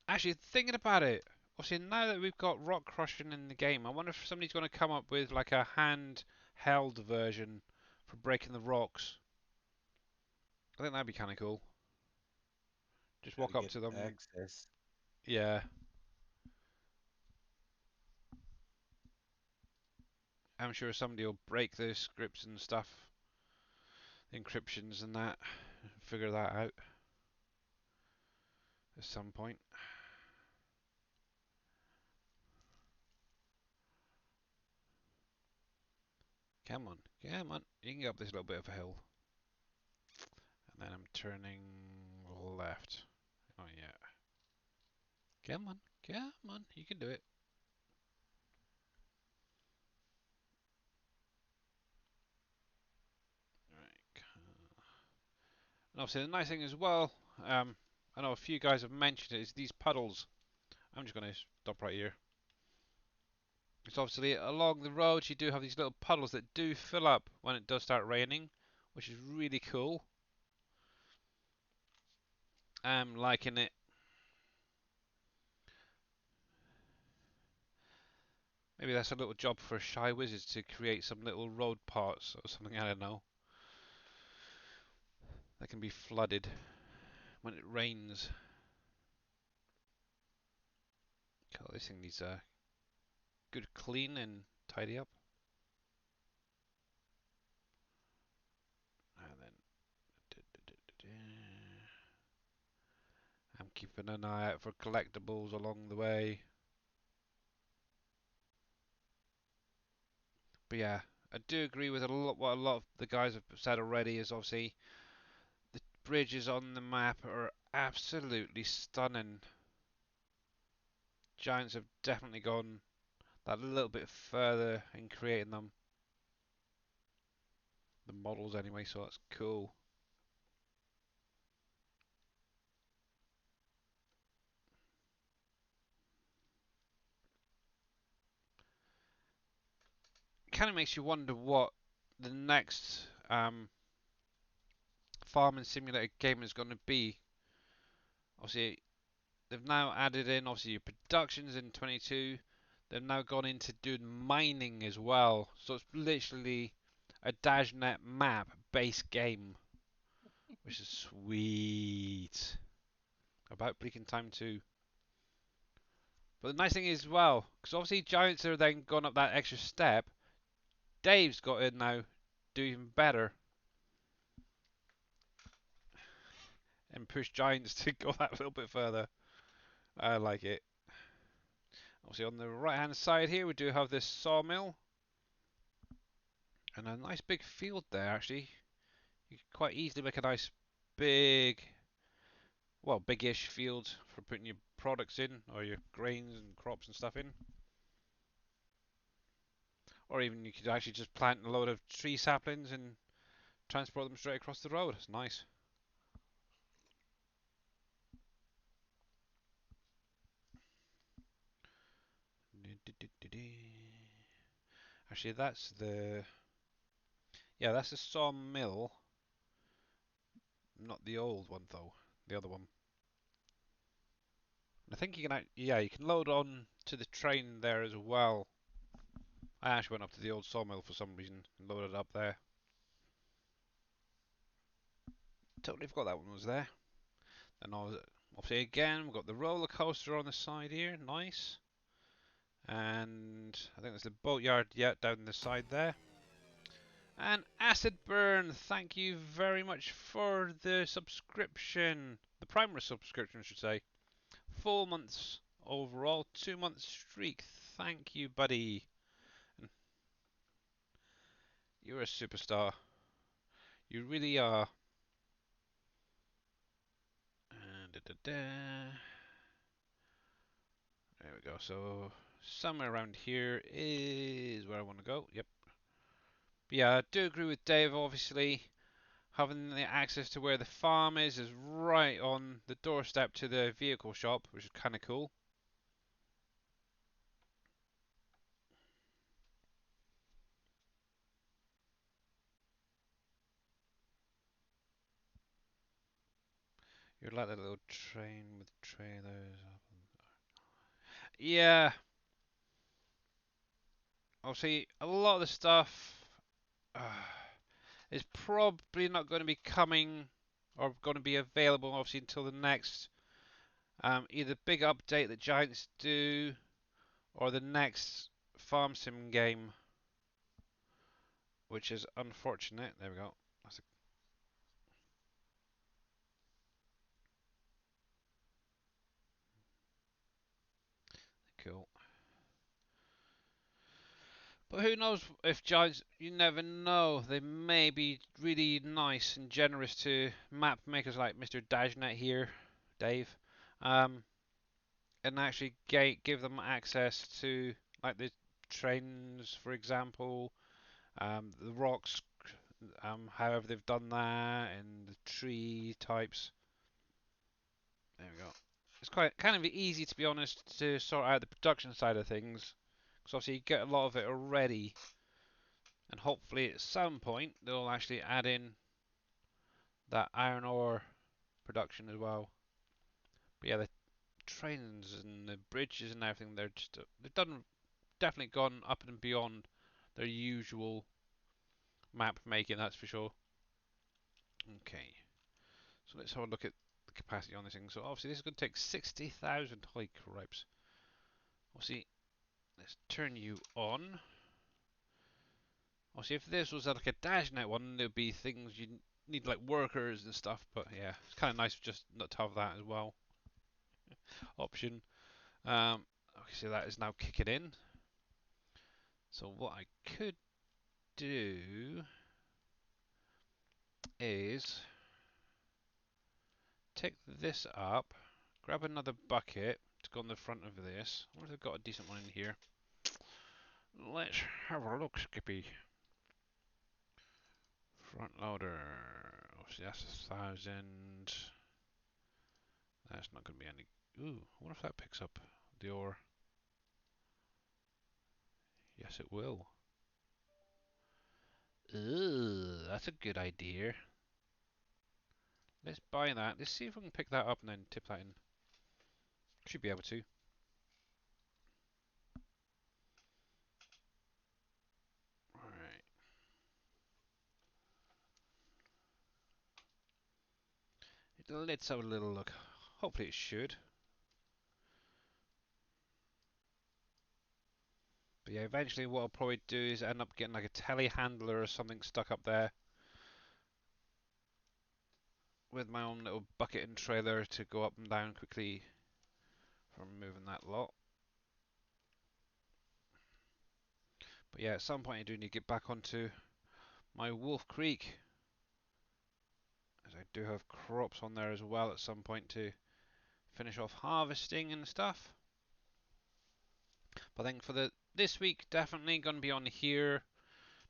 Actually, thinking about it, obviously now that we've got rock crushing in the game, I wonder if somebody's going to come up with like a handheld version for breaking the rocks. I think that'd be kind of cool. Just How walk to up get to them. access. Yeah. I'm sure somebody will break the scripts and stuff, encryptions and that, figure that out at some point. Come on, come on. You can get up this little bit of a hill. And then I'm turning left. Oh yeah. Come on, come on. You can do it. Right. And obviously the nice thing as well, I know a few guys have mentioned it, is these puddles. I'm just going to stop right here. It's obviously along the roads you do have these little puddles that do fill up when it does start raining, which is really cool. I'm liking it. Maybe that's a little job for Shy Wizards to create some little road parts or something, I don't know, that can be flooded when it rains. God, this thing needs a good clean and tidy up. Keeping an eye out for collectibles along the way. But yeah, I do agree with what a lot of the guys have said already. Is obviously the bridges on the map are absolutely stunning. Giants have definitely gone that little bit further in creating them. The models anyway, so that's cool. Kind of makes you wonder what the next farming simulator game is going to be. Obviously, they've now added in obviously your productions in 22. They've now gone into doing mining as well. So it's literally a DashNet map based game, which is sweet. About Bleaking Time 2. But the nice thing is, well, because obviously Giants are then gone up that extra step. Dave's got in now, do even better, and push Giants to go that little bit further. I like it. Obviously on the right hand side here we do have this sawmill. And a nice big field there actually. You could quite easily make a nice big, well, big-ish field for putting your products in, or your grains and crops and stuff in. Or even you could actually just plant a load of tree saplings and transport them straight across the road. It's nice. Actually, that's the, yeah, that's the sawmill. Not the old one though. The other one. I think you can, yeah, you can load on to the train there as well. I actually went up to the old sawmill for some reason and loaded up there. Totally forgot that one was there. And obviously again, we've got the roller coaster on the side here, nice. And I think there's the boatyard down the side there. And Acid Burn, thank you very much for the subscription. The primary subscription, I should say. 4 months overall, 2-month streak. Thank you, buddy. You're a superstar. You really are. There we go. So somewhere around here is where I want to go. Yep. But yeah, I do agree with Dave. Obviously, having the access to where the farm is right on the doorstep to the vehicle shop, which is kind of cool. You're like that little train with trailers. Yeah. Obviously, a lot of the stuff is probably not going to be coming or going to be available, obviously, until the next either big update that Giants do or the next Farm Sim game, which is unfortunate. There we go. That's cool. But who knows if Giants, you never know. They may be really nice and generous to map makers like Mr. Dashnet here, Dave, and actually give them access to like the trains, for example, the rocks, however they've done that, and the tree types. There we go. It's quite kind of easy, to be honest, to sort out the production side of things, because obviously you get a lot of it already. And hopefully at some point they'll actually add in that iron ore production as well. But yeah, the trains and the bridges and everything, they've done definitely gone up and beyond their usual map making, that's for sure. Okay, so let's have a look at the capacity on this thing. So obviously this is going to take 60,000. Holy cripes. Obviously, let's turn you on. Obviously, if this was like a DashNet one, there'd be things you need like workers and stuff. But yeah, it's kind of nice just not to have that as well. option. Okay, so that is now kicking in. So what I could do is take this up, grab another bucket to go on the front of this. I wonder if they've got a decent one in here. Let's have a look, Skippy. Front loader. Obviously that's 1,000. That's not going to be any. Ooh, I wonder if that picks up the ore. Yes, it will. Ooh, that's a good idea. Let's buy that. Let's see if we can pick that up and then tip that in. Should be able to. Alright. Let's have a little look. Hopefully it should. But yeah, eventually what I'll probably do is end up getting like a telehandler or something stuck up there with my own little bucket and trailer to go up and down quickly from moving that lot. But yeah, at some point I do need to get back onto my Wolf Creek, as I do have crops on there as well at some point to finish off harvesting and stuff. But I think for this week, definitely going to be on here.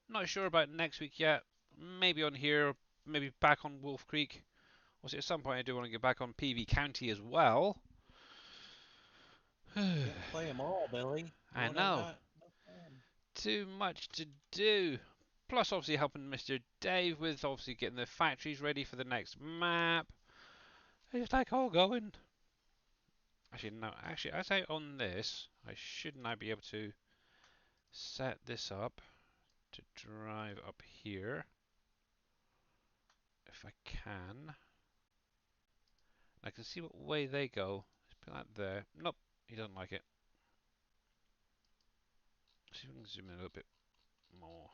Not sure about next week yet. Maybe on here, maybe back on Wolf Creek. Also, at some point I do want to get back on PV County as well. Can't play them all, Billy. You I won't have know. enough time. Too much to do. Plus, obviously, helping Mr. Dave with obviously getting the factories ready for the next map. It's like all going. Actually, no. Actually, as I own this, I should now be able to set this up to drive up here. If I can. I can see what way they go. Let's put that there. Nope, he doesn't like it. See if we can zoom in a little bit more.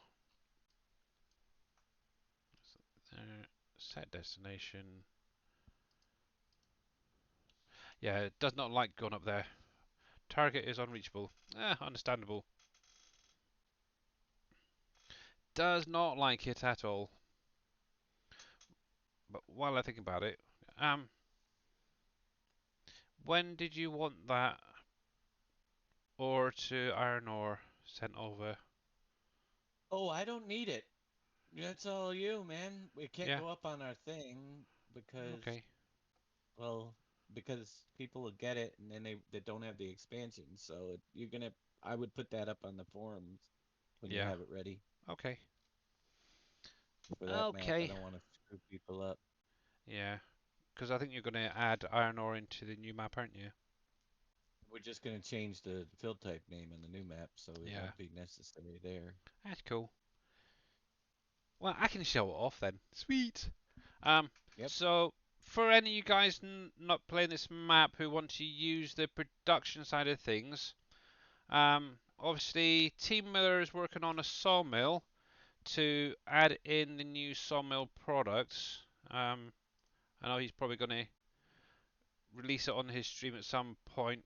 There. Set destination. Yeah, it does not like going up there. Target is unreachable. Understandable. Does not like it at all. But while I think about it, when did you want that ore to iron ore sent over? Oh, I don't need it. That's all you, man. We can't Yeah. go up on our thing because, Okay. well, because people will get it and then they don't have the expansion. So you're gonna, I would put that up on the forums when you Yeah. have it ready Okay. for that map. I Okay. don't want to screw people up. Yeah. Because I think you're going to add iron ore into the new map, aren't you? We're just gonna change the field type name on the new map, so it Yeah. won't be necessary there. That's cool. Well, I can show it off then. Sweet. Um, Yep. so for any of you guys not playing this map who want to use the production side of things, obviously Team Miller is working on a sawmill to add in the new sawmill products. I know he's probably going to release it on his stream at some point.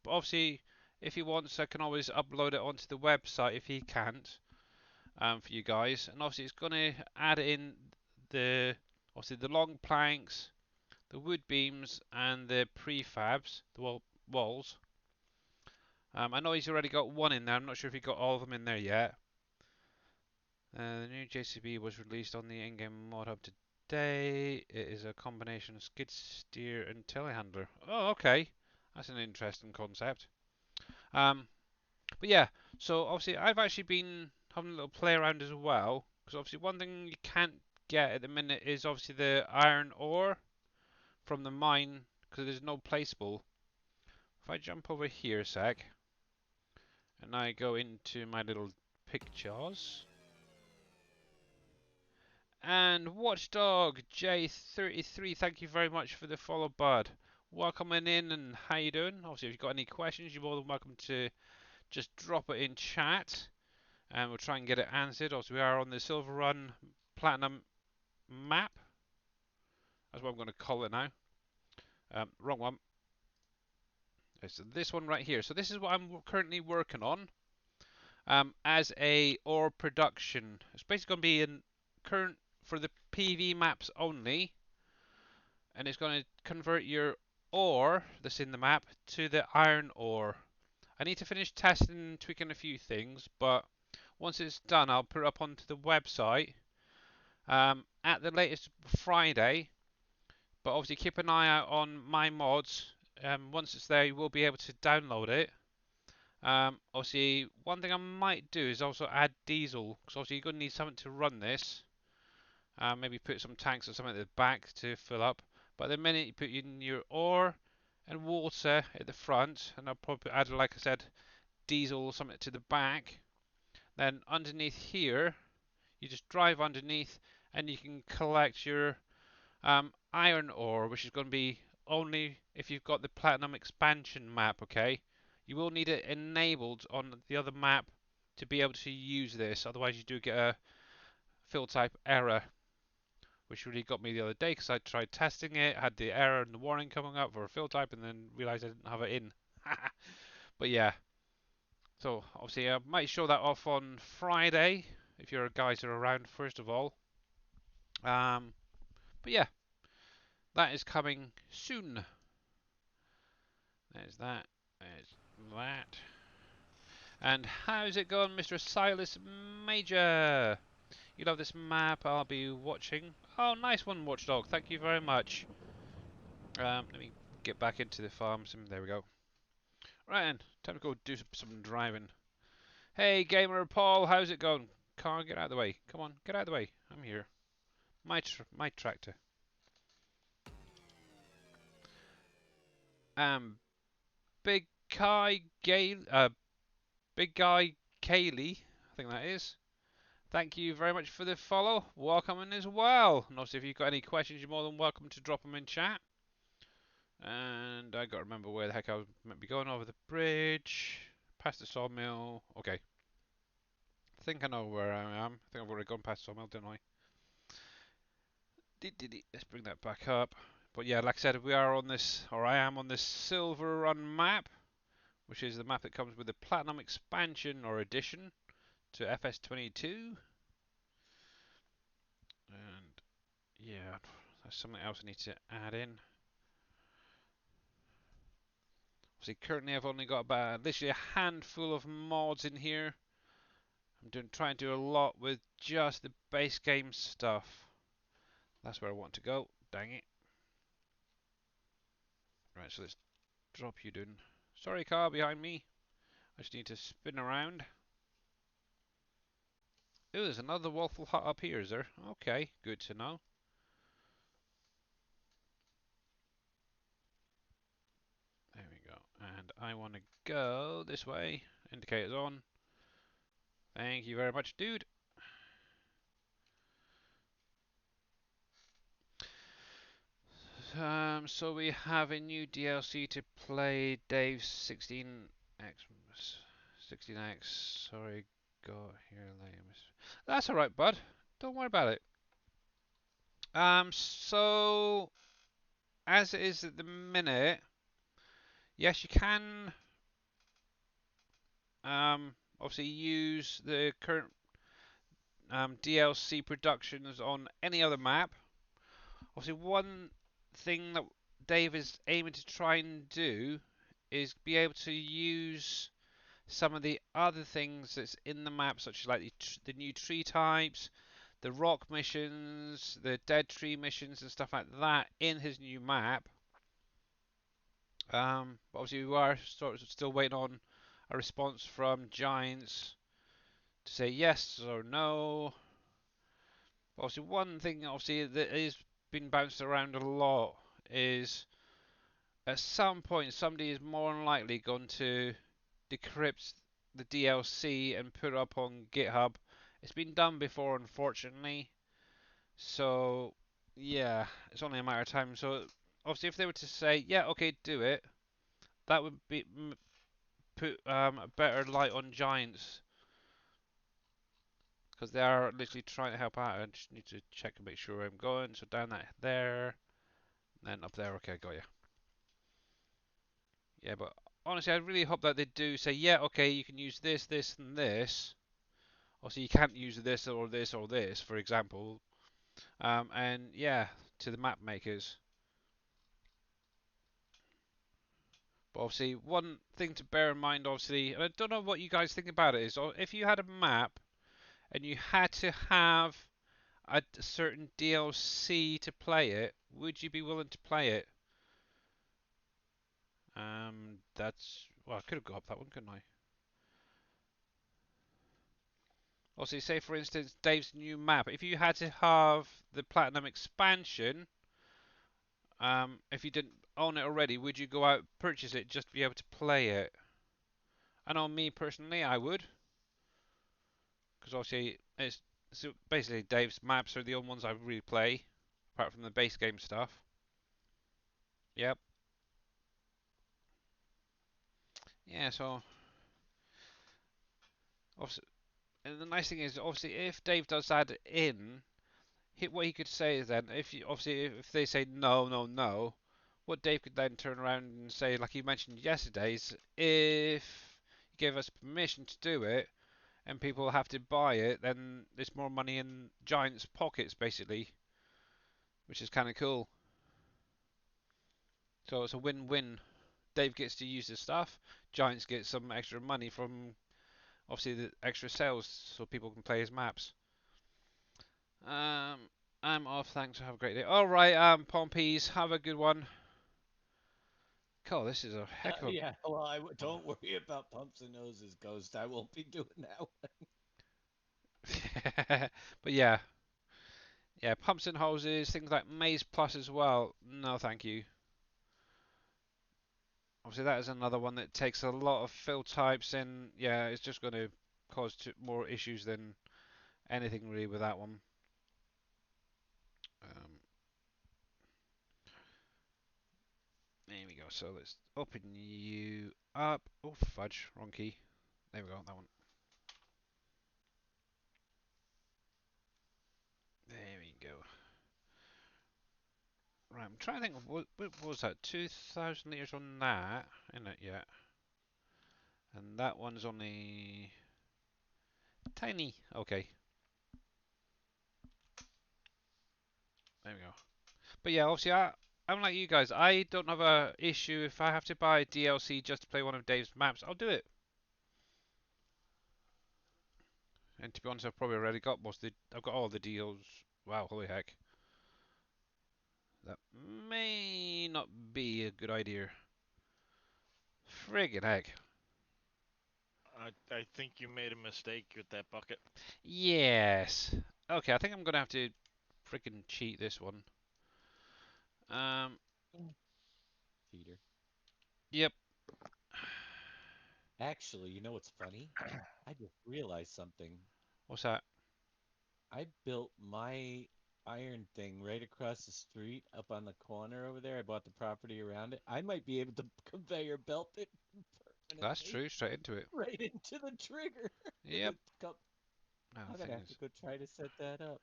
But obviously, if he wants, I can always upload it onto the website if he can't. For you guys, and obviously it's going to add in the obviously the long planks, the wood beams, and the prefabs, the walls. I know he's already got one in there. I'm not sure if he got all of them in there yet. The new JCB was released on the in-game mod hub today. It is a combination of skid steer and telehandler. Oh, okay, that's an interesting concept. But yeah, so obviously I've actually been having a little play around as well, because obviously one thing you can't get at the minute is obviously the iron ore from the mine, because there's no placeable. If I jump over here a sec, and I go into my little pictures, and Watchdog J33, thank you very much for the follow, bud. Welcoming in, and how you doing? Obviously, if you've got any questions, you're more than welcome to just drop it in chat, and we'll try and get it answered. Also, we are on the Silver Run Platinum map. That's what I'm going to call it now. Wrong one. Okay, so this one right here. So this is what I'm currently working on as a ore production. It's basically going to be in current for the PV maps only, and it's going to convert your ore that's in the map to the iron ore. I need to finish testing and tweaking a few things, but once it's done, I'll put it up onto the website at the latest Friday. But obviously, keep an eye out on my mods. Once it's there, you will be able to download it. Obviously, one thing I might do is also add diesel, because obviously you're going to need something to run this. Maybe put some tanks or something at the back to fill up. But the minute you put in your ore and water at the front, and I'll probably add, like I said, diesel or something to the back. Then underneath here, you just drive underneath, and you can collect your iron ore, which is going to be only if you've got the Platinum expansion map, okay? You will need it enabled on the other map to be able to use this, otherwise you do get a fill type error, which really got me the other day because I tried testing it, had the error and the warning coming up for a fill type, and then realized I didn't have it in. But yeah, so obviously I might show that off on Friday if your guys are around first of all. But yeah, that is coming soon. There's that. There's that. And how's it going, Mr. Silas Major? You love this map, I'll be watching. Oh, nice one, Watchdog. Thank you very much. Let me get back into the farm sim. There we go. Right then, time to go do some driving. Hey, Gamer Paul, how's it going? Car, get out of the way. Come on, get out of the way. I'm here. My tractor. Big Guy Big Guy Kaylee, I think that is. Thank you very much for the follow. Welcome in as well. And obviously, if you've got any questions, you're more than welcome to drop them in chat. And I got to remember where the heck I was meant to be going. Over the bridge, past the sawmill. Okay. I think I know where I am. I think I've already gone past the sawmill, didn't I? Let's bring that back up. But yeah, like I said, we are on this, or I am on this Silver Run map, which is the map that comes with the Platinum expansion or edition to FS22. And yeah, that's something else I need to add in. See, currently I've only got about literally a handful of mods in here. I'm trying to do a lot with just the base game stuff. That's where I want to go. Dang it. Right, so let's drop you down. Sorry, car behind me. I just need to spin around. Oh, there's another Waffle Hut up here, is there? Okay, good to know. There we go. And I want to go this way. Indicators on. Thank you very much, dude. So we have a new DLC to play Dave's 16x. Sorry, got here late. That's alright, bud. Don't worry about it. So as it is at the minute, yes, you can obviously use the current DLC productions on any other map. Obviously, one thing that Dave is aiming to try and do is be able to use some of the other things that's in the map, such as like the new tree types, the rock missions, the dead tree missions, and stuff like that in his new map. But obviously, we are still waiting on a response from Giants to say yes or no. Obviously, one thing obviously that is been bounced around a lot is at some point somebody is more than likely going to decrypt the DLC and put it up on GitHub. It's been done before, unfortunately. So yeah, it's only a matter of time. So obviously, if they were to say, yeah, okay, do it, that would be put a better light on Giants because they are literally trying to help out. I just need to check and make sure I'm going. So down that there, and then up there. Okay, got you. Yeah, but honestly, I really hope that they do say, yeah, okay, you can use this, this, and this. Also, you can't use this or this or this, for example. And yeah, to the map makers. But obviously, one thing to bear in mind, obviously, and I don't know what you guys think about it, is if you had a map and you had to have a certain DLC to play it, would you be willing to play it? That's well, I could have got up that one, couldn't I? Also, say for instance, Dave's new map. If you had to have the Platinum expansion, if you didn't own it already, would you go out purchase it just to be able to play it? I know me personally, I would, because obviously it's so basically Dave's maps are the only ones I really play, apart from the base game stuff. Yep. Yeah. So obviously, and the nice thing is obviously if Dave does add in, what he could say is then if you, obviously if they say no, no, no, what Dave could then turn around and say, like he mentioned yesterday's, if you give us permission to do it and people have to buy it, then there's more money in Giants' pockets, basically, which is kind of cool. So it's a win-win. Dave gets to use the stuff, Giants get some extra money from obviously the extra sales so people can play his maps. I'm off, thanks, have a great day. Alright, Pompeys, have a good one. God, this is a heck of a Yeah, well, don't worry about Pumps and Noses, Ghost. I won't be doing that but yeah, pumps and hoses, things like Maze Plus as well. No, thank you. Obviously, that is another one that takes a lot of fill types, and yeah, it's just going to cause more issues than anything really with that one. There we go. So let's open you up. Oh fudge, wrong key. There we go, that one. There we go. Right, I'm trying to think of what was that? 2,000 liters on that, isn't it? Yeah. And that one's only tiny. Okay. There we go. But yeah, obviously I'm like you guys. I don't have a issue if I have to buy DLC just to play one of Dave's maps. I'll do it. And to be honest, I've probably already got most of the. I've got all the deals. Wow, holy heck. That may not be a good idea. Friggin' heck. I think you made a mistake with that bucket. Yes. Okay, I think I'm gonna have to freaking cheat this one. Peter. Yep. Actually, you know what's funny? I just realized something. What's that? I built my iron thing right across the street up on the corner over there. I bought the property around it. I might be able to conveyor belt it That's permanently true. Straight into it. right into the trigger. Yep. Now I'm the gonna thing have to is, go try to set that up.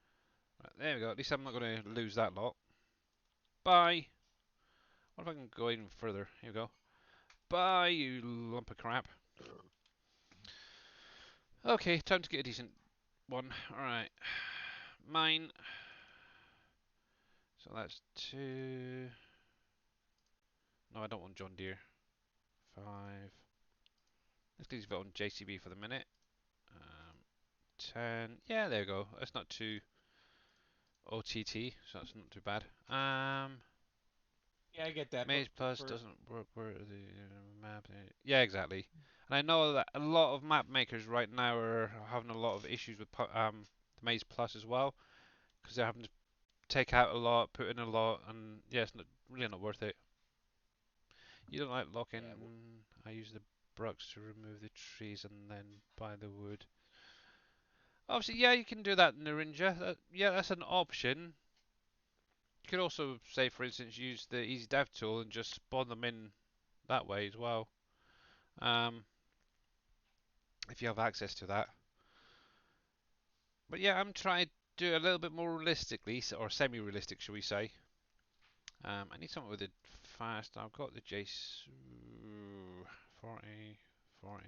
right, there we go. At least I'm not gonna lose that lot. Bye. What if I can go even further? Here we go. Bye, you lump of crap. Okay, time to get a decent one. Alright. Mine. So that's 2. No, I don't want John Deere. 5. Let's leave it on JCB for the minute. 10. Yeah, there we go. That's not too OTT, so that's not too bad. Yeah, I get that. Maze Plus for doesn't work where the map. Yeah, exactly. And I know that a lot of map makers right now are having a lot of issues with the Maze Plus as well, because they're having to take out a lot, put in a lot, and yeah, it's not, really not worth it. You don't like locking. Yeah, I use the brucks to remove the trees and then buy the wood. Obviously, yeah, you can do that, Narinja. Yeah, that's an option. You could also, say, for instance, use the Easy Dev tool and just spawn them in that way as well. If you have access to that. But yeah, I'm trying to do it a little bit more realistically, or semi-realistic, shall we say. I need something with it fast. I've got the Jace 40, 40.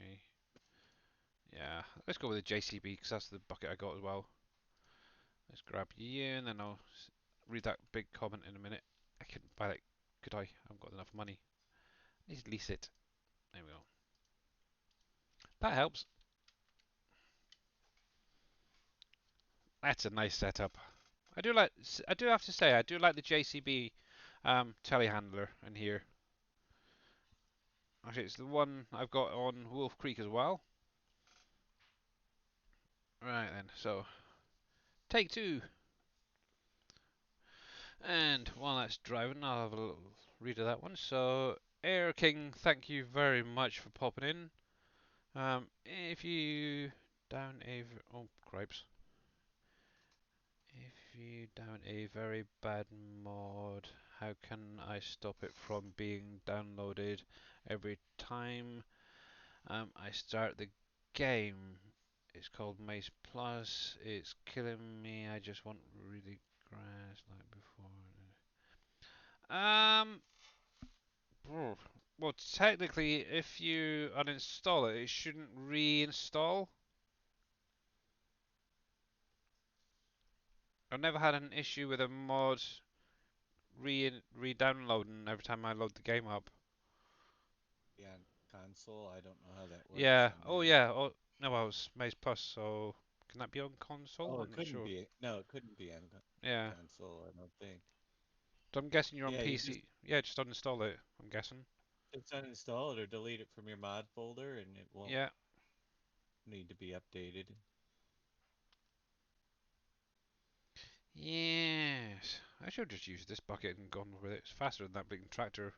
Yeah, let's go with the JCB because that's the bucket I got as well. Let's grab you and then I'll read that big comment in a minute. I couldn't buy that, could I? I haven't got enough money. I need to lease it. There we go. That helps. That's a nice setup. I do have to say, I do like the JCB telehandler in here. Actually, it's the one I've got on Wolf Creek as well. Right then, so take two. And while that's driving, I'll have a little read of that one. So, Air King, thank you very much for popping in. If you down a oh cripes, if you down a very bad mod, how can I stop it from being downloaded every time I start the game? It's called Maze Plus. It's killing me. I just want really grass like before. Well, technically, if you uninstall it, it shouldn't reinstall. I've never had an issue with a mod re-downloading every time I load the game up. Yeah, on console, I don't know how that works. Yeah. On Oh there. yeah. Oh no, well, it's Maze Plus, so can that be on console? Oh, I'm it not couldn't sure. be. No, it couldn't be on Yeah. console. I don't think. So I'm guessing you're on Yeah, you just PC. Yeah, just uninstall it. I'm guessing. uninstall it or delete it from your mod folder, and it won't Yeah. need to be updated. Yes. I should have just used this bucket and gone with it. It's faster than that big tractor.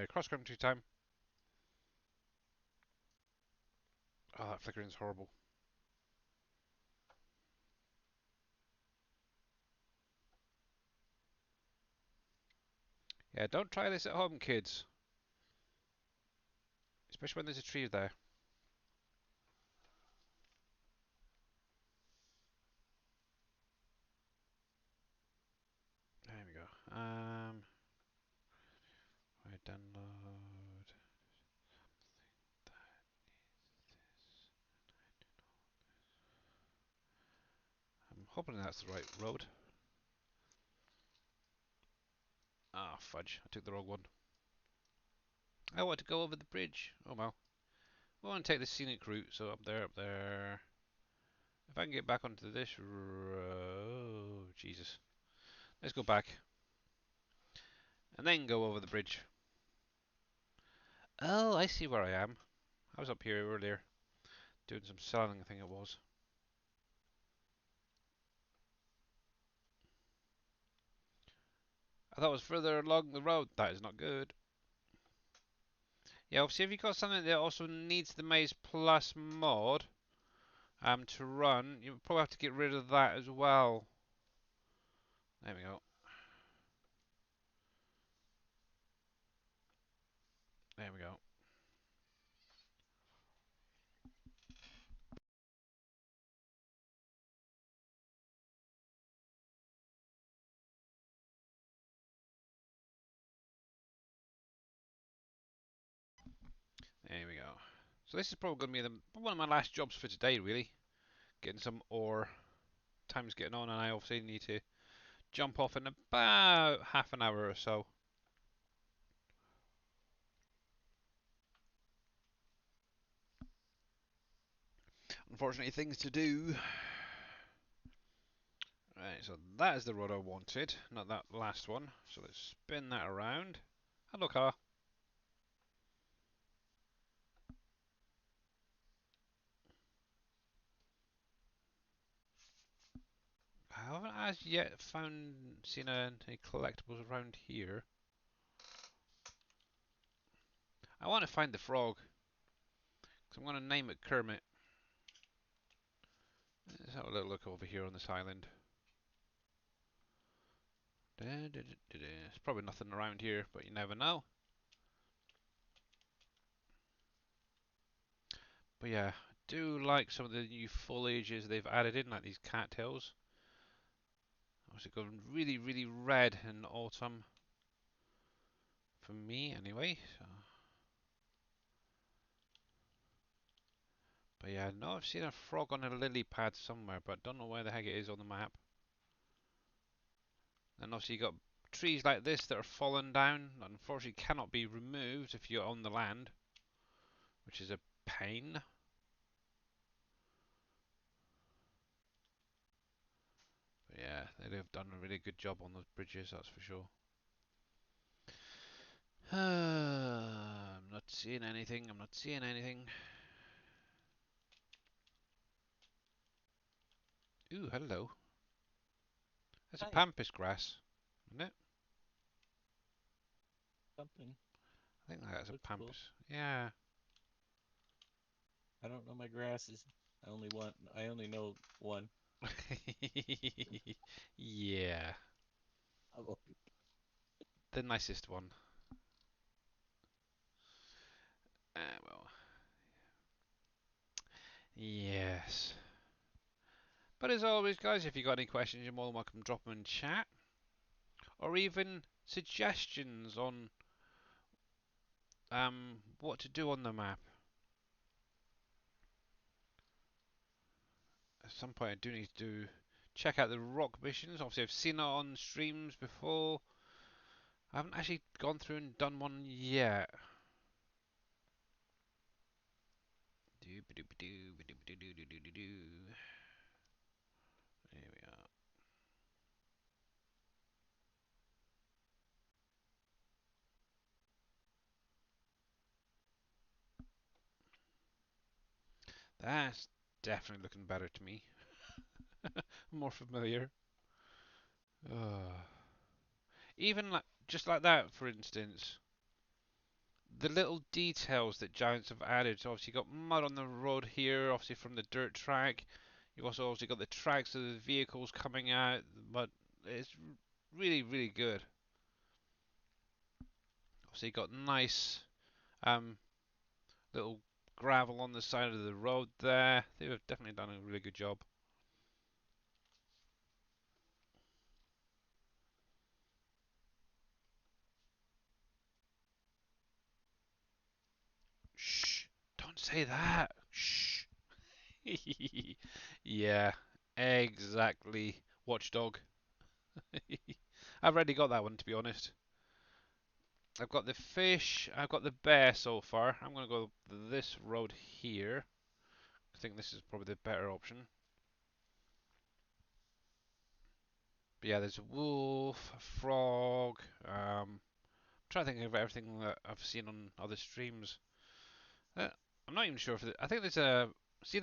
Cross country time. Oh, that flickering's horrible. Yeah, don't try this at home, kids. Especially when there's a tree there. There we go. Right, download. I'm hoping that's the right road. Ah, fudge. I took the wrong one. I want to go over the bridge. Oh well. I want to take the scenic route, so up there, up there. If I can get back onto this road... Jesus. Let's go back. And then go over the bridge. Oh, I see where I am. I was up here earlier. Doing some selling, I think it was. I thought it was further along the road. That is not good. Yeah, obviously if you've got something that also needs the Maze Plus mod to run, you probably have to get rid of that as well. There we go. There we go. There we go. So this is probably going to be one of my last jobs for today, really. Getting some ore. Time's getting on, and I obviously need to jump off in about half an hour or so. Unfortunately, things to do. Right, so that is the road I wanted, not that last one. So let's spin that around. Hello, car. I haven't as yet seen any collectibles around here. I want to find the frog, because I'm going to name it Kermit. Let's have a little look over here on this island. There's probably nothing around here, but you never know. But yeah, do like some of the new foliages they've added in, like these cattails. Obviously going really, really red in autumn. For me, anyway. So. But yeah, I know I've seen a frog on a lily pad somewhere, but don't know where the heck it is on the map. And obviously you got trees like this that are fallen down, that unfortunately cannot be removed if you're on the land, which is a pain. But yeah, they've done a really good job on those bridges, that's for sure. I'm not seeing anything, I'm not seeing anything. Ooh, hello. That's a Hi. pampas grass, isn't it? Something. I think that's a Looks cool. pampas. Yeah. I don't know my grasses. I only know one. Yeah. Oh, The nicest one. Well. Yes. But as always, guys, if you got any questions, you're more than welcome to drop them in chat. Or even suggestions on what to do on the map. At some point I do need to check out the rock missions. Obviously I've seen it on streams before. I haven't actually gone through and done one yet. There we are. That's definitely looking better to me. More familiar. Even like just like that, for instance, the little details that Giants have added. So obviously you got mud on the road here, obviously from the dirt track. You've also obviously got the tracks of the vehicles coming out, but it's really, really good. Obviously you got nice um, little gravel on the side of the road there. They've definitely done a really good job. Shh! Don't say that. Shh. Yeah, exactly. Watchdog. I've already got that one, to be honest. I've got the fish, I've got the bear so far. I'm going to go this road here. I think this is probably the better option. But yeah, there's a wolf, a frog. I'm trying to think of everything that I've seen on other streams. I'm not even sure if I think it's either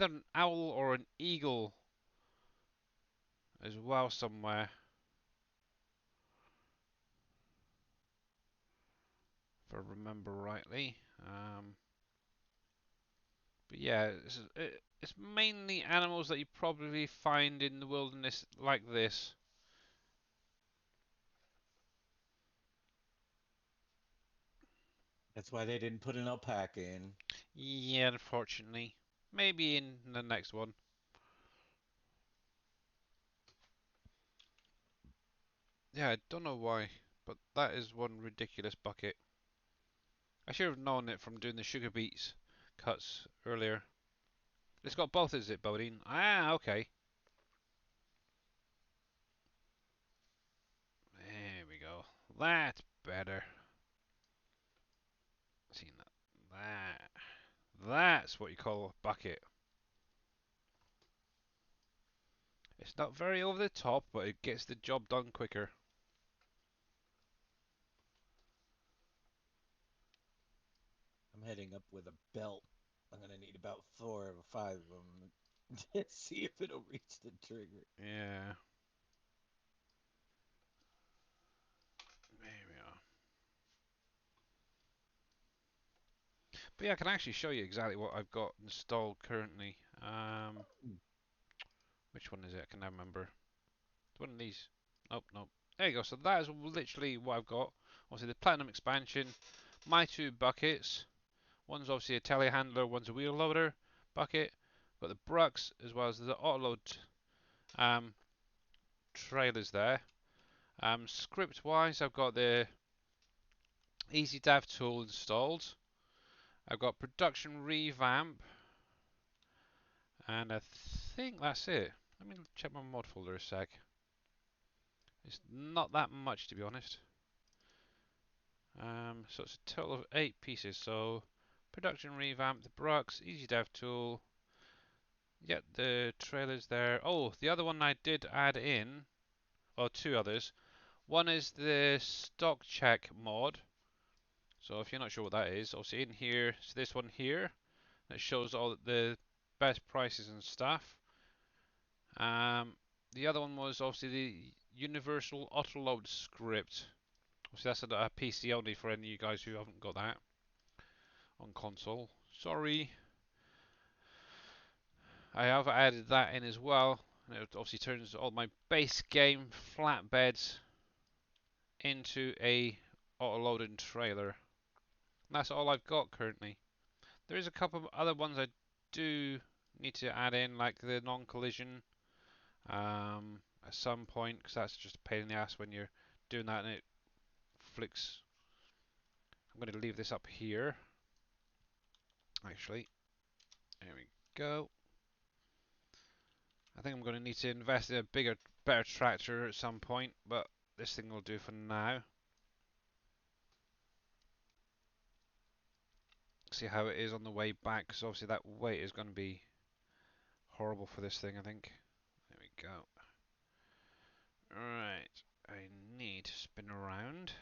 an owl or an eagle as well somewhere. If I remember rightly. But yeah, it's mainly animals that you probably find in the wilderness like this. that's why they didn't put an alpaca in. Yeah, unfortunately. Maybe in the next one. Yeah, I don't know why, but that is one ridiculous bucket. I should have known it from doing the sugar beets cuts earlier. It's got both, is it, Bodine? Ah, okay. There we go. That's better. Seen that? That's what you call a bucket. It's not very over the top, but it gets the job done quicker. I'm heading up with a belt. I'm gonna need about 4 or 5 of them to see if it'll reach the trigger. Yeah. There we are. But yeah, I can actually show you exactly what I've got installed currently. Which one is it? I can never remember. It's one of these. Nope, nope. There you go. So that is literally what I've got. Obviously the Platinum expansion, my two buckets. One's obviously a telehandler, one's a wheel loader bucket. got the Brux as well as the Autoload um, trailers there. Script wise, I've got the Easy Dev tool installed. I've got production revamp, and I think that's it. Let me check my mod folder a sec. It's not that much, to be honest. So it's a total of 8 pieces. So production revamp, the Brux, Easy Dev tool. Yeah, the trailers there. Oh, the other one I did add in, or 2 others. One is the stock check mod. So if you're not sure what that is, obviously in here, it's this one here that shows all the best prices and stuff. The other one was obviously the universal autoload script. Obviously that's a PC only for any of you guys who haven't got that on console. Sorry. I have added that in as well. And it obviously turns all my base game flatbeds into a auto-loading trailer. And that's all I've got currently. There is a couple of other ones I do need to add in, like the non-collision at some point, because that's just a pain in the ass when you're doing that and it flicks. I'm going to leave this up here. Actually, there we go. I think I'm going to need to invest in a bigger, better tractor at some point, but this thing will do for now. See how it is on the way back, because obviously that weight is going to be horrible for this thing, I think. There we go. Right, I need to spin around.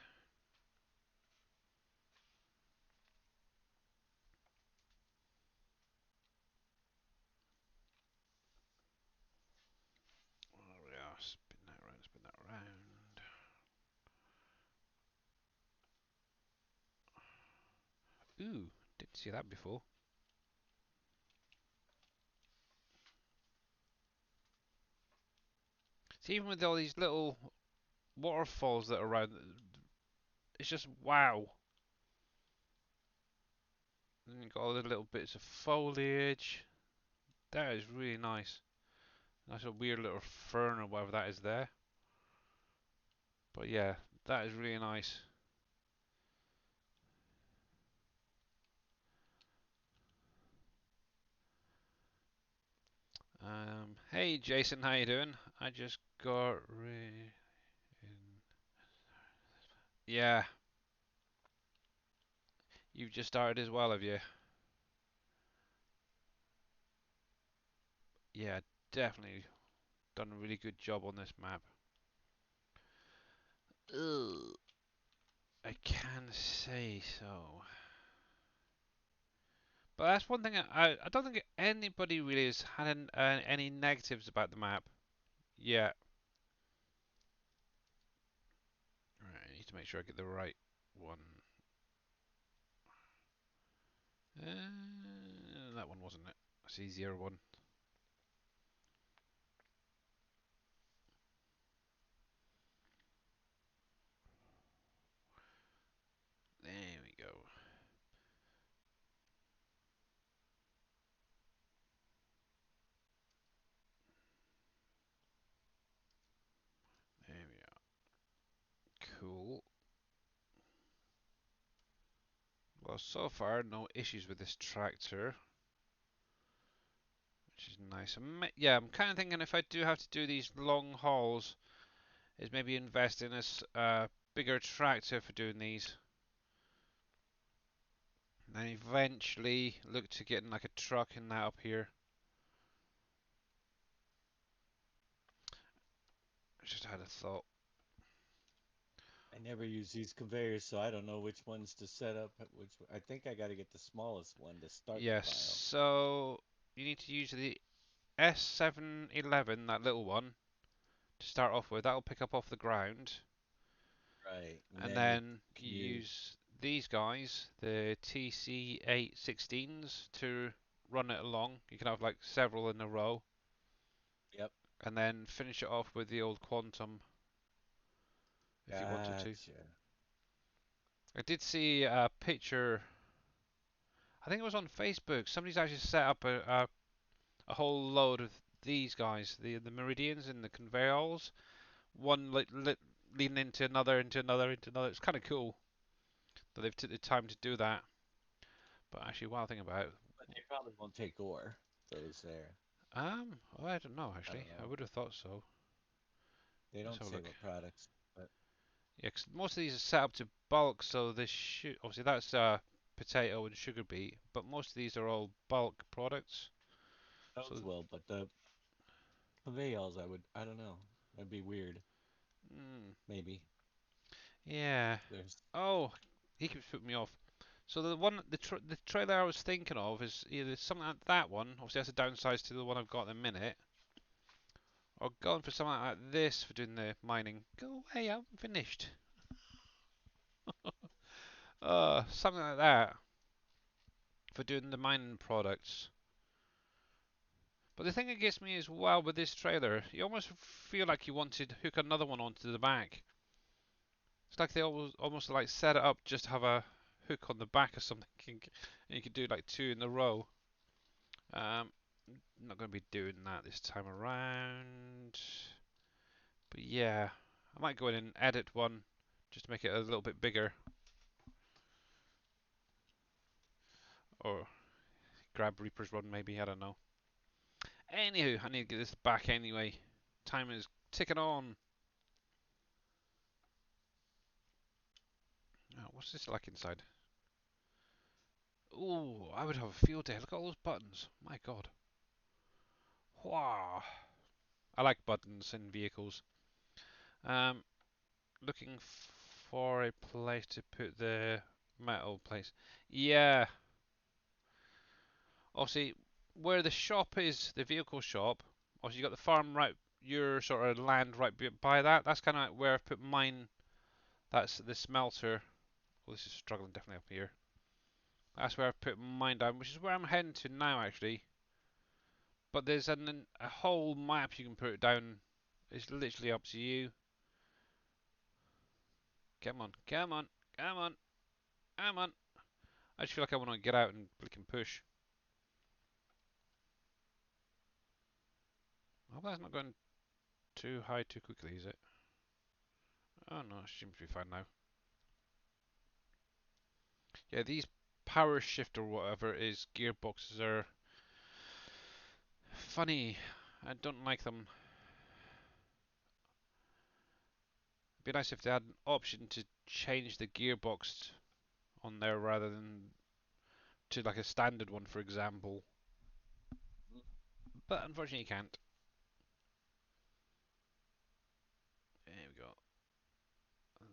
There we are, spin that around, spin that around. Ooh, didn't see that before. See, even with all these little waterfalls that are around, it's just wow. And you've got all the little bits of foliage. That is really nice. Nice a weird little fern or whatever that is there. But yeah, that is really nice. Hey Jason, how you doing? I just got Yeah, you've just started as well, have you? Yeah, definitely done a really good job on this map. Ugh, I can say so. But that's one thing I don't think anybody really has had any negatives about the map yet. Right, I need to make sure I get the right one. That one wasn't it. That's the easier one. There we go. There we are. Cool. Well, so far no issues with this tractor, which is nice. Yeah, I'm kind of thinking if I do have to do these long hauls, is maybe invest in a bigger tractor for doing these. And then eventually look to getting like a truck in that up here. I just had a thought. I never use these conveyors, so I don't know which ones to set up. Which I think I got to get the smallest one to start the Yes, pile. so you need to use the S711, that little one, to start off with. That'll pick up off the ground. Right. And then then you use these guys, the TC816s, to run it along. You can have like several in a row. Yep. And then finish it off with the old Quantum if you wanted to. Gotcha. I did see a picture, I think it was on Facebook. Somebody's actually set up a whole load of these guys, the Meridians and the conveyors, one leading into another, into another, into another. It's kind of cool that they've took the time to do that. But actually, while I think about it, But they probably won't take ore. Those there. well, I don't know actually. I know. would have thought so. They Let's don't have a say look. what products. But Yeah, 'cause most of these are set up to bulk, so this should obviously that's potato and sugar beet, but most of these are all bulk products. those So, will. But the conveyors, I don't know. That'd be weird. mm, Maybe. yeah. There's. Oh, he keeps putting me off. So the trailer I was thinking of is either something like that one. Obviously, that's a downside to the one I've got in a minute. Or going for something like this for doing the mining. Go away, I'm finished. Something like that for doing the mining products. But the thing that gets me as well with this trailer, you almost feel like you wanted to hook another one onto the back. It's like they almost like set it up just to have a hook on the back or something, and you could do like two in a row. Um, not going to be doing that this time around. But yeah, I might go in and edit one just to make it a little bit bigger. Or grab Reaper's Run maybe, I don't know. Anywho, I need to get this back anyway. Time is ticking on. What's this like inside? Ooh, I would have a field day. Look at all those buttons. My god. Wow. I like buttons in vehicles. Um, looking for a place to put the metal place. Yeah. Obviously, where the shop is, the vehicle shop, obviously you got the farm right, your sort of land right by that. That's kind of like where I've put mine. That's the smelter. Well, this is struggling definitely up here. That's where I've put mine down, which is where I'm heading to now actually. But there's a whole map you can put down. It's literally up to you. Come on, come on, come on, come on. I just feel like I want to get out and click and push. I hope that's not going too high too quickly, is it? Oh no, it seems to be fine now. Yeah, these power shift or whatever it is gearboxes are funny. I don't like them. It'd be nice if they had an option to change the gearbox on there rather than to like a standard one, for example. But unfortunately, you can't. There we go.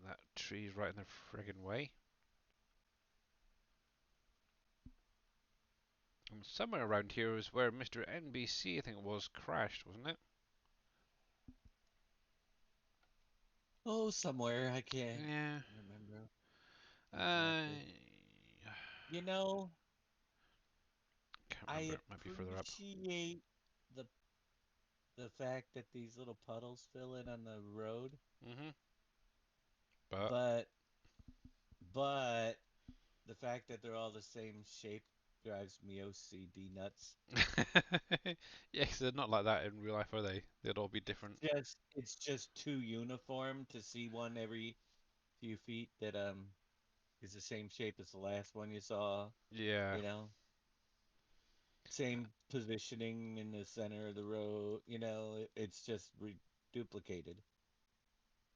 That tree's right in the friggin' way. And somewhere around here is where Mr. NBC, I think it was, crashed, wasn't it? Oh, somewhere. I can't Yeah. remember Uh, exactly. You know, can't I remember. It might be further up. appreciate the the fact that these little puddles fill in on the road, Mhm. But but but the fact that they're all the same shape drives me OCD nuts. yeah, 'cause they're not like that in real life, are they? They'd all be different. It's just too uniform to see one every few feet that is the same shape as the last one you saw, Yeah. you know. Same positioning in the center of the road, it's just duplicated.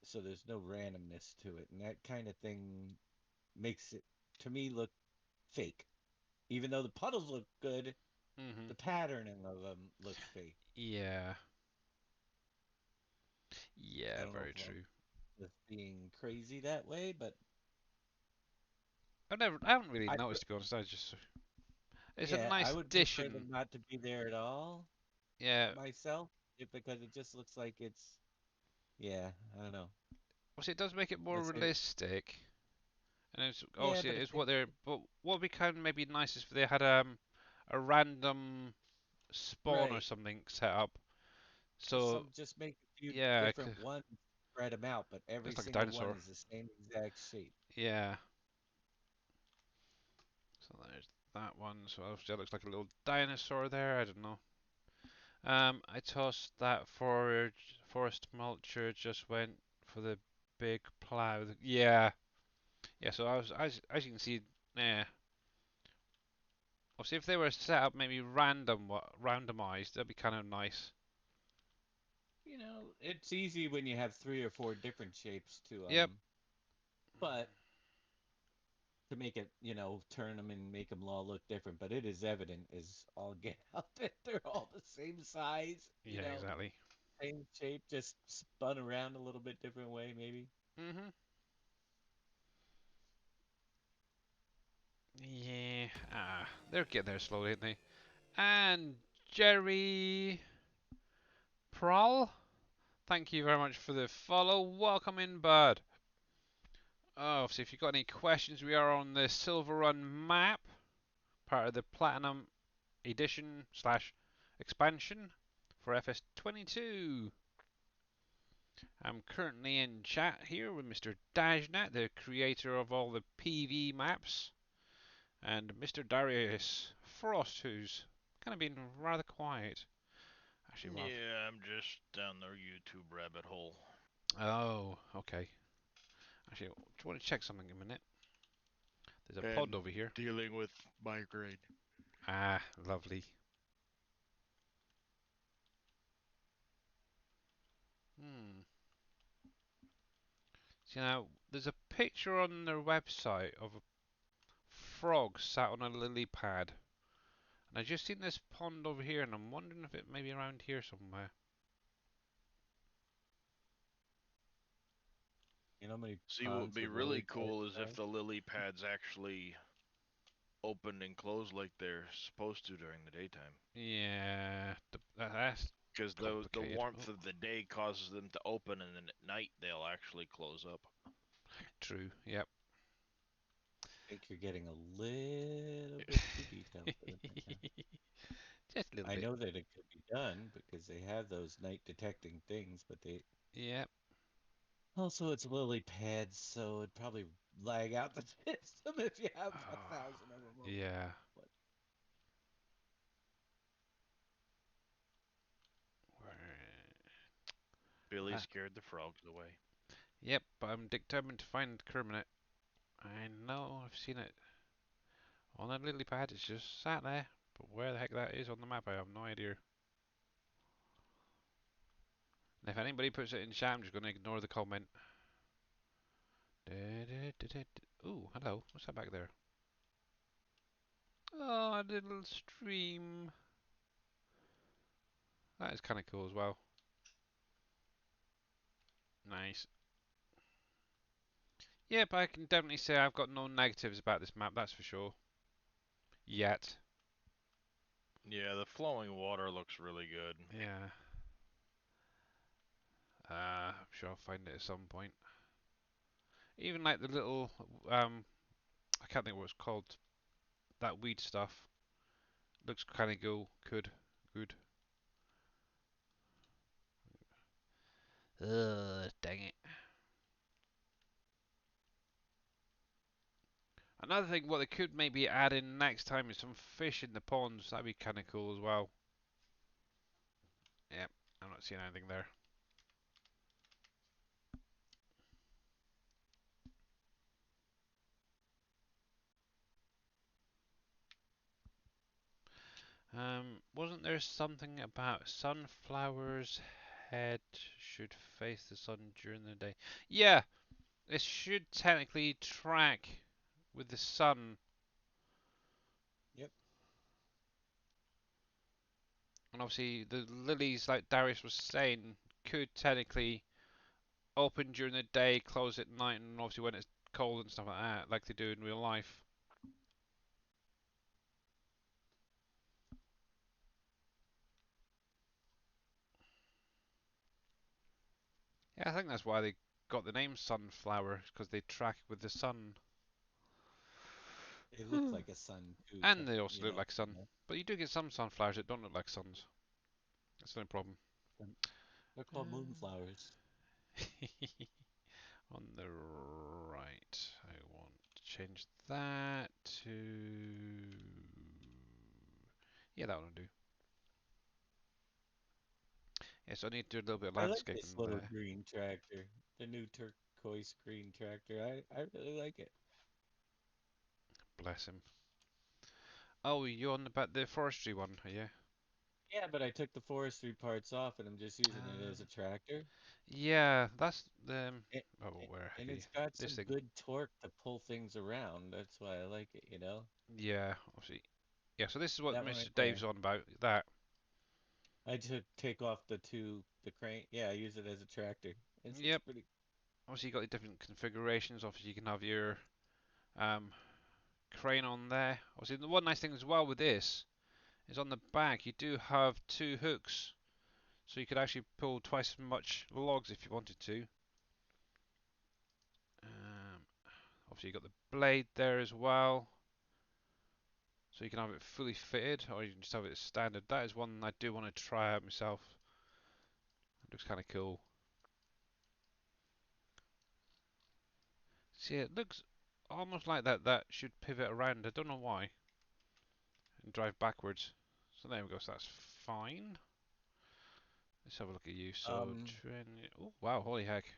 So there's no randomness to it, and that kind of thing makes it to me look fake. Even though the puddles look good, Mhm. the patterning of them looks fake. Yeah. I Yeah, don't know very if I'm true. just being crazy that way, but I haven't really I noticed to be honest. I just, it's a yeah, I nice would prefer them addition. not to be there at all Yeah. myself, because it just looks like it's yeah, I don't know. Obviously, it does make it more Let's say realistic, and it's yeah, obviously but it's what they're. But what would be kind of maybe nice is if they had a random spawn or right. something set up. So Just make a few yeah, different ones, spread them out, but every it's like a single one dinosaur. is the same exact shape. Yeah. So there's that one. So obviously that looks like a little dinosaur there. I don't know. I tossed that forest mulcher. Just went for the big plow. Yeah, yeah. So I was, as you can see, yeah. Obviously, if they were set up maybe randomized, that'd be kind of nice. You know, it's easy when you have 3 or 4 different shapes to Yep. but to make it, turn them and make them all look different. But it is evident as all get out that they're all the same size, Yeah, exactly. same shape, just spun around a little bit different way, maybe. Mhm. Yeah. They're getting there slowly, aren't they? And Jerry Prowl, thank you very much for the follow. Welcome in, bud. Oh, so if you've got any questions, we are on the Silver Run map, part of the Platinum Edition slash expansion for FS22. I'm currently in chat here with Mr. Dajnat, the creator of all the PV maps, and Mr. Darius Frost, who's kind of been rather quiet. Actually, well, Yeah, I'm just down the YouTube rabbit hole. oh, okay. Actually, do you want to check something in a minute? There's a pod over here. Dealing with migraine. Ah, lovely. Hmm. See now, there's a picture on their website of a frog sat on a lily pad. And I just seen this pond over here, and I'm wondering if it may be around here somewhere. You know how many See, what would ponds be with lily really pads cool is are? if the lily pads actually opened and closed like they're supposed to during the daytime. Yeah, that's Because the complicated. warmth Oh, of the day causes them to open, and then at night they'll actually close up. true. Yep. I think you're getting a little bit too detailed for them right now. Just a little I bit. know that it could be done because they have those night detecting things, but they Yep. also it's lily pads, so it'd probably lag out the system if you have a Oh, thousand of them open. yeah. But Billy Ah, scared the frogs away. yep, but I'm determined to find Kermit. I know I've seen it on a lily pad. It's just sat there. But where the heck that is on the map, I have no idea. And if anybody puts it in chat, I'm just going to ignore the comment. Ooh, hello. What's that back there? Oh, a little stream. That is kind of cool as well. Nice. Yep, I can definitely say I've got no negatives about this map, that's for sure. Yet. Yeah, the flowing water looks really good. Yeah. I'm sure I'll find it at some point. Even like the little, I can't think what it's called. That weed stuff. Looks kind of cool. Good. Dang it. Another thing, what they could maybe add in next time is some fish in the ponds. That'd be kind of cool as well. Yep, I'm not seeing anything there. Wasn't there something about sunflowers' head should face the sun during the day? Yeah, it should technically track with the sun. yep, And obviously the lilies, like Darius was saying, could technically open during the day, close at night, and obviously when it's cold and stuff like that, like they do in real life. Yeah, I think that's why they got the name sunflower, because they track with the sun. it looks like a sun too, And they also look like sun. you know. But you do get some sunflowers that don't look like suns. That's no problem. They're called moonflowers. On the right, I want to change that to... Yeah, that one will do. Yeah, so I need to do a little bit of I like landscaping this little there. green tractor, the new turquoise green tractor. I really like it. Bless him. Oh, you on about the forestry one, are you? Yeah, but I took the forestry parts off and I'm just using it as a tractor. Yeah, that's the. It, Oh, where and hecky? it's got This some thing. good torque to pull things around. That's why I like it, you know? Yeah, obviously. Yeah, so this is what That one Mr. right there. Dave's on about. That. I just take off the crane. Yeah, I use it as a tractor. It's Yep. pretty. Obviously, you got the different configurations. Obviously, you can have your um, crane on there. Obviously, the one nice thing as well with this is on the back you do have two hooks, so you could actually pull twice as much logs if you wanted to. Obviously, you got the blade there as well, so you can have it fully fitted, or you can just have it as standard. That is one I do want to try out myself. It looks kind of cool. See, it looks almost like that should pivot around. I don't know why, and drive backwards. So there we go. So that's fine. Let's have a look at you. So, Um, oh wow, holy heck.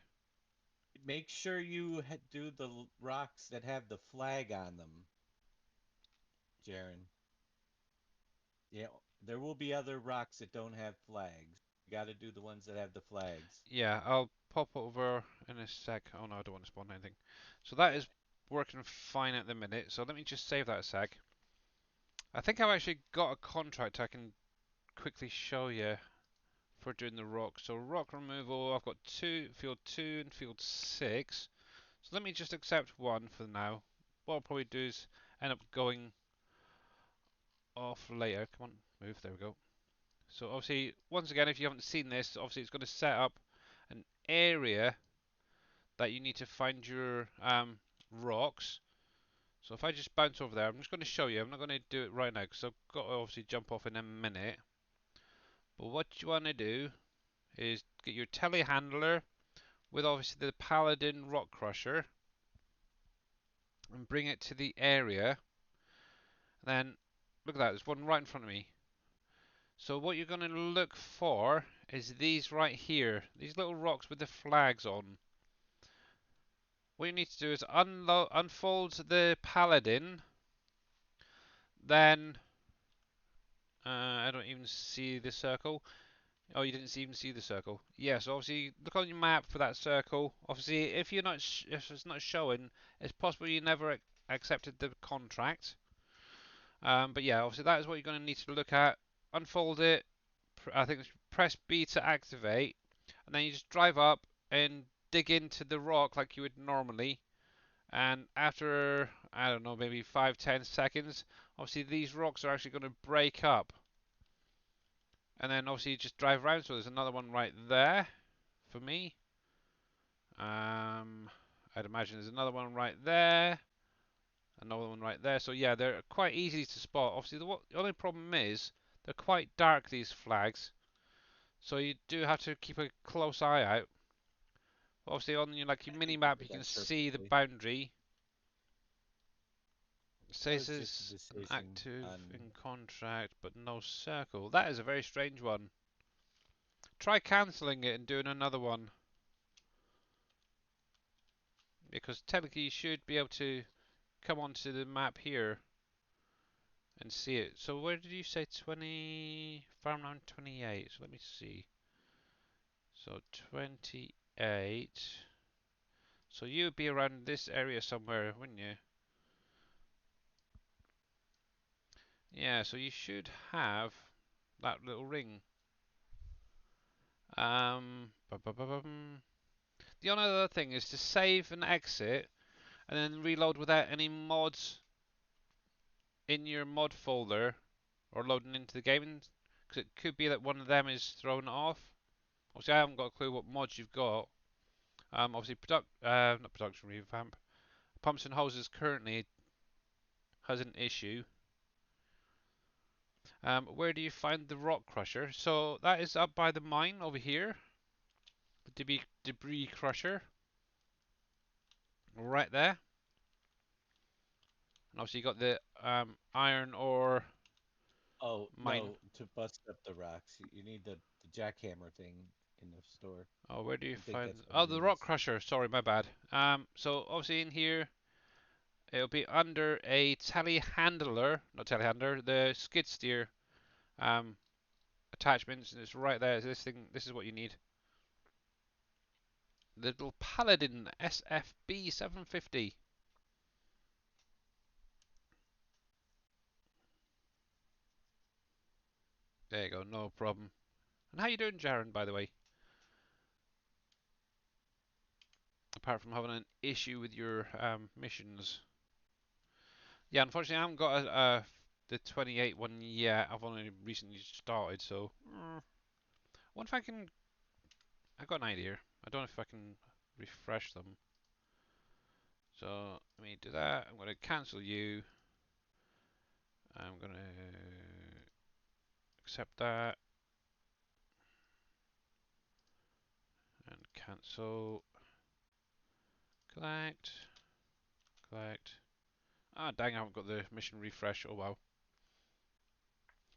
Make sure you do the rocks that have the flag on them, Jaren. Yeah, there will be other rocks that don't have flags. You got to do the ones that have the flags. Yeah, I'll pop over in a sec. Oh no, I don't want to spawn anything. So that is working fine at the minute. So let me just save that a sec. I think I've actually got a contract I can quickly show you for doing the rock. So rock removal, I've got field 2 and field 6. So let me just accept one for now. What I'll probably do is end up going off later. Come on, move. There we go. So obviously, once again, if you haven't seen this, obviously it's going to set up an area that you need to find your rocks. So if I just bounce over there, I'm just going to show you. I'm not going to do it right now because I've got to obviously jump off in a minute. But what you want to do is get your telehandler with obviously the Paladin Rock Crusher and bring it to the area. Then look at that, there's one right in front of me. So what you're going to look for is these right here, these little rocks with the flags on. What you need to do is unfold the Paladin, then I don't even see the circle. Oh, you didn't even see the circle. Yes, so obviously look on your map for that circle. Obviously, if you're not, if it's not showing, it's possible you never accepted the contract. But yeah, obviously that is what you're going to need to look at. Unfold it. I think it's press B to activate, and then you just drive up and dig into the rock like you would normally. And after I don't know, maybe 5-10 seconds, obviously these rocks are actually going to break up. And then obviously you just drive around. So there's another one right there for me. I'd imagine there's another one right there. Another one right there. So yeah, they're quite easy to spot. Obviously, the only problem is they're quite dark, these flags. So you do have to keep a close eye out. Obviously, on your like your I mini can map, do you can that see the perfectly. boundary. It That says was just a it's an decision active on. in contract, but no circle. That is a very strange one. Try cancelling it and doing another one. Because technically you should be able to come onto the map here and see it. So where did you say 20? Farmland 28. So let me see. So 28. So you would be around this area somewhere, wouldn't you? Yeah, so you should have that little ring. The only other thing is to save and exit and then reload without any mods in your mod folder or loading into the game, because it could be that one of them is thrown off. Obviously, I haven't got a clue what mods you've got. Obviously, not production revamp. Pumps and hoses currently has an issue. Where do you find the rock crusher? So that is up by the mine over here. The debris crusher, right there. And obviously, you got the iron ore Oh mine. no, to bust up the rocks, you need the the jackhammer thing in the store. Oh, where do you I think find? that's what Oh, it the rock is. crusher. Sorry, my bad. So obviously in here, it'll be under a telehandler, not telehandler, the skid steer um, attachments, and it's right there. This thing, this is what you need. The little Paladin SFB 750. There you go, no problem. And how you doing, Jaren, by the way? Apart from having an issue with your missions. Yeah, unfortunately, I haven't got the 28 one yet. I've only recently started, so. I wonder if I can. I got an idea. I don't know if I can refresh them. So let me do that. I'm going to cancel you. I'm going to accept that and cancel. Collect. Collect. Ah, dang! I haven't got the mission refresh. Oh well.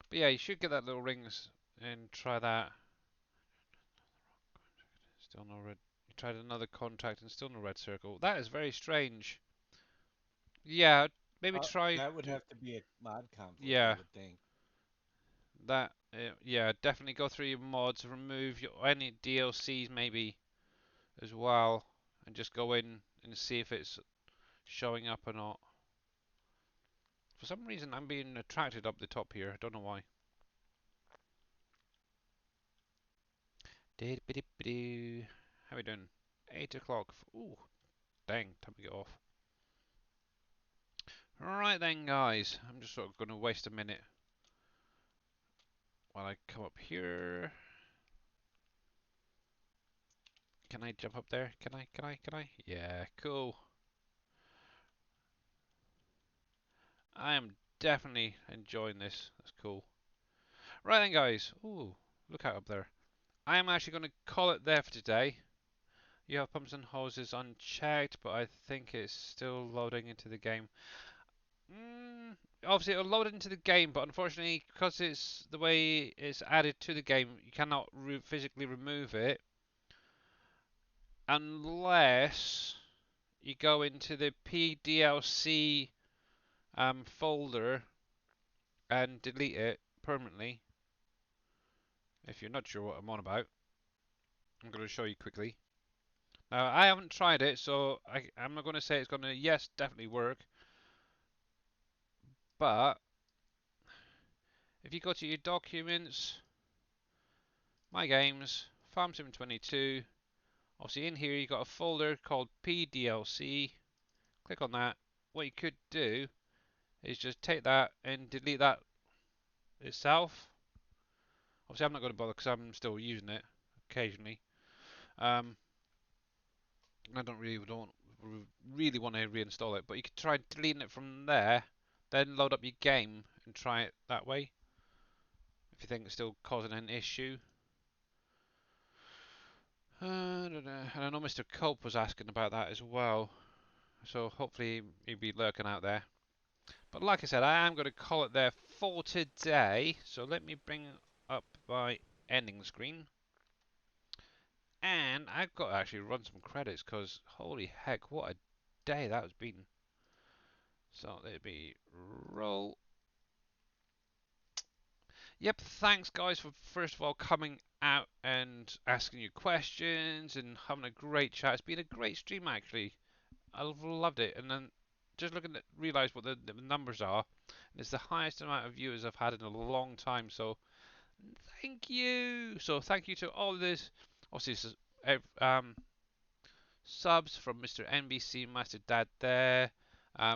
But yeah, you should get that little rings and try that. Still no red. You tried another contact and still no red circle. That is very strange. Yeah, maybe try. That would have to be a mod conflict, I Yeah, would think. that. Yeah, definitely go through your mods, remove your any DLCs maybe as well, and just go in and see if it's showing up or not. For some reason, I'm being attracted up the top here. I don't know why. How we doing? 8 o'clock. Ooh, dang, time to get off. Right then, guys. I'm just sort of going to waste a minute while I come up here. Can I jump up there? Can I? Can I? Can I? Yeah, cool. I am definitely enjoying this. That's cool. Right then, guys. Ooh, look out up there. I am actually going to call it there for today. You have pumps and hoses unchecked, but I think it's still loading into the game. Obviously, it'll load into the game, but unfortunately, because it's the way it's added to the game, you cannot physically remove it unless you go into the PDLC folder and delete it permanently. If you're not sure what I'm on about, I'm going to show you quickly. Now, I haven't tried it, so I'm not going to say it's going to, yes, definitely work. But if you go to your documents, my games, Farm Sim 22, obviously in here you've got a folder called PDLC. Click on that. What you could do is just take that and delete that itself. Obviously I'm not going to bother because I'm still using it occasionally. I don't really want to reinstall it, but you could try deleting it from there, then load up your game and try it that way. If you think it's still causing an issue. And I know Mr. Culp was asking about that as well, so hopefully he'll be lurking out there. But like I said, I am going to call it there for today. So let me bring up my ending screen. And I've got to actually run some credits because holy heck, what a day that has been. So there'd be roll. Yep, thanks guys for first of all coming out and asking your questions and having a great chat. It's been a great stream actually. I've loved it. And then just looking at realize what the numbers are. And it's the highest amount of viewers I've had in a long time. So thank you. So thank you to all of this. Obviously, subs from Mr. NBC Master Dad there,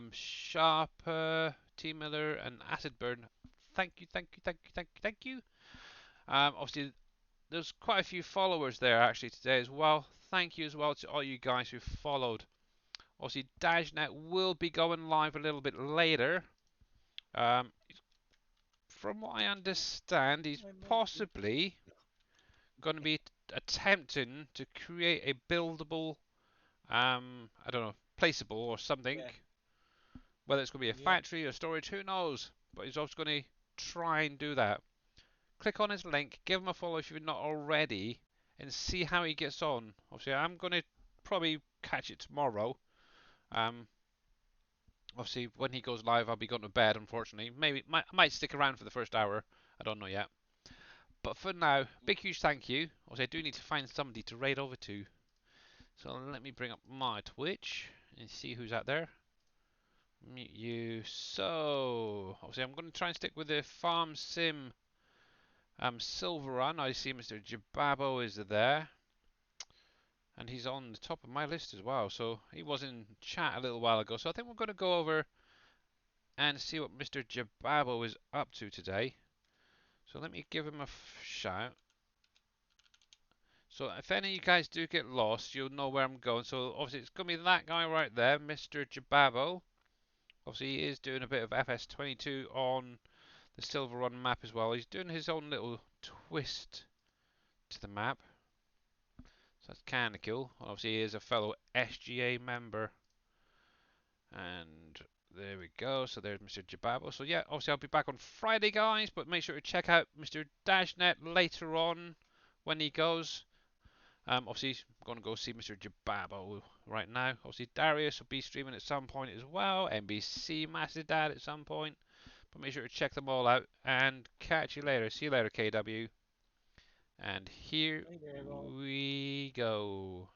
Sharper, T Miller, and Acid Burn. Thank you, thank you, thank you, thank you, thank you. Obviously, there's quite a few followers there actually today as well. Thank you as well to all you guys who followed. Obviously, Dajnet will be going live a little bit later. From what I understand, he's possibly going to be attempting to create a buildable, I don't know, placeable or something. Yeah. Whether it's going to be a factory or storage, who knows? But he's also going to try and do that. click on his link, give him a follow if you're not already, and see how he gets on. Obviously, I'm going to probably catch it tomorrow. Obviously, when he goes live, I'll be going to bed, unfortunately. Maybe I might stick around for the first hour. I don't know yet. But for now, big huge thank you. Obviously, I do need to find somebody to raid over to. So let me bring up my Twitch and see who's out there. Mute you. So, obviously, I'm going to try and stick with the Farm Sim Silver Run. I see Mr. Jababo is there. And he's on the top of my list as well. So, he was in chat a little while ago. So, I think we're going to go over and see what Mr. Jababo is up to today. So, let me give him a shout. So, if any of you guys do get lost, you'll know where I'm going. So, obviously, it's going to be that guy right there, Mr. Jababo. Obviously, he is doing a bit of FS22 on the Silver Run map as well. He's doing his own little twist to the map. So that's kind of cool. Obviously, he is a fellow SGA member. And there we go. So there's Mr. Jababo. So yeah, obviously I'll be back on Friday, guys. But make sure to check out Mr. Dashnet later on when he goes. Obviously, I'm going to go see Mr. Jababo right now. Obviously, Darius will be streaming at some point as well. NBC Master Dad at some point. But make sure to check them all out. And catch you later. See you later, KW. And here Later, everyone. we go.